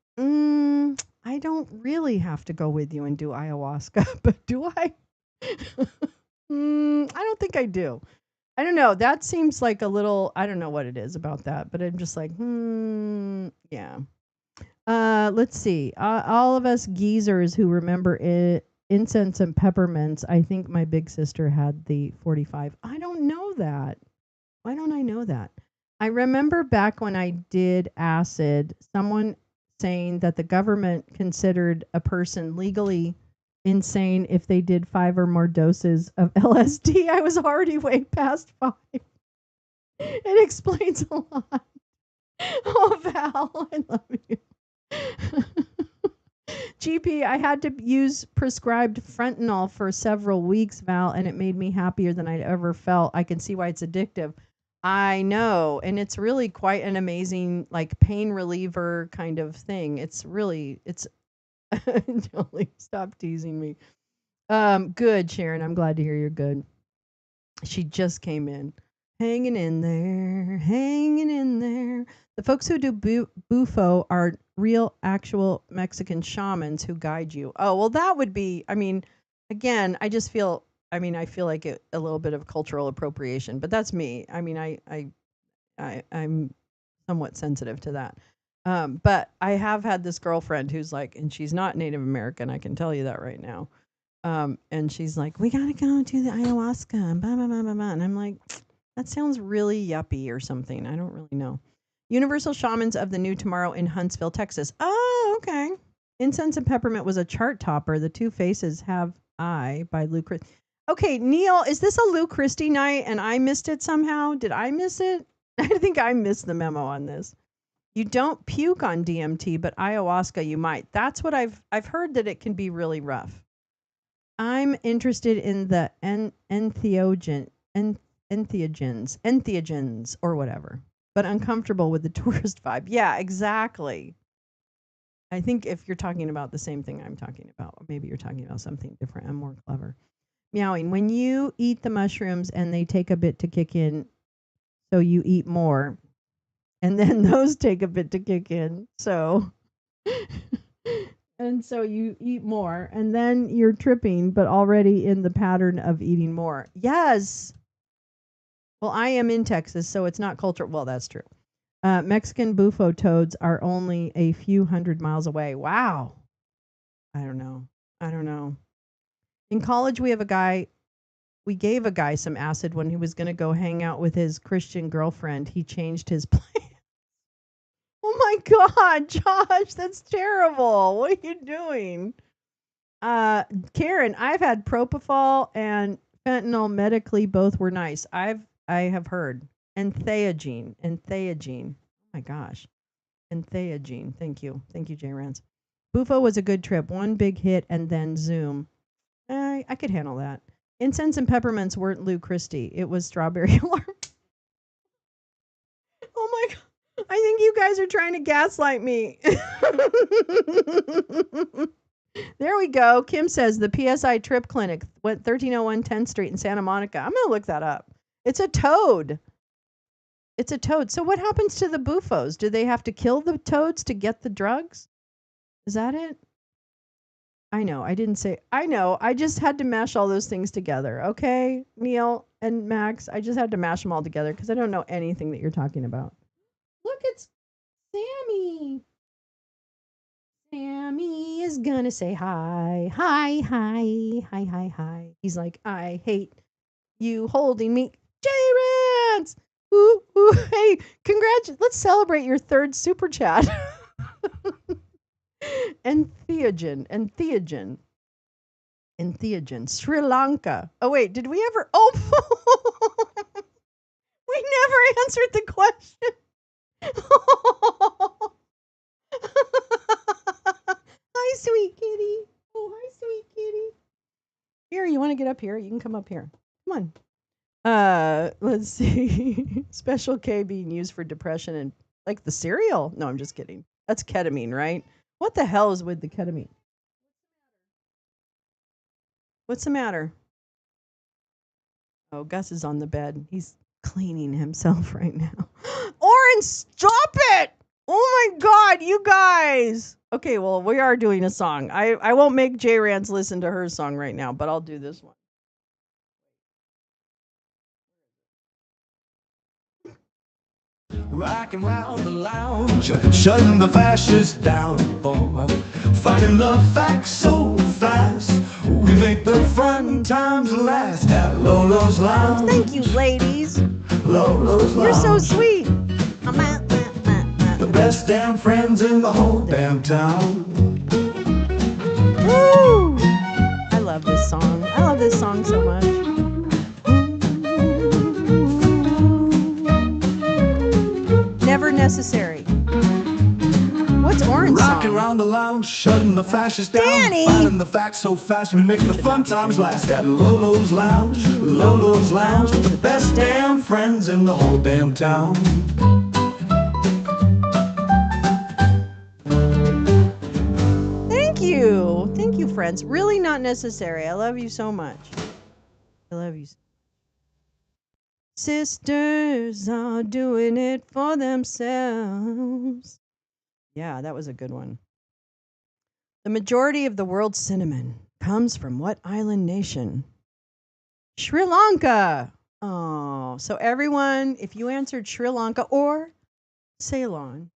I don't really have to go with you and do ayahuasca, but do I? I don't think I do. I don't know. That seems like a little. I don't know what it is about that, but I'm just like, yeah. Let's see. All of us geezers who remember it, incense and peppermints. I think my big sister had the 45. I don't know that. Why don't I know that? I remember back when I did acid, someone saying that the government considered a person legally insane if they did 5 or more doses of LSD. I was already way past 5. It explains a lot. Oh, Val, I love you. GP, I had to use prescribed fentanyl for several weeks, Val, and it made me happier than I'd ever felt. I can see why it's addictive. I know, and it's really quite an amazing, like, pain reliever kind of thing. It's really, it's. Jolie, stop teasing me. Good, Sharon. I'm glad to hear you're good. She just came in. Hanging in there, hanging in there. The folks who do bufo are real, actual Mexican shamans who guide you. Oh, well, that would be, I mean, again, I just feel, I feel like a little bit of cultural appropriation, but that's me. I mean, I'm somewhat sensitive to that. But I have had this girlfriend who's like, and she's not Native American, I can tell you that right now. And she's like, we gotta go do the ayahuasca and blah, blah, blah, blah, blah. And I'm like, that sounds really yuppie or something. I don't really know. Universal Shamans of the New Tomorrow in Huntsville, Texas. Oh, okay. Incense and Peppermint was a chart topper. The Two Faces Have I by Lou Christie. Okay, Neil, is this a Lou Christie night and I missed it somehow? Did I miss it? I think I missed the memo on this. You don't puke on DMT, but ayahuasca you might. That's what I've heard, that it can be really rough. I'm interested in the entheogens, or whatever, but uncomfortable with the tourist vibe. Yeah, exactly. I think if you're talking about the same thing I'm talking about, or maybe you're talking about something different and more clever. Meowing. When you eat the mushrooms and they take a bit to kick in, so you eat more, and then those take a bit to kick in, so and so you eat more, and then you're tripping, but already in the pattern of eating more. Yes. Well, I am in Texas, so it's not cultural. Well, that's true. Mexican bufo toads are only a few hundred miles away. Wow. I don't know. I don't know. In college, we gave a guy some acid when he was going to go hang out with his Christian girlfriend. He changed his plan. Oh my God, Josh, that's terrible. What are you doing? Karen, I've had propofol and fentanyl medically. Both were nice. I have heard. Entheogen. Oh my gosh. Entheogen. Thank you. Thank you, Jay Rance. Bufo was a good trip. One big hit and then zoom. I could handle that. Incense and peppermints weren't Lou Christie. It was strawberry alarm. Oh my God. I think you guys are trying to gaslight me. There we go. Kim says the PSI Trip Clinic went 1301 10th Street in Santa Monica. I'm going to look that up. It's a toad. It's a toad. So what happens to the bufos? Do they have to kill the toads to get the drugs? Is that it? I know. I didn't say. I know. I just had to mash all those things together. Okay, Neil and Max. I just had to mash them all together because I don't know anything that you're talking about. Look, it's Sammy. Sammy is gonna say hi. Hi, hi, hi, hi, hi. He's like, I hate you holding me. J-Rance! Ooh, ooh, hey, let's celebrate your 3rd super chat. Entheogen. Sri Lanka. Oh, wait, did we ever? Oh, we never answered the question. Hi, sweet kitty. Oh, hi, sweet kitty. Here, you want to get up here? You can come up here. Come on. Let's see. Special K being used for depression and like the cereal. No, I'm just kidding. That's ketamine, right? What the hell is with the ketamine? What's the matter? Oh, Gus is on the bed. He's cleaning himself right now. Oren, stop it! Oh my god, you guys. Okay, well, we are doing a song. I won't make J Rance listen to her song right now, but I'll do this one. Rocking round the lounge, shutting the fascists down. Finding the facts so fast, we make the fun times last at Lolo's Lounge. Thank you, ladies. Lolo's Lounge. You're so sweet. The best damn friends in the whole damn town. Woo! I love this song. I love this song so much. Never necessary. What's Orange song? Rocking around the lounge, shutting the fascists down. Danny! Finding the facts so fast, we make the fun times last at Lolo's Lounge. Lolo's Lounge, the best damn friends in the whole damn town. Thank you, friends. Really not necessary. I love you so much. I love you. Sisters are doing it for themselves. Yeah, that was a good one. The majority of the world's cinnamon comes from what island nation? Sri Lanka. Oh, so everyone, if you answered Sri Lanka or Ceylon,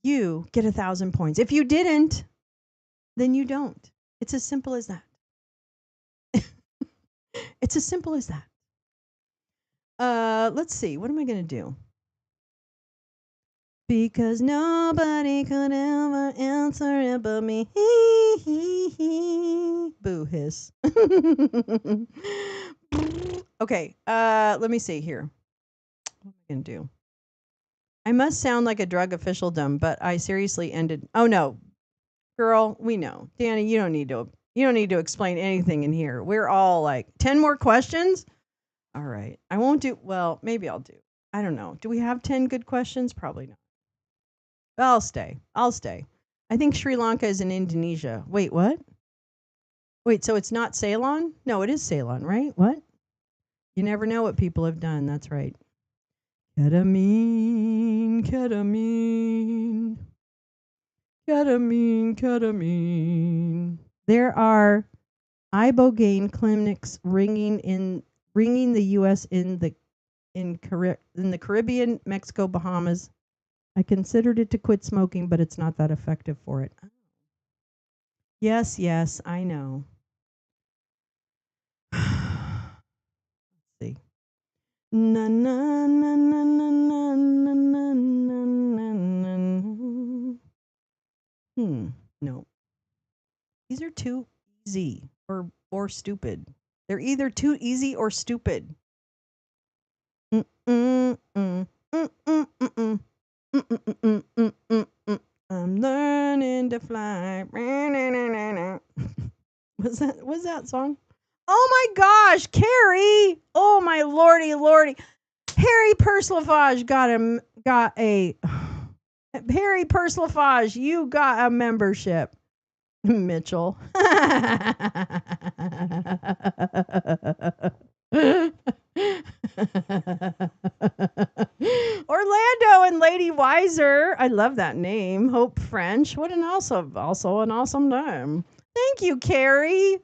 you get 1,000 points. If you didn't, then you don't. It's as simple as that. It's as simple as that. Let's see. What am I going to do? Because nobody could ever answer it but me. Boo hiss. Okay, let me see here. What am I going to do? I must sound like a drug officialdom, but I seriously ended. Oh no, girl, we know. Danny, you don't need to explain anything in here. We're all like 10 more questions. All right. I won't do. Well, maybe I'll do. I don't know. Do we have 10 good questions? Probably not. I'll stay. I think Sri Lanka is in Indonesia. Wait, what? Wait, so it's not Ceylon? No, it is Ceylon, right? What? You never know what people have done. That's right. Ketamine, ketamine, ketamine, ketamine. There are ibogaine clinics ringing the U.S. in the Caribbean, Mexico, Bahamas. I considered it to quit smoking, but it's not that effective for it. Yes, I know. Let's see. Na na na na na na na na na na. No. These are too easy or stupid. They're either too easy or stupid. I'm learning to fly. Was that song? Oh my gosh, Carrie! Oh my lordy. Harry Perslafage got a Harry Perslafage, you got a membership. Mitchell. Orlando and Lady Weiser. I love that name. Hope French. What an also an awesome name. Thank you, Carrie.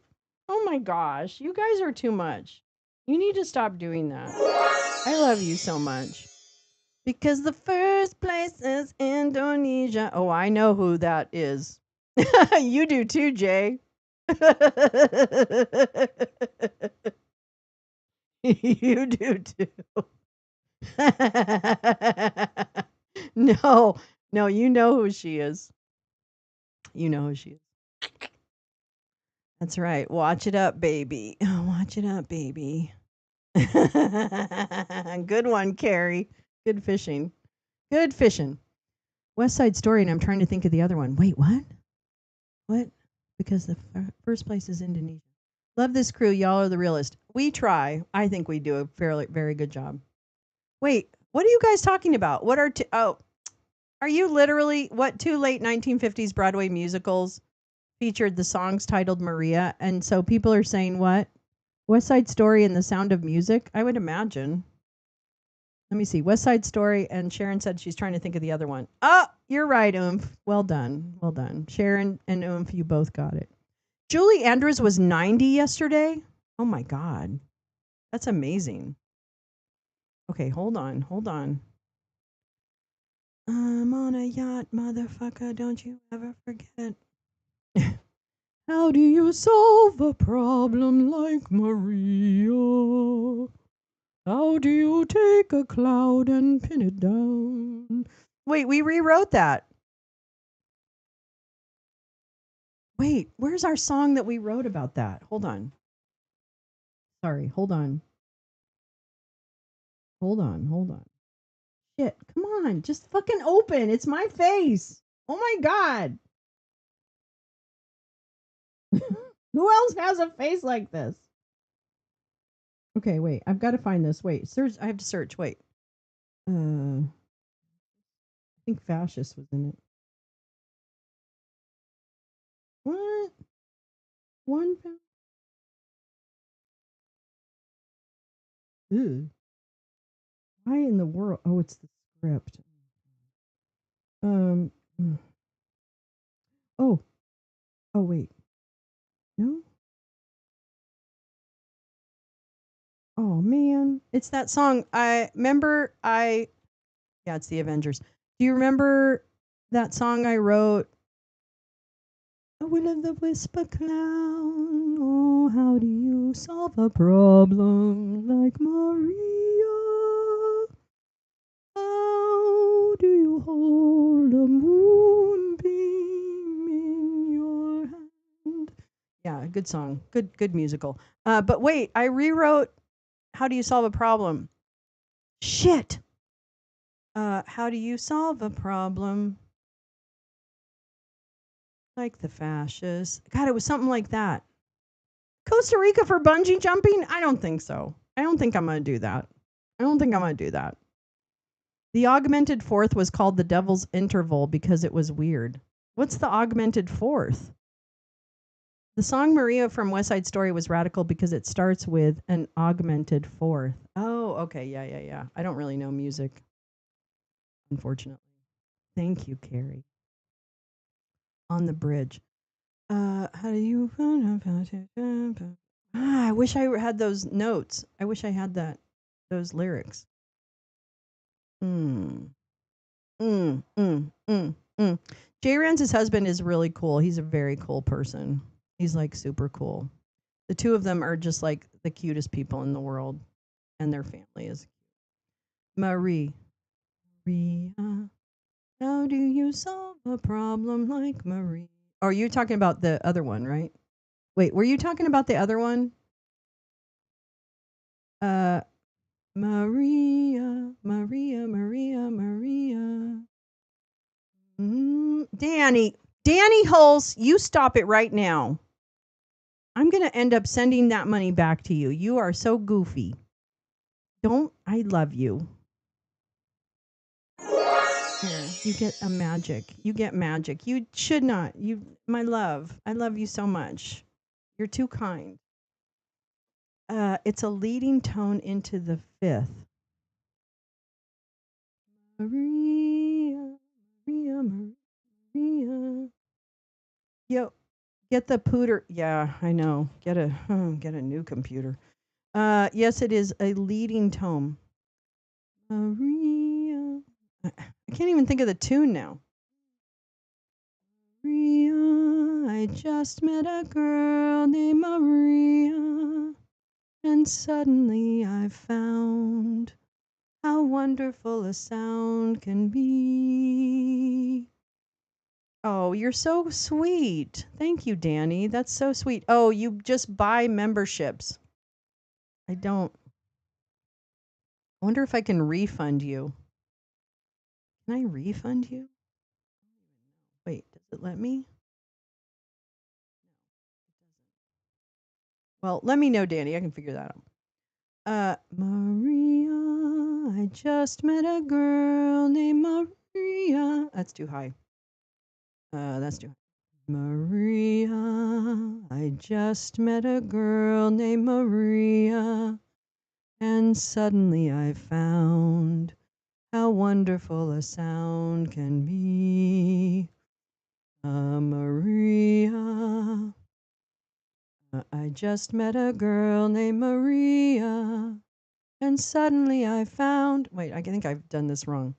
Oh my gosh. You guys are too much. You need to stop doing that. I love you so much. Because the first place is Indonesia. Oh, I know who that is. You do too, Jay. You do too. No, you know who she is. You know who she is. That's right. Watch it up, baby. Watch it up, baby. Good one, Carrie. Good fishing. Good fishing. West Side Story, and I'm trying to think of the other one. Wait, what? What? Because the first place is Indonesia. Love this crew. Y'all are the realest. We try. I think we do a very good job. Wait, what are you guys talking about? What are are you literally what two late 1950s Broadway musicals featured the songs titled Maria? And so people are saying what? West Side Story and The Sound of Music? I would imagine. Let me see. West Side Story, and Sharon said she's trying to think of the other one. Oh, you're right, Oomph. Well done. Well done. Sharon and Oomph, you both got it. Julie Andrews was 90 yesterday. Oh my God. That's amazing. Okay, hold on. Hold on. I'm on a yacht, motherfucker. Don't you ever forget. How do you solve a problem like Maria? How do you take a cloud and pin it down? Wait, we rewrote that. Wait, where's our song that we wrote about that? Hold on. Sorry, hold on. Hold on, hold on. Shit, come on. Just fucking open. It's my face. Oh my God. Who else has a face like this? Okay, wait. I've got to find this. Wait, search. I have to search. Wait. I think fascist was in it. What? One. Ew. Why in the world? Oh, it's the script. Um. Oh. Oh wait. No. Oh man, it's that song. I remember. Yeah, it's the Avengers. Do you remember that song I wrote? A will of the whisper clown. Oh, how do you solve a problem like Maria? How do you hold a moonbeam in your hand? Yeah, good song. Good musical. But wait, I rewrote How Do You Solve a Problem? Shit. How do you solve a problem like the fascists? God, it was something like that. Costa Rica for bungee jumping? I don't think so. I don't think I'm going to do that. I don't think I'm going to do that. The augmented fourth was called the devil's interval because it was weird. What's the augmented fourth? The song Maria from West Side Story was radical because it starts with an augmented fourth. Oh, okay. Yeah. I don't really know music, unfortunately. Thank you, Carrie. On the bridge. How do you? I wish I had those notes. I wish I had those lyrics. Mm. Mm. Mm. Mm. Mm. Jay Ranz's husband is really cool. He's a very cool person. He's like super cool. The two of them are just like the cutest people in the world, and their family is Maria. How do you solve a problem like Maria? Oh, you're talking about the other one, right? Wait, were you talking about the other one? Uh, Maria. Danny Hulse, you stop it right now. I'm going to end up sending that money back to you. You are so goofy. I love you. Here, you get a magic. You get magic. You should not. My love. I love you so much. You're too kind. It's a leading tone into the fifth. Maria. Yo, get the pooter. Yeah, I know. Get a new computer. Yes, it is a leading tone. Maria. I can't even think of the tune now. Maria, I just met a girl named Maria, and suddenly I found how wonderful a sound can be. Oh, you're so sweet. Thank you, Danny. That's so sweet. Oh, you just buy memberships. I don't. I wonder if I can refund you. Can I refund you? Wait, does it let me? Well, let me know, Danny. I can figure that out. Maria, I just met a girl named Maria. That's too high. That's too high. Maria, I just met a girl named Maria, and suddenly I found how wonderful a sound can be. Maria, I just met a girl named Maria, and suddenly I found. Wait, I think I've done this wrong.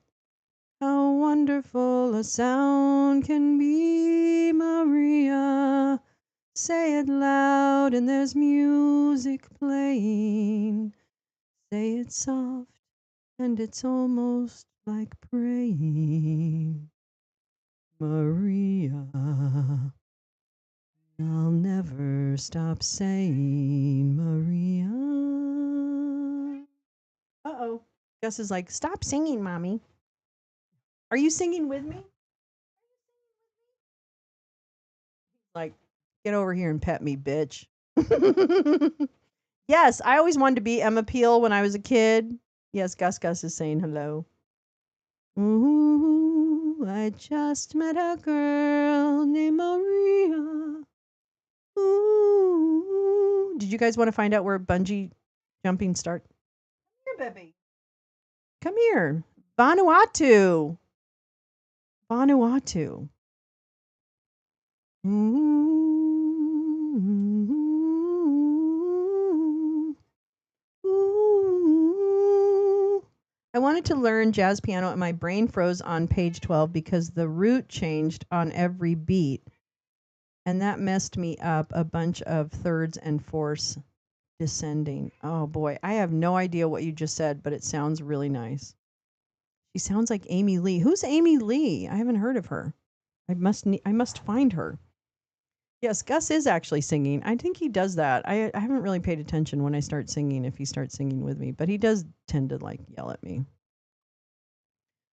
How wonderful a sound can be, Maria. Say it loud and there's music playing. Say it soft and it's almost like praying. Maria, I'll never stop saying Maria. Uh-oh. Gus is like, stop singing, Mommy. Are you singing with me? Like, get over here and pet me, bitch. Yes, I always wanted to be Emma Peel when I was a kid. Yes, Gus Gus is saying hello. Ooh, I just met a girl named Maria. Ooh. Did you guys want to find out where bungee jumping starts? Come here, baby. Come here. Vanuatu. Vanuatu. Ooh. Ooh. I wanted to learn jazz piano and my brain froze on page 12 because the root changed on every beat. And that messed me up a bunch of thirds and fourths descending. Oh boy, I have no idea what you just said, but it sounds really nice. She sounds like Amy Lee. Who's Amy Lee? I haven't heard of her. I must find her. Yes, Gus is actually singing. I think he does that. I haven't really paid attention when I start singing if he starts singing with me, but he does tend to like yell at me.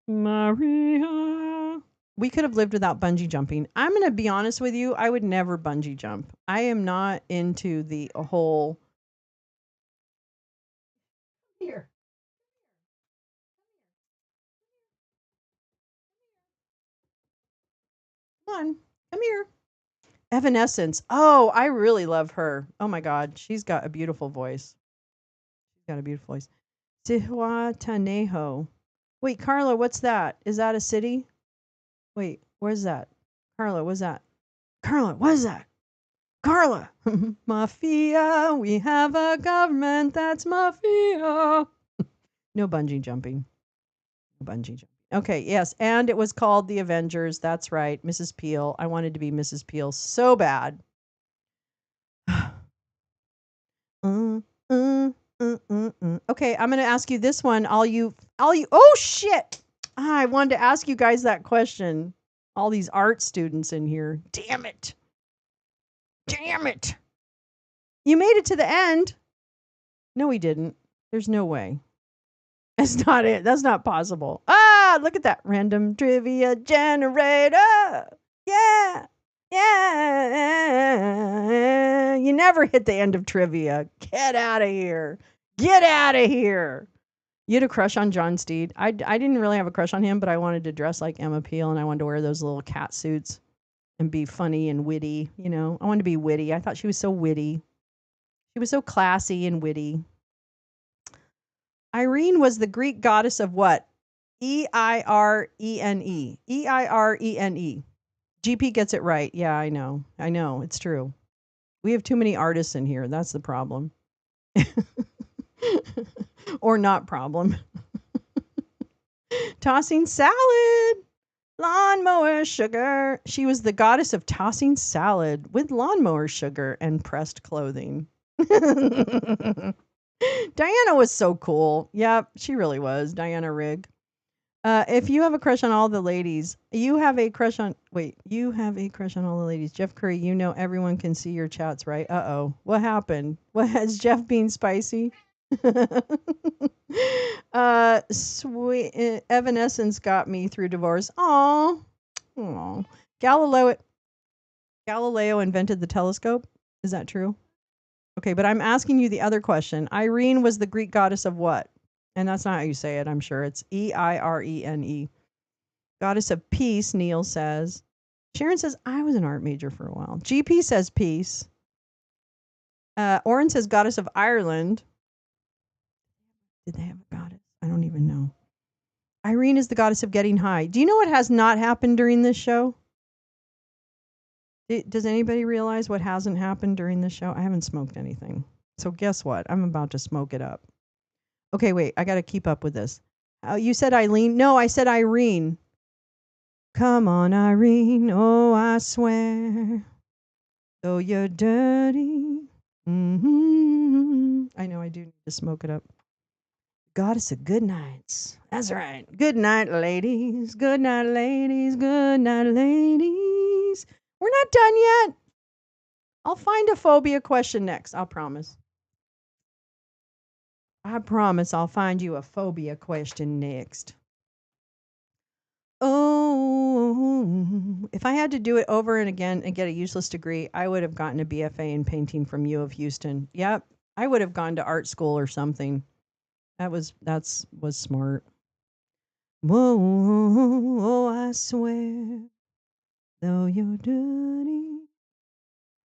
Maria. We could have lived without bungee jumping. I'm going to be honest with you, I would never bungee jump. I am not into the whole here. Come on. Come here. Evanescence. Oh, I really love her. Oh my god, she's got a beautiful voice. She's got a beautiful voice. Zihuatanejo. Wait, Carla, what's that? Is that a city? Wait, where's that? Carla, what's that? Carla, what is that? Carla! Mafia, we have a government that's mafia. No bungee jumping. No bungee jumping. Okay, yes, and it was called The Avengers. That's right, Mrs. Peel. I wanted to be Mrs. Peel so bad. Mm, mm, Okay, I'm gonna ask you this one. All you. Oh shit! I wanted to ask you guys that question. All these art students in here. Damn it! Damn it! You made it to the end. No, we didn't. There's no way. That's not it. That's not possible. Ah, look at that random trivia generator. Yeah. Yeah. You never hit the end of trivia. Get out of here. Get out of here. You had a crush on John Steed. I didn't really have a crush on him, but I wanted to dress like Emma Peel and I wanted to wear those little cat suits and be funny and witty. You know, I wanted to be witty. I thought she was so witty. She was so classy and witty. Irene was the Greek goddess of what? Eirene. Eirene. GP gets it right. Yeah, I know. I know. It's true. We have too many artists in here. That's the problem. Or not problem. Tossing salad. Lawnmower sugar. She was the goddess of tossing salad with lawnmower sugar and pressed clothing. Diana was so cool. Yep, she really was. Diana Rigg. If you have a crush on all the ladies, you have a crush on all the ladies. Jeff Curry, you know everyone can see your chats, right? Uh-oh. What happened? What has Jeff being spicy? Sweet Evanescence got me through divorce. Aw. Aw. Galileo invented the telescope. Is that true? Okay, but I'm asking you the other question. Irene was the Greek goddess of what? And that's not how you say it, I'm sure. It's Eirene. Goddess of peace, Neil says. Sharon says, I was an art major for a while. GP says peace. Oren says goddess of Ireland. Did they have a goddess? I don't even know. Irene is the goddess of getting high. Do you know what has not happened during this show? Does anybody realize what hasn't happened during this show? I haven't smoked anything. So guess what? I'm about to smoke it up. Okay, wait. I got to keep up with this. You said Eileen? No, I said Irene. Come on, Irene. Oh, I swear. Though you're dirty. I know I do need to smoke it up. Goddess of good nights. That's right. Good night, ladies. Good night, ladies. Good night, ladies. We're not done yet. I'll find a phobia question next. I'll promise. I promise I'll find you a phobia question next. Oh, if I had to do it over and again and get a useless degree, I would have gotten a BFA in painting from U of Houston. Yep, I would have gone to art school or something. Was smart. Whoa, I swear, though you're dirty,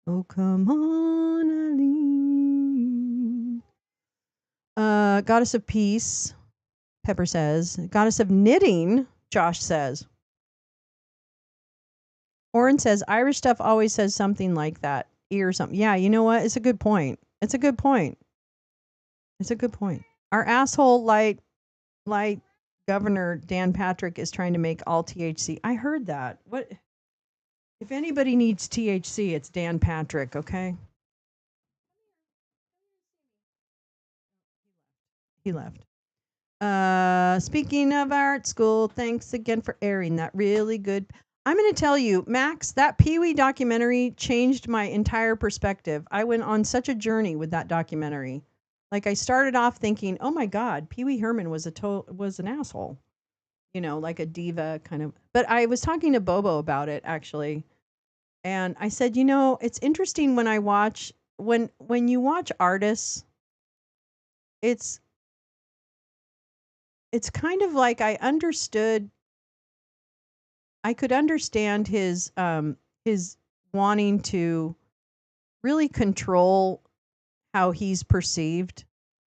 oh come on, Eileen. Goddess of peace, Pepper says. Goddess of knitting, Josh says. Oren says Irish stuff always says something like that. E or something. Yeah, you know what? It's a good point. It's a good point. It's a good point. Our asshole light governor Dan Patrick is trying to make all THC. I heard that. What if anybody needs THC, it's Dan Patrick, okay? He left. Speaking of art school, thanks again for airing that really good. I'm going to tell you, Max, that Pee Wee documentary changed my entire perspective. I went on such a journey with that documentary. Like I started off thinking, "Oh my God, Pee Wee Herman was an asshole," like a diva kind of. But I was talking to Bobo about it actually, and I said, it's interesting when I watch when you watch artists, it's kind of like I could understand his wanting to really control how he's perceived,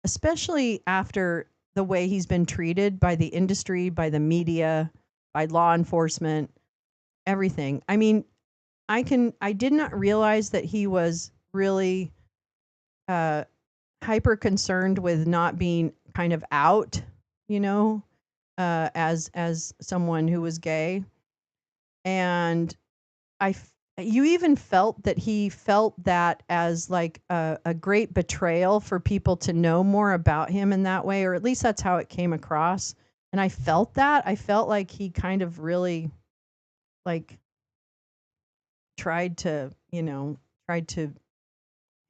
especially after the way he's been treated by the industry, by the media, by law enforcement, everything. I mean, I did not realize that he was really uh hyper concerned with not being kind of out, you know, as someone who was gay. And you even felt that he felt that as like a great betrayal for people to know more about him in that way, or at least that's how it came across. And I felt that. I felt like he kind of really like tried to, tried to,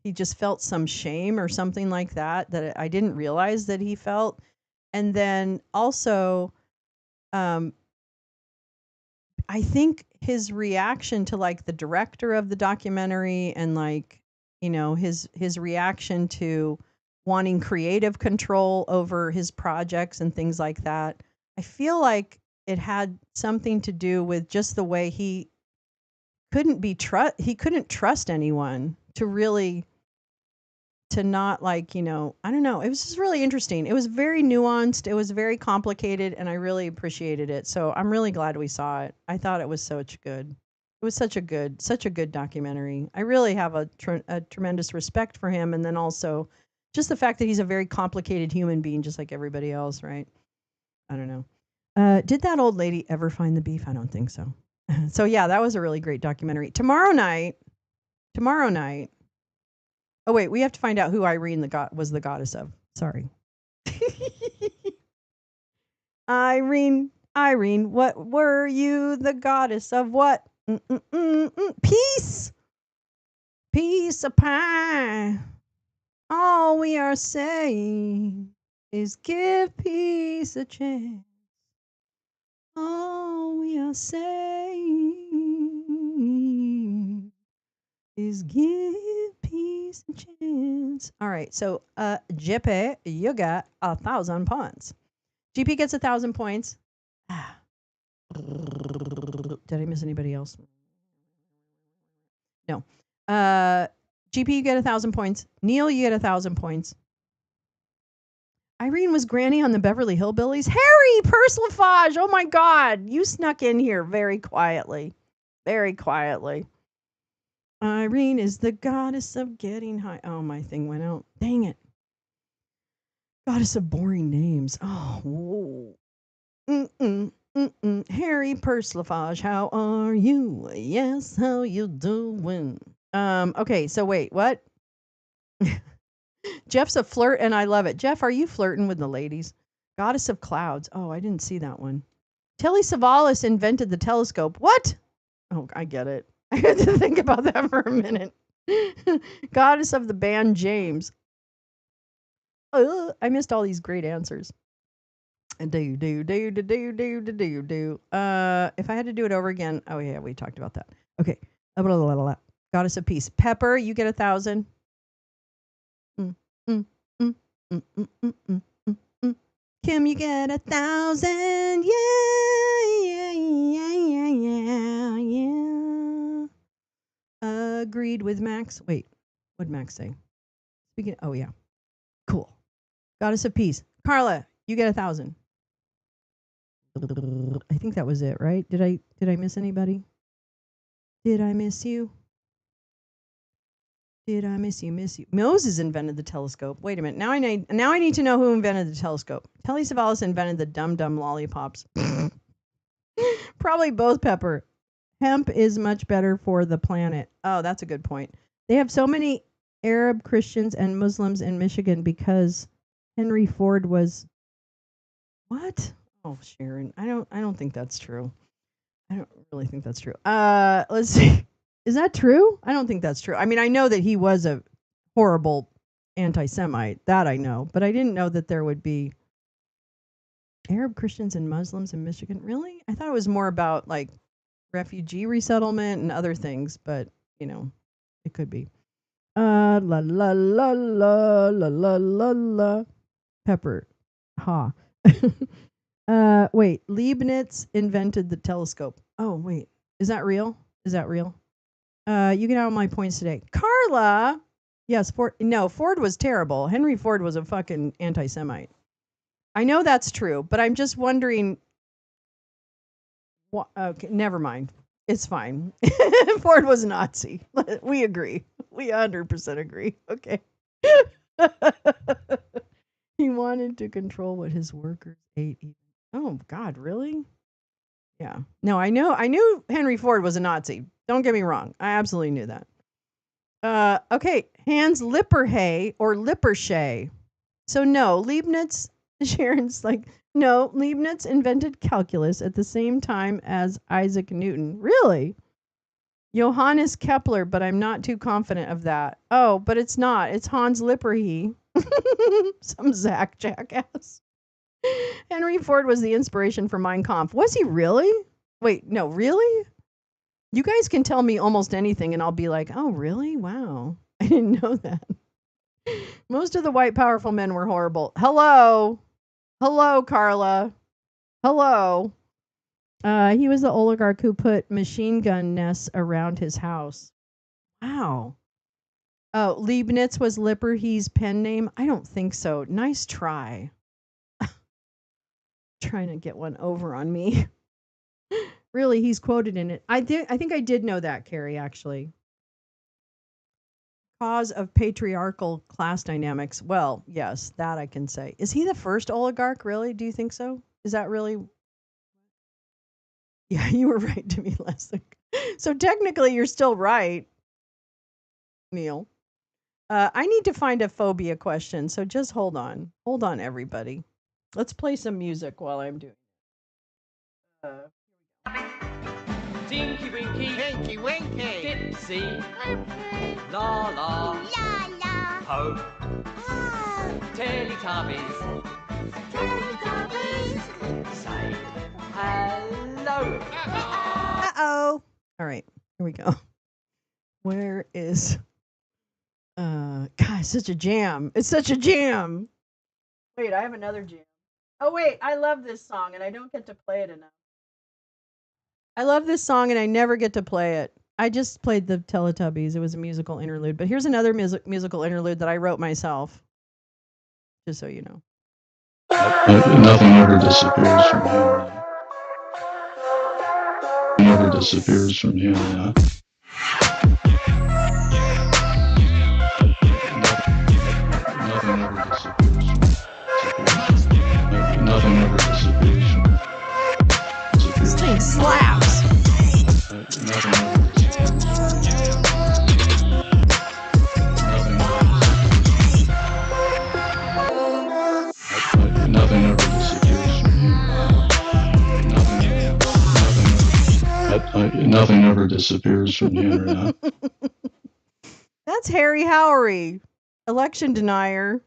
he just felt some shame or something like that, that I didn't realize that he felt. And then also, um, I think his reaction to like the director of the documentary and like, his reaction to wanting creative control over his projects and things like that. I feel like it had something to do with just the way he couldn't trust anyone to really to not like, I don't know. It was just really interesting. It was very nuanced. It was very complicated, and I really appreciated it. So I'm really glad we saw it. I thought it was such good. It was such a good documentary. I really have a tremendous respect for him, and then also just the fact that he's a very complicated human being, just like everybody else, right? I don't know. Did that old lady ever find the beef? I don't think so. So yeah, that was a really great documentary. Tomorrow night, oh wait, we have to find out who Irene was the goddess of. Sorry. Irene, what were you the goddess of what? Peace. Peace of pie. All we are saying is give peace a chance. All we are saying is give peace decent chance. All right, so JP, you got 1,000 points. GP gets 1,000 points. Ah. Did I miss anybody else? No. GP, you get 1,000 points. Neil, you get 1,000 points. Irene was Granny on the Beverly Hillbillies. Harry Perslafage, oh my God, you snuck in here very quietly. Very quietly. Irene is the goddess of getting high. Oh, my thing went out. Dang it. Goddess of boring names. Oh, whoa. Harry Perslafage, how are you? Yes, how you doing? Okay, so wait, what? Jeff's a flirt and I love it. Jeff, are you flirting with the ladies? Goddess of clouds. Oh, I didn't see that one. Telly Savalas invented the telescope. What? Oh, I get it. I had to think about that for a minute. Goddess of the band James. I missed all these great answers. If I had to do it over again, oh yeah, we talked about that. Okay. Goddess of peace. Pepper, you get 1,000. Mm, mm, mm, mm, mm, mm, mm, mm, mm. Kim, you get 1,000. Yeah. Agreed with Max. Wait, what'd Max say? Speaking. Oh yeah. Cool. Goddess of peace. Carla, you get 1,000. I think that was it, right? Did I miss anybody? Did I miss you? Did I miss you? Moses invented the telescope. Wait a minute. Now I need to know who invented the telescope. Telly Savalas invented the dum lollipops. Probably both, Pepper. Hemp is much better for the planet. Oh, that's a good point. They have so many Arab Christians and Muslims in Michigan because Henry Ford was what? Oh, Sharon, I don't think that's true. I don't really think that's true. Let's see. Is that true? I don't think that's true. I mean, I know that he was a horrible anti-Semite. That I know, but I didn't know that there would be Arab Christians and Muslims in Michigan. Really? I thought it was more about like refugee resettlement and other things, but it could be. La la la la la la la la. Pepper. Ha. Wait. Leibniz invented the telescope. Oh, wait. Is that real? Is that real? You get all my points today. Carla. Yes, Ford. No, Ford was terrible. Henry Ford was a fucking anti-Semite. I know that's true, but I'm just wondering. Okay, never mind. It's fine. Ford was a Nazi. We agree. We 100% agree. Okay. He wanted to control what his workers ate. Oh God, really? Yeah. No, I knew Henry Ford was a Nazi. Don't get me wrong. I absolutely knew that. Okay, Hans Lippershey or Lippershey. So no, Leibniz. Sharon's like, no, Leibniz invented calculus at the same time as Isaac Newton. Really? Johannes Kepler, but I'm not too confident of that. Oh, but it's not. It's Hans Lippershey. Some Zach jackass. Henry Ford was the inspiration for Mein Kampf. Was he really? Wait, no, really? You guys can tell me almost anything and I'll be like, oh, really? Wow. I didn't know that. Most of the white powerful men were horrible. Hello. Hello, Carla. Hello. He was the oligarch who put machine gun nests around his house. Wow. Oh, Leibniz was Lippershey's pen name? I don't think so. Nice try. Trying to get one over on me. Really, he's quoted in it. I think I did know that, Carrie, actually. Cause of patriarchal class dynamics. Well, yes, that I can say. Is he the first oligarch, really? Do you think so? Is that really? Yeah, you were right to be less than. So technically, you're still right, Neil. I need to find a phobia question, so just hold on. Hold on, everybody. Let's play some music while I'm doing it. Tinky Winky, Tinky Winky, Dipsy, La La, La La, Ho, Oh, Teletubbies, Teletubbies. say hello. Uh-oh. All right, here we go. Where is God, it's such a jam. It's such a jam. Wait, I have another jam. Oh wait, I love this song and I don't get to play it enough. I love this song and I never get to play it. I just played the Teletubbies. It was a musical interlude. But here's another musical interlude that I wrote myself, just so you know. Nothing ever disappears from here. Never disappears from here. Nothing ever disappears. Nothing ever disappears. This thing slaps. Nothing ever Nothing ever disappears from here. Nothing ever disappears from here. That's Harry Howery, election denier,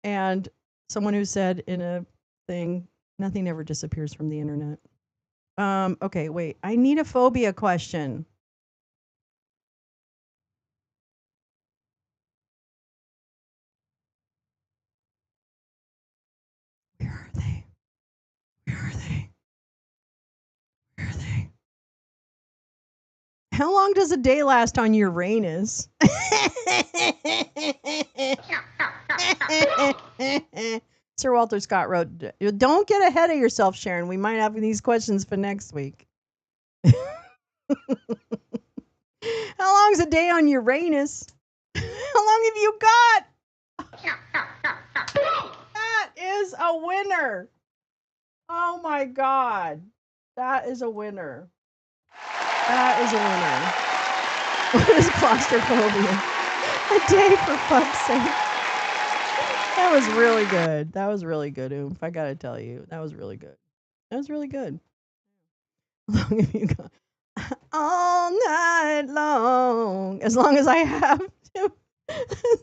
and someone who said in a thing, nothing ever disappears from the internet. Okay, wait. I need a phobia question. Where are they? Where are they? Where are they? How long does a day last on Uranus? Sir Walter Scott wrote, "Don't get ahead of yourself, Sharon. We might have these questions for next week." How long's a day on Uranus? How long have you got? That is a winner. Oh my God. That is a winner. That is a winner. What is claustrophobia? A day, for fuck's sake. That was really good. That was really good, Oomph. I gotta tell you. That was really good. That was really good. How long have you got? All night long. As long as I have to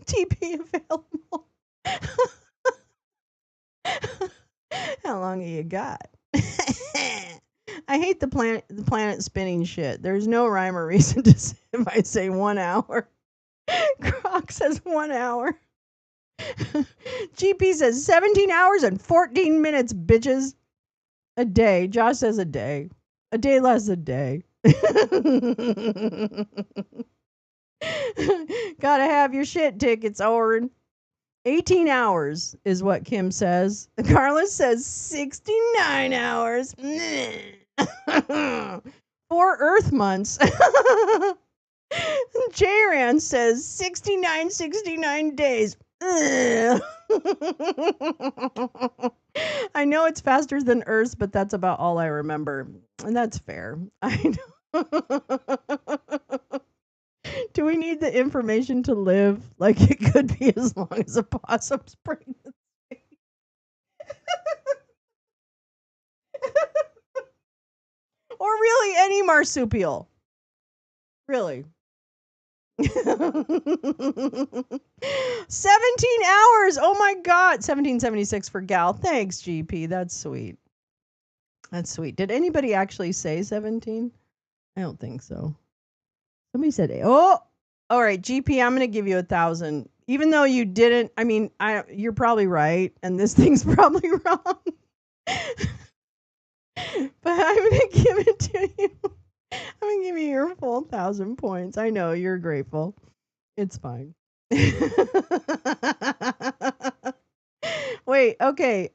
TP available. How long have you got? I hate the planet spinning shit. There's no rhyme or reason to say if I say 1 hour. Croc says 1 hour. GP says 17 hours and 14 minutes, bitches. A day. Josh says a day. A day lasts a day. Gotta have your shit tickets, Oren. 18 hours is what Kim says. Carlos says 69 hours. 4 Earth months. J-Ran says 69 days. I know it's faster than Earth's, but that's about all I remember. And that's fair. I know. Do we need the information to live? Like, it could be as long as a possum's pregnancy. Or really any marsupial. Really. 17 hours. Oh my God. 1776 for Gal. Thanks, GP. That's sweet. That's sweet. Did anybody actually say 17? I don't think so. Somebody said, oh, all right, GP, I'm going to give you 1,000. Even though you didn't, I mean, you're probably right, and this thing's probably wrong. But I'm going to give it to you. I'm going to give you your full 1,000 points. I know, you're grateful. It's fine. Wait, okay.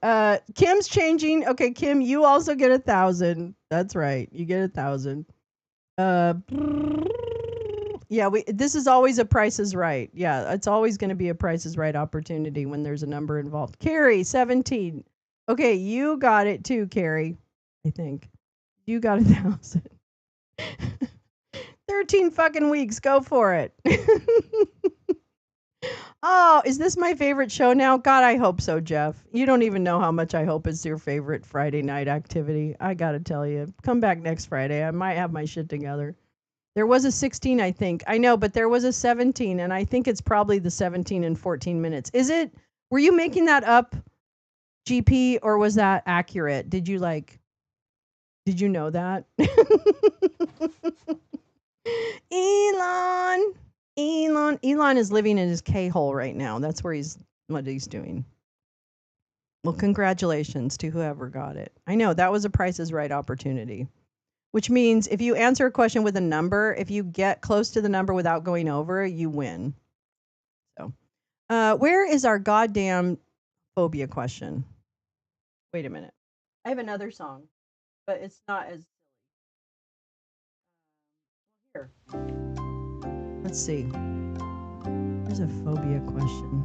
Kim's changing. Okay, Kim, you also get 1,000. That's right. You get 1,000. Yeah, this is always a Price is Right. Yeah, it's always going to be a Price is Right opportunity when there's a number involved. Carrie, 17. Okay, you got it too, Carrie. I think you got 1,000. 13 fucking weeks. Go for it. Oh, is this my favorite show now? God, I hope so, Jeff. You don't even know how much I hope it's your favorite Friday night activity. I gotta tell you. Come back next Friday. I might have my shit together. There was a 16, I think. I know, but there was a 17, and I think it's probably the 17 and 14 minutes. Is it? Were you making that up, GP, or was that accurate? Did you know that? Elon. Elon is living in his K-hole right now. That's where what he's doing. Well, congratulations to whoever got it. I know that was a Price is Right opportunity, which means if you answer a question with a number, if you get close to the number without going over, you win. So, where is our goddamn phobia question? Wait a minute. I have another song, but it's not as here. Let's see. There's a phobia question.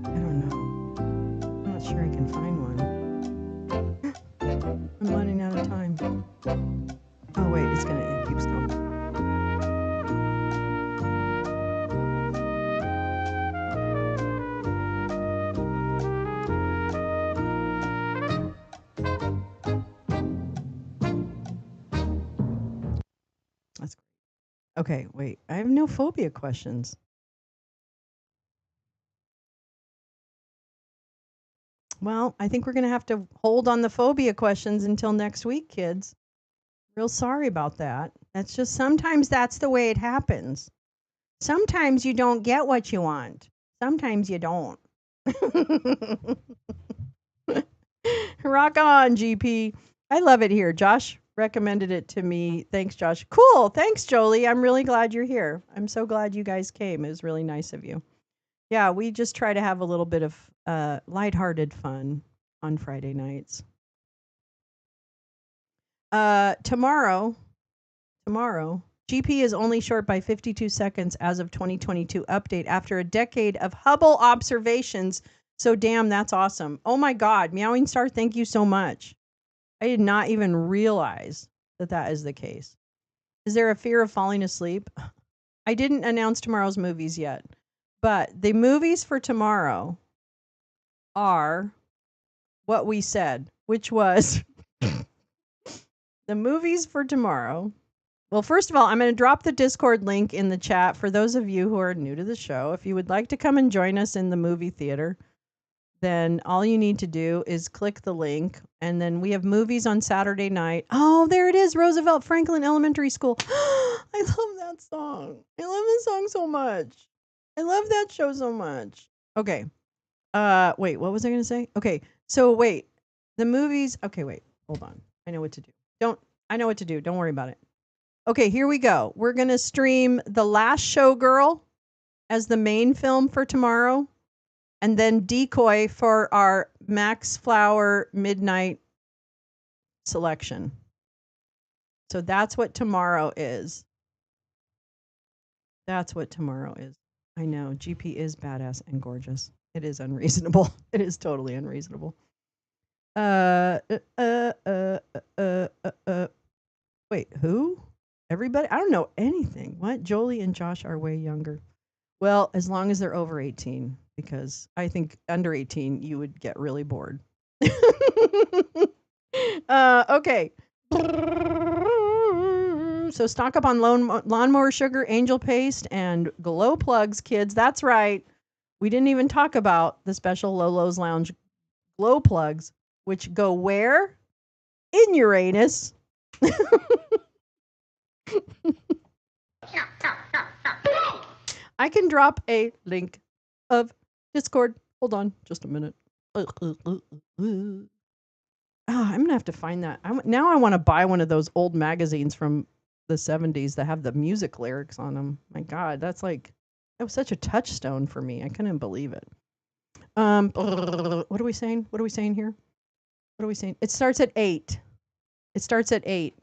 I don't know. I'm not sure I can find one. I'm running out of time. Oh wait, it keeps going. That's great. Okay, wait. I have no phobia questions. Well, I think we're going to have to hold on the phobia questions until next week, kids. Real sorry about that. That's just sometimes that's the way it happens. Sometimes you don't get what you want. Sometimes you don't. Rock on, GP. I love it here. Josh recommended it to me. Thanks, Josh. Cool. Thanks, Jolie. I'm really glad you're here. I'm so glad you guys came. It was really nice of you. Yeah, we just try to have a little bit of lighthearted fun on Friday nights. Tomorrow, GP is only short by 52 seconds as of 2022 update after a decade of Hubble observations. So damn, that's awesome. Oh my God, Meowing Star, thank you so much. I did not even realize that is the case. Is there a fear of falling asleep? I didn't announce tomorrow's movies yet, but the movies for tomorrow are what we said, which was the movies for tomorrow. Well, first of all, I'm going to drop the Discord link in the chat for those of you who are new to the show. If you would like to come and join us in the movie theater, then all you need to do is click the link. And then we have movies on Saturday night. Oh, there it is. Roosevelt Franklin Elementary School. I love that song. I love this song so much. I love that show so much. Okay. Wait, what was I going to say? Okay. So wait, the movies. Okay, wait, hold on. I know what to do. I know what to do. Don't worry about it. Okay, here we go. We're going to stream The Last Showgirl as the main film for tomorrow, and then Decoy for our Max Flower midnight selection. So that's what tomorrow is. That's what tomorrow is. I know, GP is badass and gorgeous. It is unreasonable. It is totally unreasonable. Wait, who? Everybody? I don't know anything. What? Jolie and Josh are way younger. Well, as long as they're over 18, because I think under 18 you would get really bored. Okay. So stock up on lawnmower sugar, angel paste, and glow plugs, kids. That's right. We didn't even talk about the special Lolo's Lounge glow plugs, which go where? In Uranus. I can drop a link of Discord. Hold on just a minute. Oh, I'm going to have to find that. Now I want to buy one of those old magazines from the 70s that have the music lyrics on them. My God, that was such a touchstone for me. I couldn't believe it. What are we saying? What are we saying here? What are we saying? It starts at 8. It starts at 8.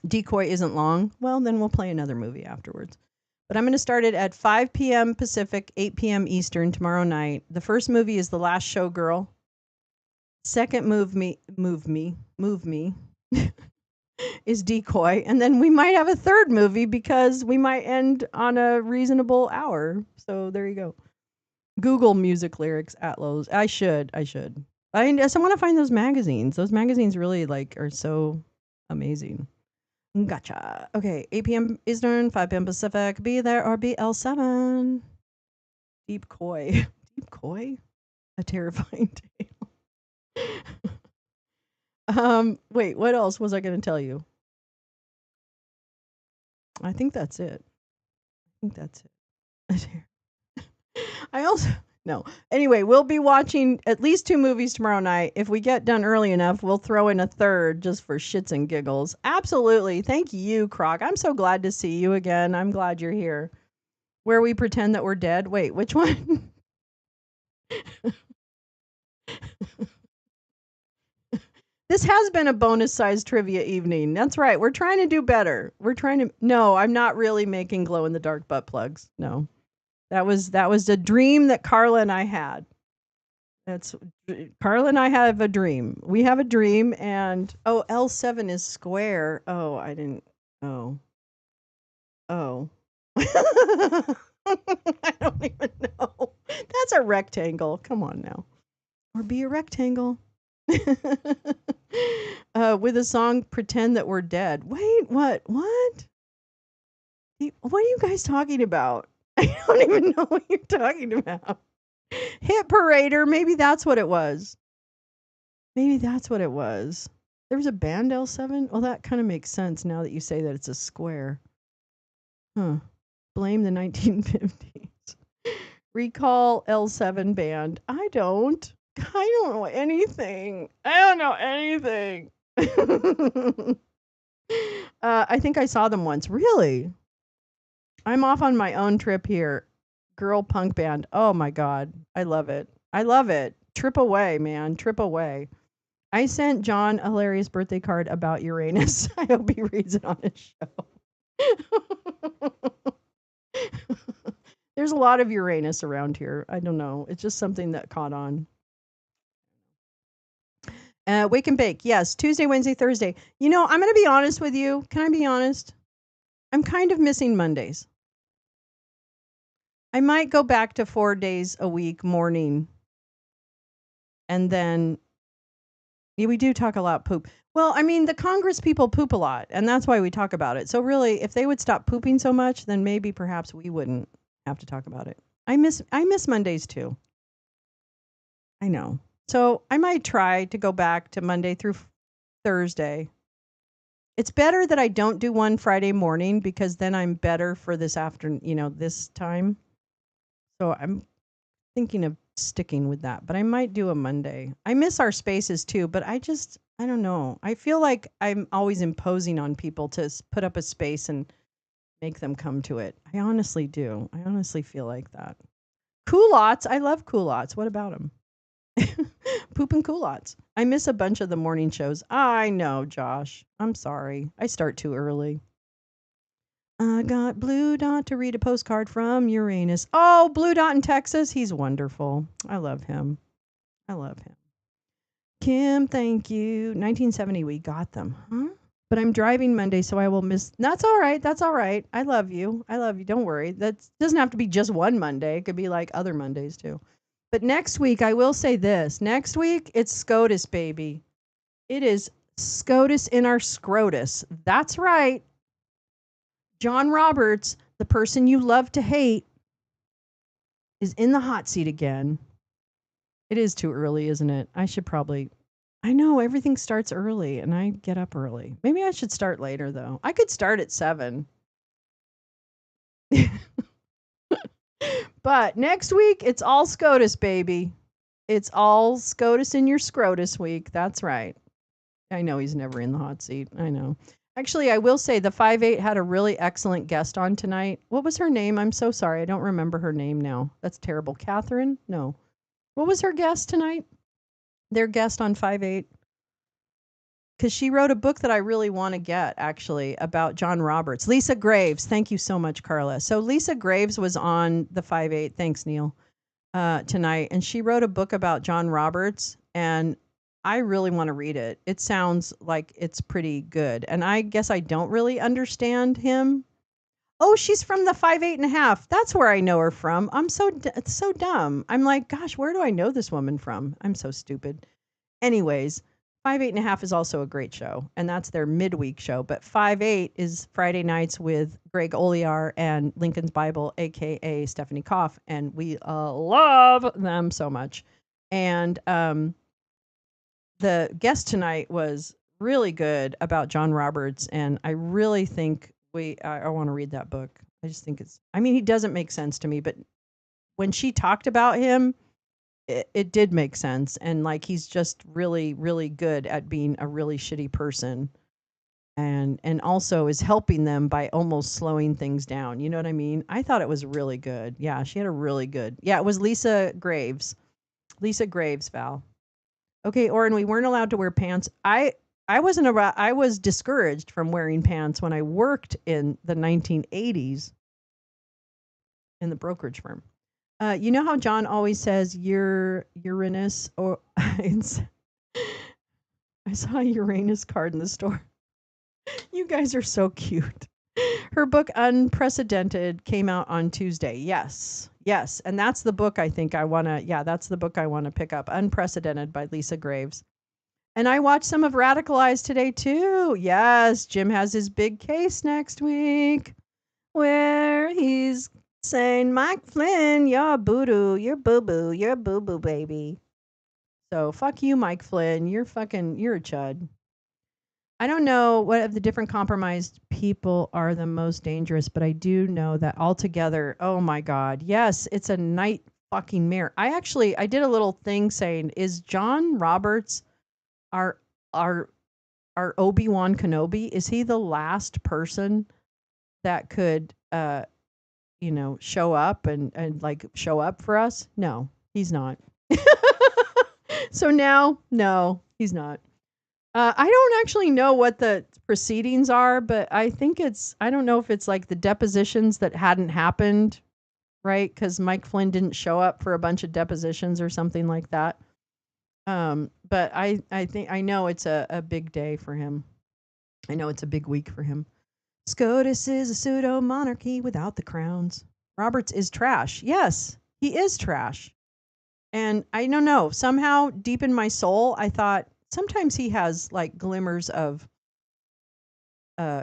Decoy isn't long. Well, then we'll play another movie afterwards. But I'm going to start it at 5 p.m. Pacific, 8 p.m. Eastern tomorrow night. The first movie is The Last Showgirl. Second move me is Decoy. And then we might have a third movie because we might end on a reasonable hour. So there you go. Google music lyrics at Lowe's. I should. I just want to find those magazines. Those magazines really are so amazing. Gotcha. Okay, 8 p.m. Eastern, 5 p.m. Pacific. Be there or be L7. Deep Koi. Deep Koi? A terrifying tale. Wait, what else was I going to tell you? I think that's it. I think that's it. I also no. Anyway, we'll be watching at least 2 movies tomorrow night. If we get done early enough, we'll throw in a third just for shits and giggles. Absolutely. Thank you, Croc. I'm so glad to see you again. I'm glad you're here. Where we pretend that we're dead. Wait, which one? This has been a bonus size trivia evening. That's right. We're trying to do better. We're trying to No, I'm not really making glow in the dark butt plugs. No. That was a dream that Carla and I had. That's Carla and I have a dream. We have a dream and oh, L7 is square. Oh, I didn't oh. Oh. I don't even know. That's a rectangle. Come on now. Or be a rectangle. With a song Pretend That We're Dead. Wait, what? What? What are you guys talking about? I don't even know what you're talking about. Hit Parader. Maybe that's what it was. Maybe that's what it was. There was a band L7? Well, that kind of makes sense now that you say that it's a square. Huh. Blame the 1950s. Recall L7 band. I don't know anything. I don't know anything. I think I saw them once. Really? I'm off on my own trip here. Girl punk band. Oh my God. I love it. I love it. Trip away, man. Trip away. I sent John a hilarious birthday card about Uranus. I hope he reads it on his show. There's a lot of Uranus around here. I don't know. It's just something that caught on. Wake and bake. Yes, Tuesday, Wednesday, Thursday. You know, I'm going to be honest with you. Can I be honest? I'm kind of missing Mondays. I might go back to 4 days a week morning. And then we do talk a lot poop. Well, I mean, the Congress people poop a lot, and that's why we talk about it. So really, if they would stop pooping so much, then maybe perhaps we wouldn't have to talk about it. I miss Mondays too. I know. So I might try to go back to Monday through Thursday. It's better that I don't do one Friday morning because then I'm better for this afternoon, this time. So I'm thinking of sticking with that, but I might do a Monday. I miss our spaces too, but I don't know. I feel like I'm always imposing on people to put up a space and make them come to it. I honestly do. I honestly feel like that. Culottes. I love culottes. What about them? Poop and culottes. I miss a bunch of the morning shows. I know, Josh. I'm sorry. I start too early. I got Blue Dot to read a postcard from Uranus. Oh, Blue Dot in Texas. He's wonderful. I love him. I love him. Kim, thank you. 1970, we got them. Huh? But I'm driving Monday, so I will miss. That's all right. That's all right. I love you. I love you. Don't worry. That doesn't have to be just one Monday. It could be like other Mondays too. But next week, I will say this. Next week, it's SCOTUS, baby. It is SCOTUS in our scrotus. That's right. John Roberts, the person you love to hate, is in the hot seat again. It is too early, isn't it? I know everything starts early and I get up early. Maybe I should start later though. I could start at 7. But next week, it's all SCOTUS, baby. It's all SCOTUS in your scrotus week. That's right. I know he's never in the hot seat. I know. Actually, I will say the 5'8" had a really excellent guest on tonight. What was her name? I'm so sorry. I don't remember her name now. That's terrible. Catherine? No. What was her guest tonight? Their guest on 5'8". Because she wrote a book that I really want to get, actually, about John Roberts. Lisa Graves. Thank you so much, Carla. So Lisa Graves was on the 5'8". Thanks, Neil. Tonight. And she wrote a book about John Roberts. And I really want to read it. It sounds like it's pretty good. And I guess I don't really understand him. Oh, she's from the 5'8.5". That's where I know her from. I'm so dumb. I'm like, gosh, where do I know this woman from? I'm so stupid. Anyways, 5'8.5" is also a great show, and that's their midweek show. But 5'8" is Friday nights with Greg Olear and Lincoln's Bible, aka Stephanie Koff, and we love them so much. And the guest tonight was really good about John Roberts, and I really think I want to read that book. I just think I mean, he doesn't make sense to me, but when she talked about him, it did make sense. And like, he's just really, really good at being a really shitty person. And also is helping them by almost slowing things down. You know what I mean? I thought it was really good. Yeah, she had a really good. Yeah, it was Lisa Graves. Lisa Graves, Val. Okay, Oren, we weren't allowed to wear pants. I was discouraged from wearing pants when I worked in the 1980s in the brokerage firm. You know how John always says Uranus or it's, I saw a Uranus card in the store. You guys are so cute. Her book Unprecedented came out on Tuesday. Yes. Yes, and that's the book I think I want to that's the book I want to pick up. Unprecedented by Lisa Graves. And I watched some of Radicalized today too. Yes, Jim has his big case next week where he's saying, Mike Flynn, you're a boo-doo, you're boo-boo, you're a boo-boo baby. So fuck you, Mike Flynn. You're a chud. I don't know what of the different compromised people are the most dangerous, but I do know that altogether, oh my God, yes, it's a night fucking mirror. I did a little thing saying, is John Roberts our our our Obi-Wan Kenobi? Is he the last person that could show up and like show up for us? No, he's not. So now, no, he's not. I don't actually know what the proceedings are, but I don't know if it's like the depositions that hadn't happened, right? Because Mike Flynn didn't show up for a bunch of depositions or something like that. But I know it's a big day for him. I know it's a big week for him. SCOTUS is a pseudo monarchy without the crowns. Roberts is trash. Yes, he is trash. And I don't know, somehow deep in my soul, I thought sometimes he has like glimmers of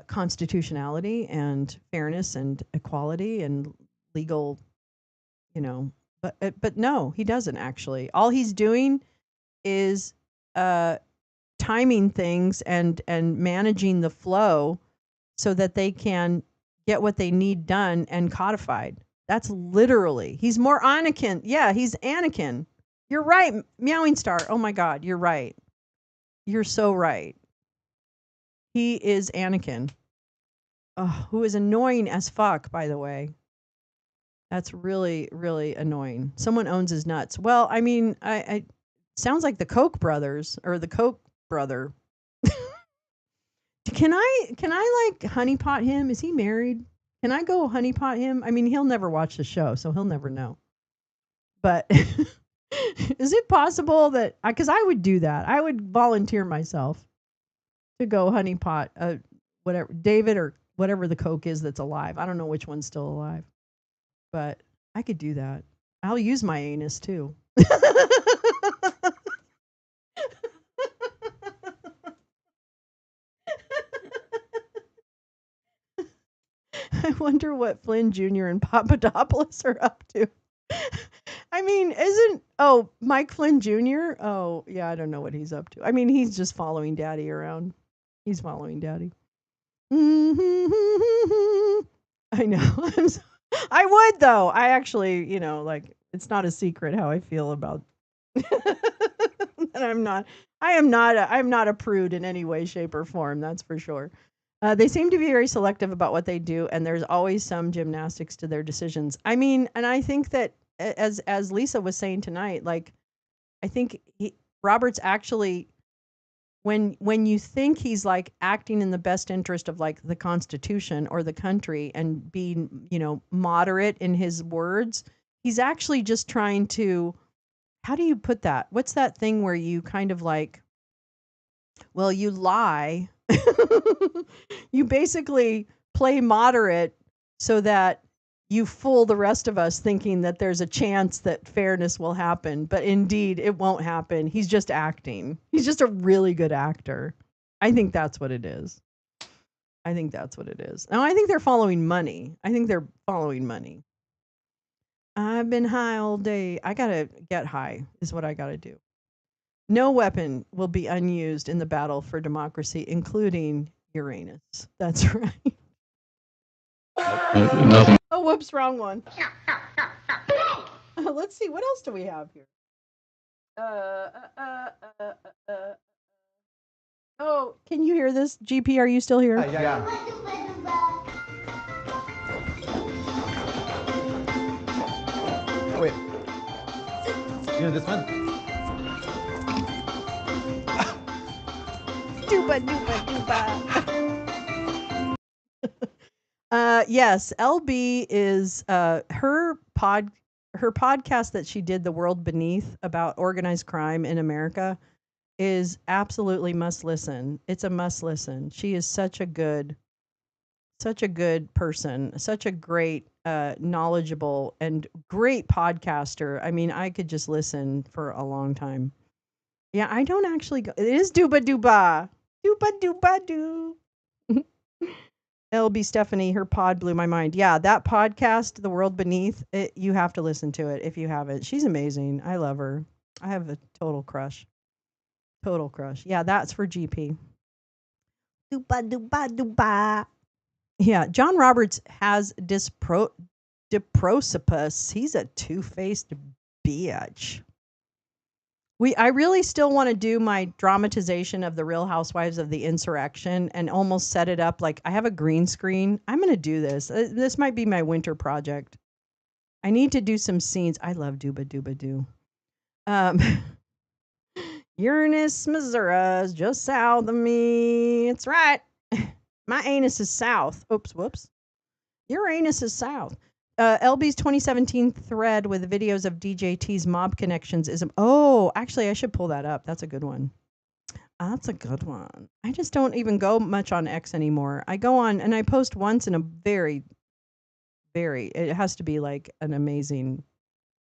constitutionality and fairness and equality and legal, you know, but no, he doesn't actually. All he's doing is uh, timing things and managing the flow so that they can get what they need done and codified. That's literally. He's more Anakin. Yeah, he's Anakin. You're right, Meowing Star. Oh my God, you're right. You're so right. He is Anakin. Oh, who is annoying as fuck, by the way. That's really, really annoying. Someone owns his nuts. Well, I mean, I sounds like the Koch brothers or the Koch brother. Can I like honeypot him? Is he married? Can I go honeypot him? I mean, he'll never watch the show, so he'll never know. But is it possible that because I would do that? I would volunteer myself to go honeypot whatever David or whatever the Coke is that's alive. I don't know which one's still alive, but I could do that. I'll use my anus too. I wonder what Flynn Jr. and Papadopoulos are up to. I mean, Mike Flynn Jr.? Oh, yeah, I don't know what he's up to. I mean, he's just following daddy around. He's following daddy. I know. I would though. I actually, like it's not a secret how I feel about and I'm not a prude in any way, shape, or form, that's for sure. They seem to be very selective about what they do, and there's always some gymnastics to their decisions. I mean, and I think that as Lisa was saying tonight, like I think Robert's actually when you think he's like acting in the best interest of like the Constitution or the country and being, moderate in his words, he's actually just trying to how do you put that? What's that thing where you kind of like well, you lie. You basically play moderate so that you fool the rest of us thinking that there's a chance that fairness will happen, but indeed it won't happen. He's just acting. He's just a really good actor. I think that's what it is. I think that's what it is. Now, I think they're following money. I think they're following money. I've been high all day. I got to get high, is what I got to do. No weapon will be unused in the battle for democracy, including Uranus. That's right. Oh, whoops, wrong one. Let's see, what else do we have here? Uh, uh, uh, uh, uh, uh. Oh, can you hear this? GP, are you still here? Yeah. Wait. You know this one? Dooba dooba dooba. Yes, LB is her podcast that she did, The World Beneath, about organized crime in America, is absolutely must listen. It's a must listen. She is such a good person, such a great knowledgeable and great podcaster. I mean, I could just listen for a long time. Yeah, I don't actually go. It is dooba dooba. Dooba dooba doo. LB Stephanie, her pod blew my mind. Yeah, that podcast, The World Beneath, you have to listen to it if you haven't. She's amazing. I love her. I have a total crush. Total crush. Yeah, that's for GP. Dooba dooba dooba. Yeah, John Roberts has diprosopus. He's a two-faced bitch. I really still want to do my dramatization of the Real Housewives of the Insurrection and almost set it up like I have a green screen. I'm going to do this. This might be my winter project. I need to do some scenes. I love Dooba Dooba Doo. Um, Uranus, Missouri is just south of me. It's right. My anus is south. Oops, whoops. Uranus is south. LB's 2017 thread with videos of DJT's mob connections is. Oh, actually, I should pull that up. That's a good one. That's a good one. I just don't even go much on X anymore. I go on and I post once in a it has to be like an amazing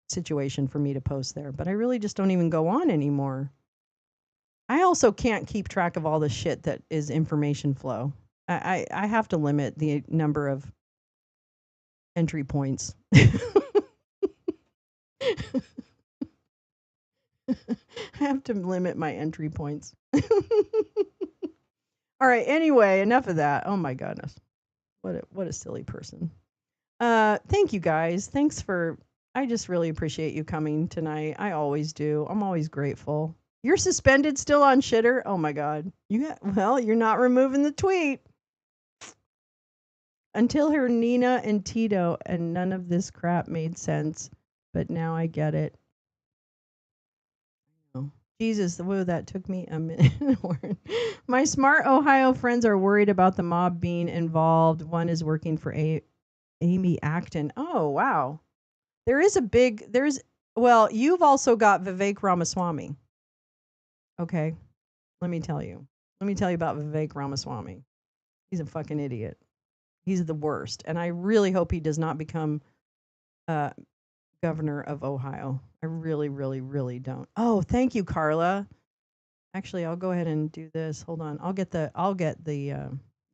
situation for me to post there, but I really just don't even go on anymore. I also can't keep track of all the shit that is information flow. I have to limit the number of entry points. I have to limit my entry points. All right, anyway, enough of that. Oh my goodness. What a silly person. Thank you guys. I just really appreciate you coming tonight. I always do. I'm always grateful. You're suspended still on shitter? Oh my god. You're not removing the tweet. Until her Nina and Tito and none of this crap made sense, but now I get it. Oh, Jesus, whoa, that took me a minute. My smart Ohio friends are worried about the mob being involved. One is working for Amy Acton. Oh, wow. Well, you've also got Vivek Ramaswamy. Okay. Let me tell you. Let me tell you about Vivek Ramaswamy. He's a fucking idiot. He's the worst. And I really hope he does not become governor of Ohio. I really, really, really don't. Oh, thank you, Carla. Actually, I'll go ahead and do this. Hold on. I'll get the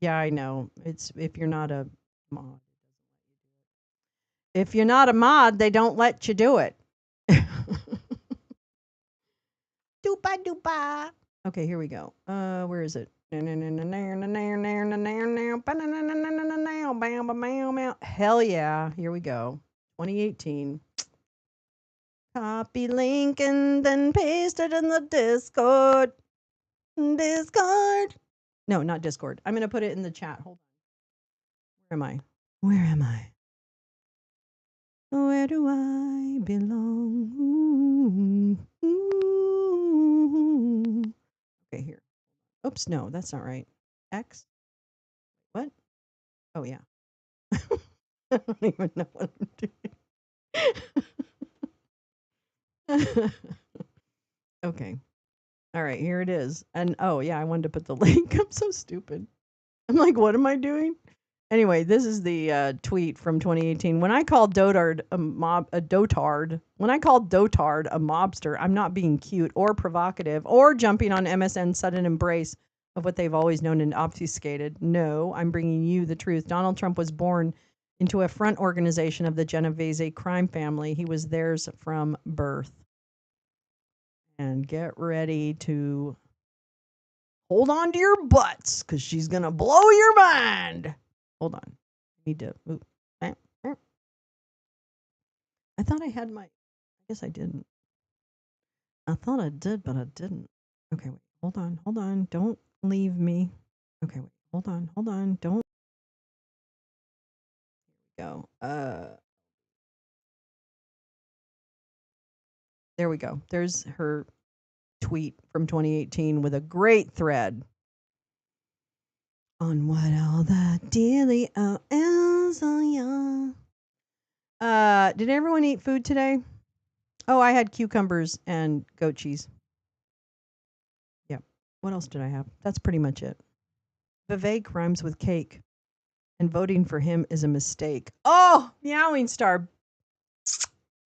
yeah, I know. It's if you're not a mod. If you're not a mod, they don't let you do it. Doopa doopa. Okay, here we go. Where is it? Hell yeah. Here we go. 2018. Copy link and then paste it in the Discord. Discord. No, not Discord. I'm going to put it in the chat. Hold on. Where am I? Where am I? Where do I belong? Okay, here. Oops, no, that's not right. X? What? Oh, yeah. I don't even know what I'm doing. Okay. All right, here it is. And oh, yeah, I wanted to put the link. I'm so stupid. I'm like, what am I doing? Anyway, this is the tweet from 2018. When I called Dotard when I called Dotard a mobster, I'm not being cute or provocative or jumping on MSN's sudden embrace of what they've always known and obfuscated. No, I'm bringing you the truth. Donald Trump was born into a front organization of the Genovese crime family. He was theirs from birth. And get ready to hold on to your butts because she's going to blow your mind. Hold on. Need to. Ooh. I thought I had my. I guess I didn't. I thought I did, but I didn't. Okay, wait. Hold on. Hold on. Don't leave me. Okay, wait. Hold on. Hold on. Don't go. There we go. There's her tweet from 2018 with a great thread on what all the dealio is. Oh, yeah. Did everyone eat food today? Oh, I had cucumbers and goat cheese. Yep. What else did I have? That's pretty much it. Vivek rhymes with cake, and voting for him is a mistake. Oh, meowing star.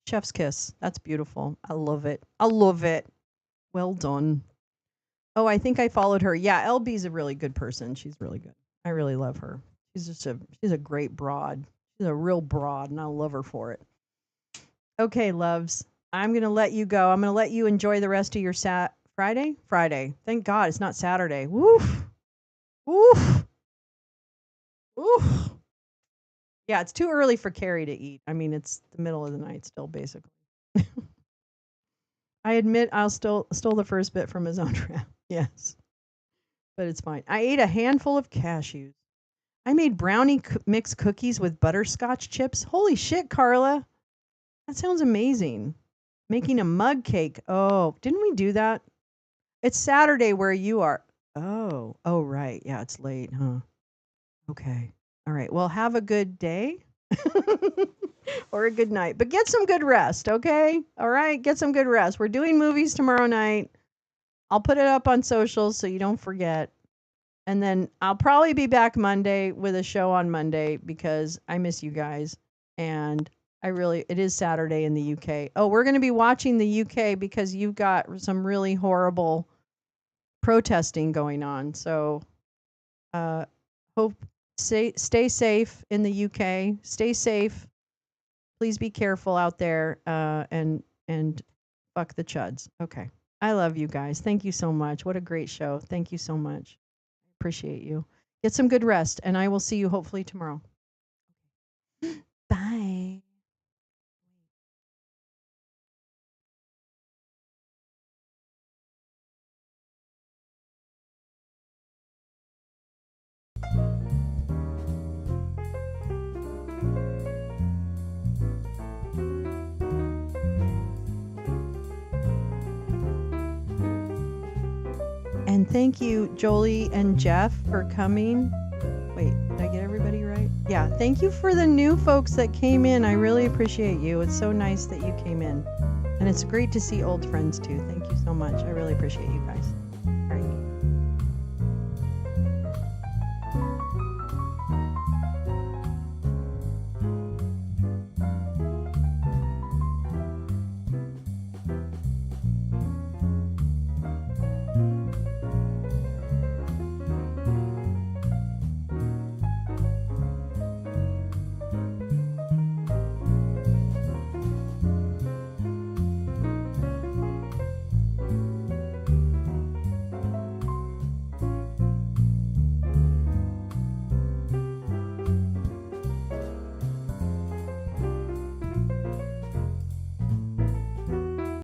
Chef's kiss. That's beautiful. I love it. I love it. Well done. Oh, I think I followed her. Yeah, LB's a really good person. She's really good. I really love her. She's a great broad. She's a real broad, and I love her for it. Okay, loves. I'm gonna let you go. I'm gonna let you enjoy the rest of your Friday. Friday. Thank God it's not Saturday. Woof. Woof. Woof. Yeah, it's too early for Carrie to eat. I mean, it's the middle of the night still, basically. I admit I stole the first bit from his own trap. Yes, but it's fine. I ate a handful of cashews. I made brownie mix cookies with butterscotch chips. Holy shit, Carla. That sounds amazing. Making a mug cake. Oh, didn't we do that? It's Saturday where you are. Oh, right. Yeah, it's late, huh? Okay. All right. Well, have a good day or a good night, but get some good rest, okay? All right. Get some good rest. We're doing movies tomorrow night. I'll put it up on socials so you don't forget. And then I'll probably be back Monday with a show on Monday because I miss you guys. And it is Saturday in the UK. Oh, we're going to be watching the UK because you've got some really horrible protesting going on. So hope stay safe in the UK. Stay safe. Please be careful out there and fuck the chuds. Okay. I love you guys. Thank you so much. What a great show. Thank you so much. Appreciate you. Get some good rest, and I will see you hopefully tomorrow. Bye. And thank you, Jolie and Jeff, for coming. Wait, did I get everybody right? Yeah, thank you for the new folks that came in. I really appreciate you. It's so nice that you came in. And it's great to see old friends too. Thank you so much. I really appreciate you guys. All right.